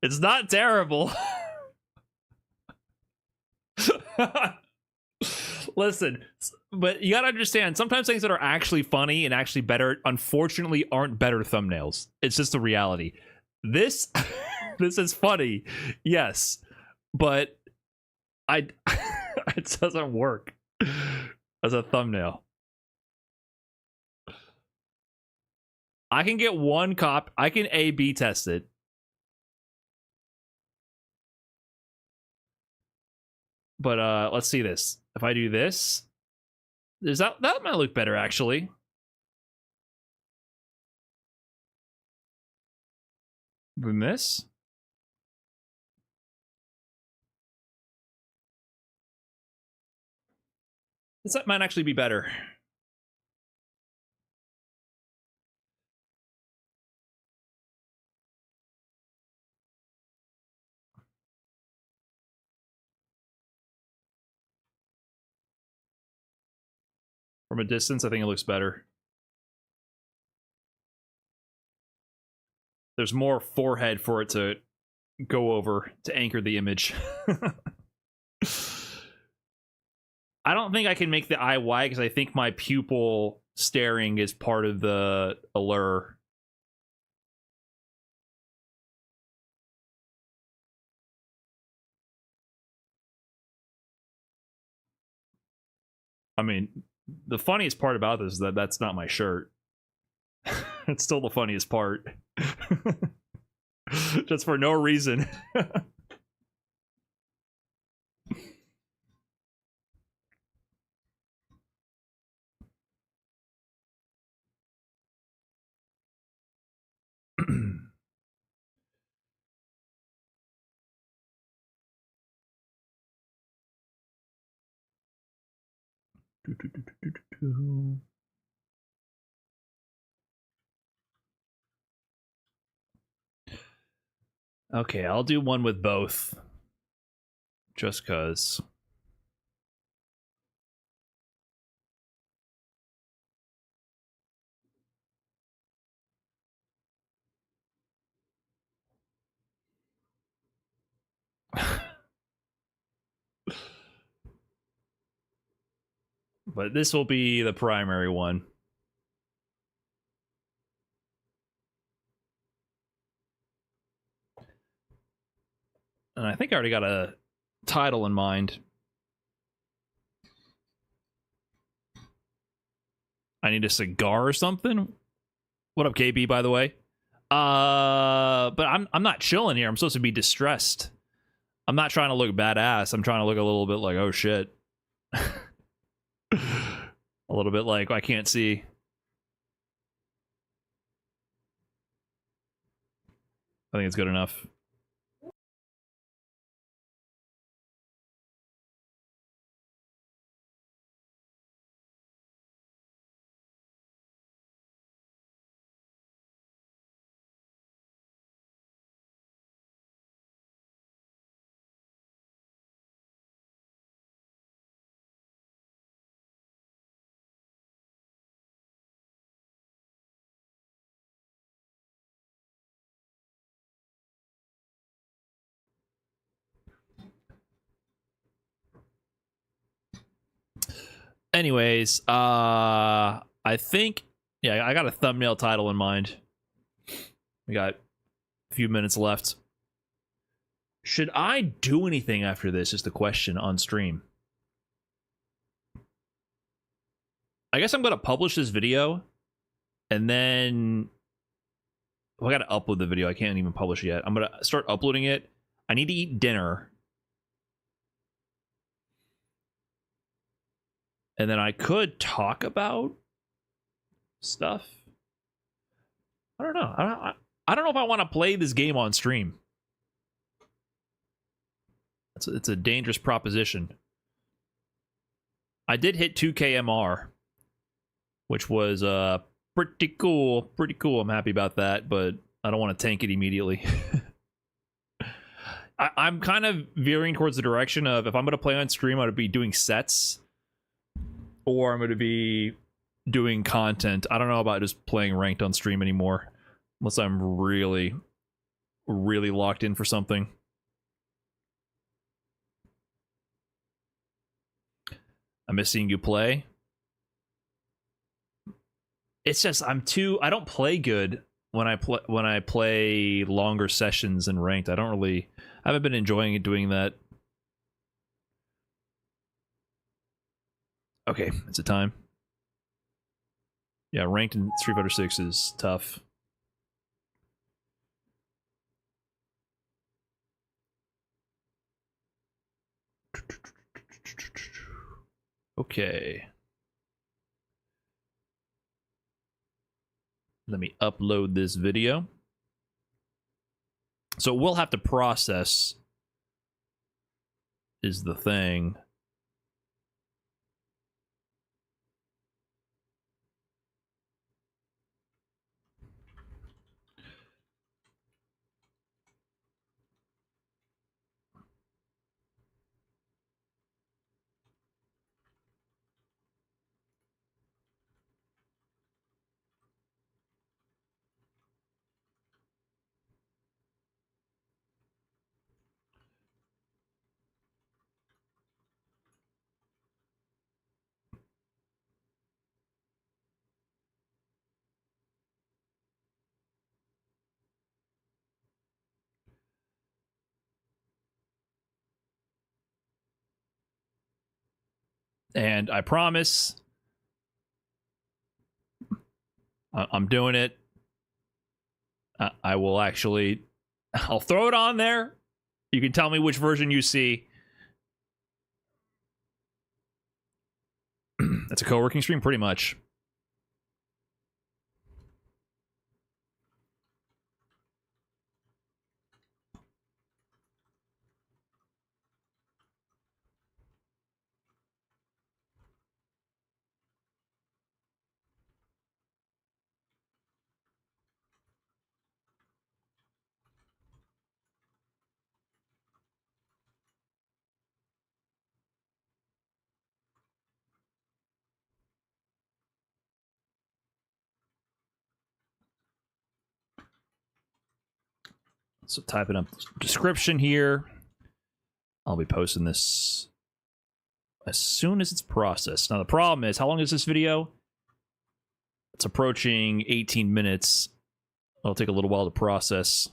It's not terrible. Listen, but you gotta understand, sometimes things that are actually funny and actually better, unfortunately, aren't better thumbnails. It's just the reality. This this is funny, yes, but it doesn't work as a thumbnail. I can get one cop, I can A/B test it. But let's see this. If I do this, that might look better actually. Than this. This might actually be better. From a distance, I think it looks better. There's more forehead for it to go over to anchor the image. I don't think I can make the eye wide because I think my pupil staring is part of the allure. I mean, the funniest part about this is that that's not my shirt. It's still the funniest part. Just for no reason. Okay, I'll do one with both. Just cause. But this will be the primary one. And I think I already got a title in mind. I need a cigar or something. What up, KB, by the way? But I'm not chilling here. I'm supposed to be distressed. I'm not trying to look badass. I'm trying to look a little bit like, oh shit. A little bit like, I can't see. I think it's good enough. Anyways, I think, yeah, I got a thumbnail title in mind. We got a few minutes left. Should I do anything after this is the question on stream. I guess I'm going to publish this video, and then I got to upload the video. I can't even publish it yet. I'm going to start uploading it. I need to eat dinner. And then I could talk about stuff. I don't know. I don't know if I want to play this game on stream. It's a dangerous proposition. I did hit 2K MR, which was pretty cool. Pretty cool. I'm happy about that, but I don't want to tank it immediately. I'm kind of veering towards the direction of, if I'm going to play on stream, I'm going to be doing sets, or I'm going to be doing content. I don't know about just playing ranked on stream anymore, unless I'm really, really locked in for something. I miss seeing you play. It's just I don't play good when I play longer sessions in ranked. I haven't been enjoying doing that. Okay, it's a time. Yeah, ranked in Street Fighter 6 is tough. Okay. Let me upload this video. So we'll have to process is the thing. And I promise I'm doing it. I will actually, I'll throw it on there. You can tell me which version you see. That's a co-working stream, pretty much. So typing up the description here. I'll be posting this as soon as it's processed. Now the problem is, how long is this video? It's approaching 18 minutes. It'll take a little while to process.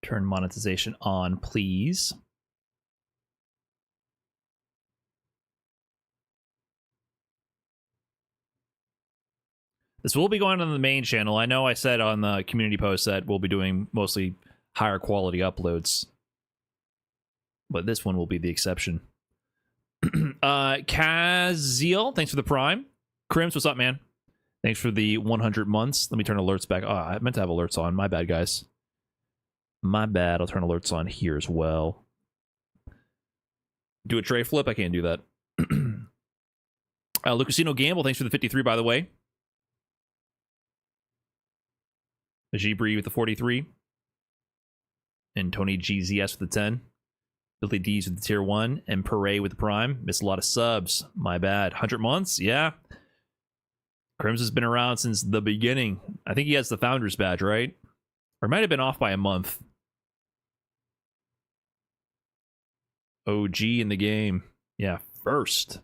Turn monetization on, please. This will be going on the main channel. I know I said on the community post that we'll be doing mostly higher quality uploads, but this one will be the exception. Kaziel, thanks for the Prime. Crims, what's up, man? Thanks for the 100 months. Let me turn alerts back. Oh, I meant to have alerts on. My bad, guys. My bad. I'll turn alerts on here as well. Do a tray flip? I can't do that. Lucasino Gamble, thanks for the 53, by the way. Gibri with the 43. And Tony GZS with the 10. Billy D's with the tier 1. And Pere with the Prime. Missed a lot of subs. My bad. 100 months? Yeah. Crims has been around since the beginning. I think he has the Founders Badge, right? Or might have been off by a month. OG in the game. Yeah, first.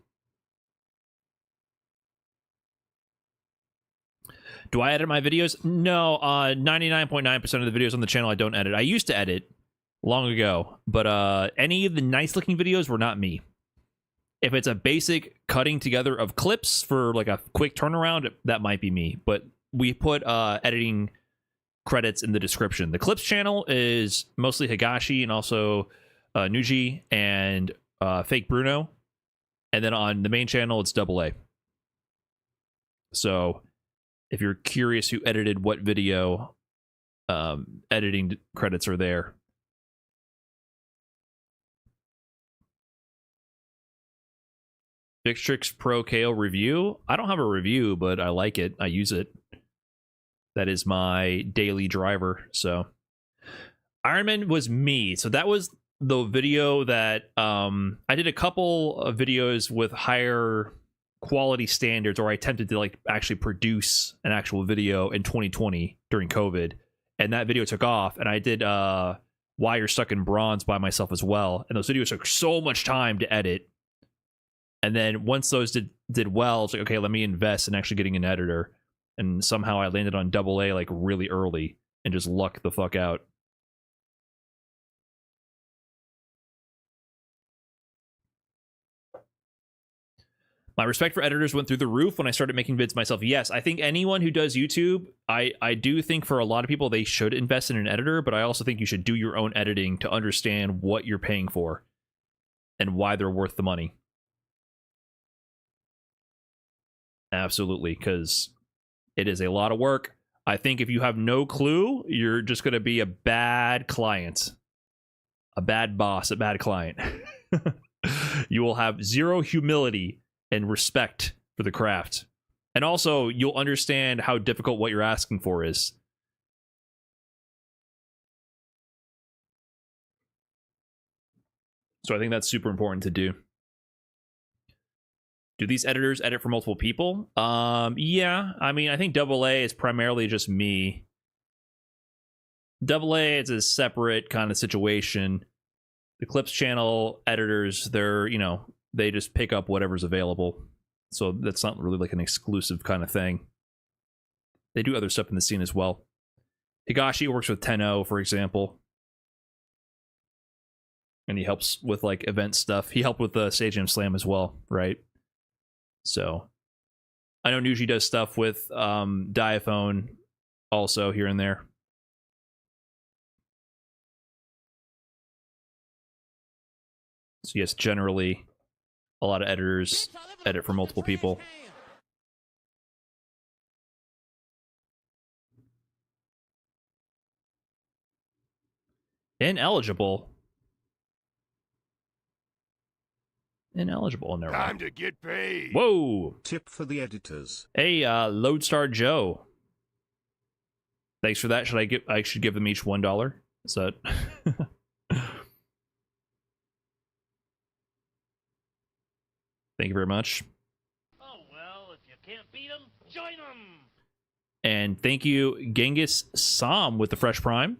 Do I edit my videos? No, 99.9% of the videos on the channel I don't edit. I used to edit long ago, but any of the nice looking videos were not me. If it's a basic cutting together of clips for like a quick turnaround, that might be me. But we put editing credits in the description. The clips channel is mostly Higashi and also Nuji and Fake Bruno. And then on the main channel, it's AA. So if you're curious who edited what video, editing credits are there. Victrix Pro KO review. I don't have a review, but I like it. I use it. That is my daily driver. So Iron Man was me. So that was the video that I did a couple of videos with higher quality standards, or I attempted to like actually produce an actual video in 2020 during COVID, and that video took off. And I did Why You're Stuck in Bronze by myself as well, and those videos took so much time to edit. And then once those did well, it's like, okay, let me invest in actually getting an editor. And somehow I landed on AA like really early and just lucked the fuck out. My respect for editors went through the roof when I started making vids myself. Yes, I think anyone who does YouTube, I do think for a lot of people they should invest in an editor, but I also think you should do your own editing to understand what you're paying for and why they're worth the money. Absolutely, because it is a lot of work. I think if you have no clue, you're just going to be a bad client, a bad boss, a bad client. You will have zero humility and respect for the craft. And also, you'll understand how difficult what you're asking for is. So I think that's super important to do. Do these editors edit for multiple people? Yeah. I mean, I think AA is primarily just me. AA is a separate kind of situation. The Clips channel editors, they're, you know, they just pick up whatever's available. So that's not really like an exclusive kind of thing. They do other stuff in the scene as well. Higashi works with Tenno, for example. And he helps with like event stuff. He helped with the Stage Jam Slam as well, right? So I know Nuji does stuff with Diaphone also here and there. So yes, generally a lot of editors edit for multiple people. Ineligible. Ineligible. Never mind. Time to get paid. Whoa. Tip for the editors. Hey, Lodestar Joe. Thanks for that. I should give them each $1. Is that? Thank you very much. Oh, well, if you can't beat them, join them. And thank you, Genghis Sam, with the Fresh Prime.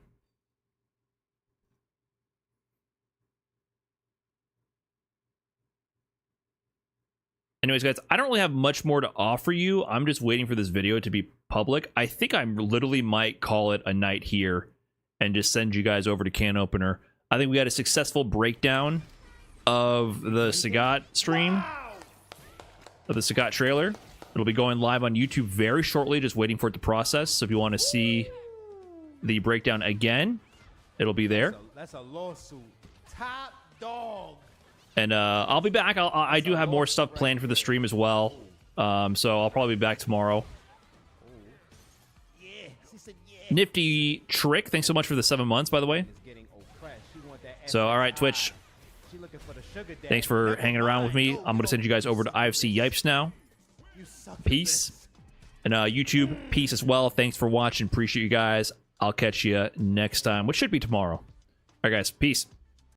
Anyways, guys, I don't really have much more to offer you. I'm just waiting for this video to be public. I think I literally might call it a night here and just send you guys over to can opener. I think we had a successful breakdown of the Sagat stream, of the Sagat trailer. It'll be going live on YouTube very shortly, just waiting for it to process. So if you want to see the breakdown again, it'll be there. That's a lawsuit. Top dog. And I'll be back. I do have more stuff planned for the stream as well. So I'll probably be back tomorrow. Yeah. She said yeah. Nifty Trick, thanks so much for the 7 months, by the way. So, all right, Twitch. Thanks for hanging around with me. I'm going to send you guys over to IFC Yipes now. Peace. And YouTube, peace as well. Thanks for watching. Appreciate you guys. I'll catch you next time, which should be tomorrow. All right, guys. Peace.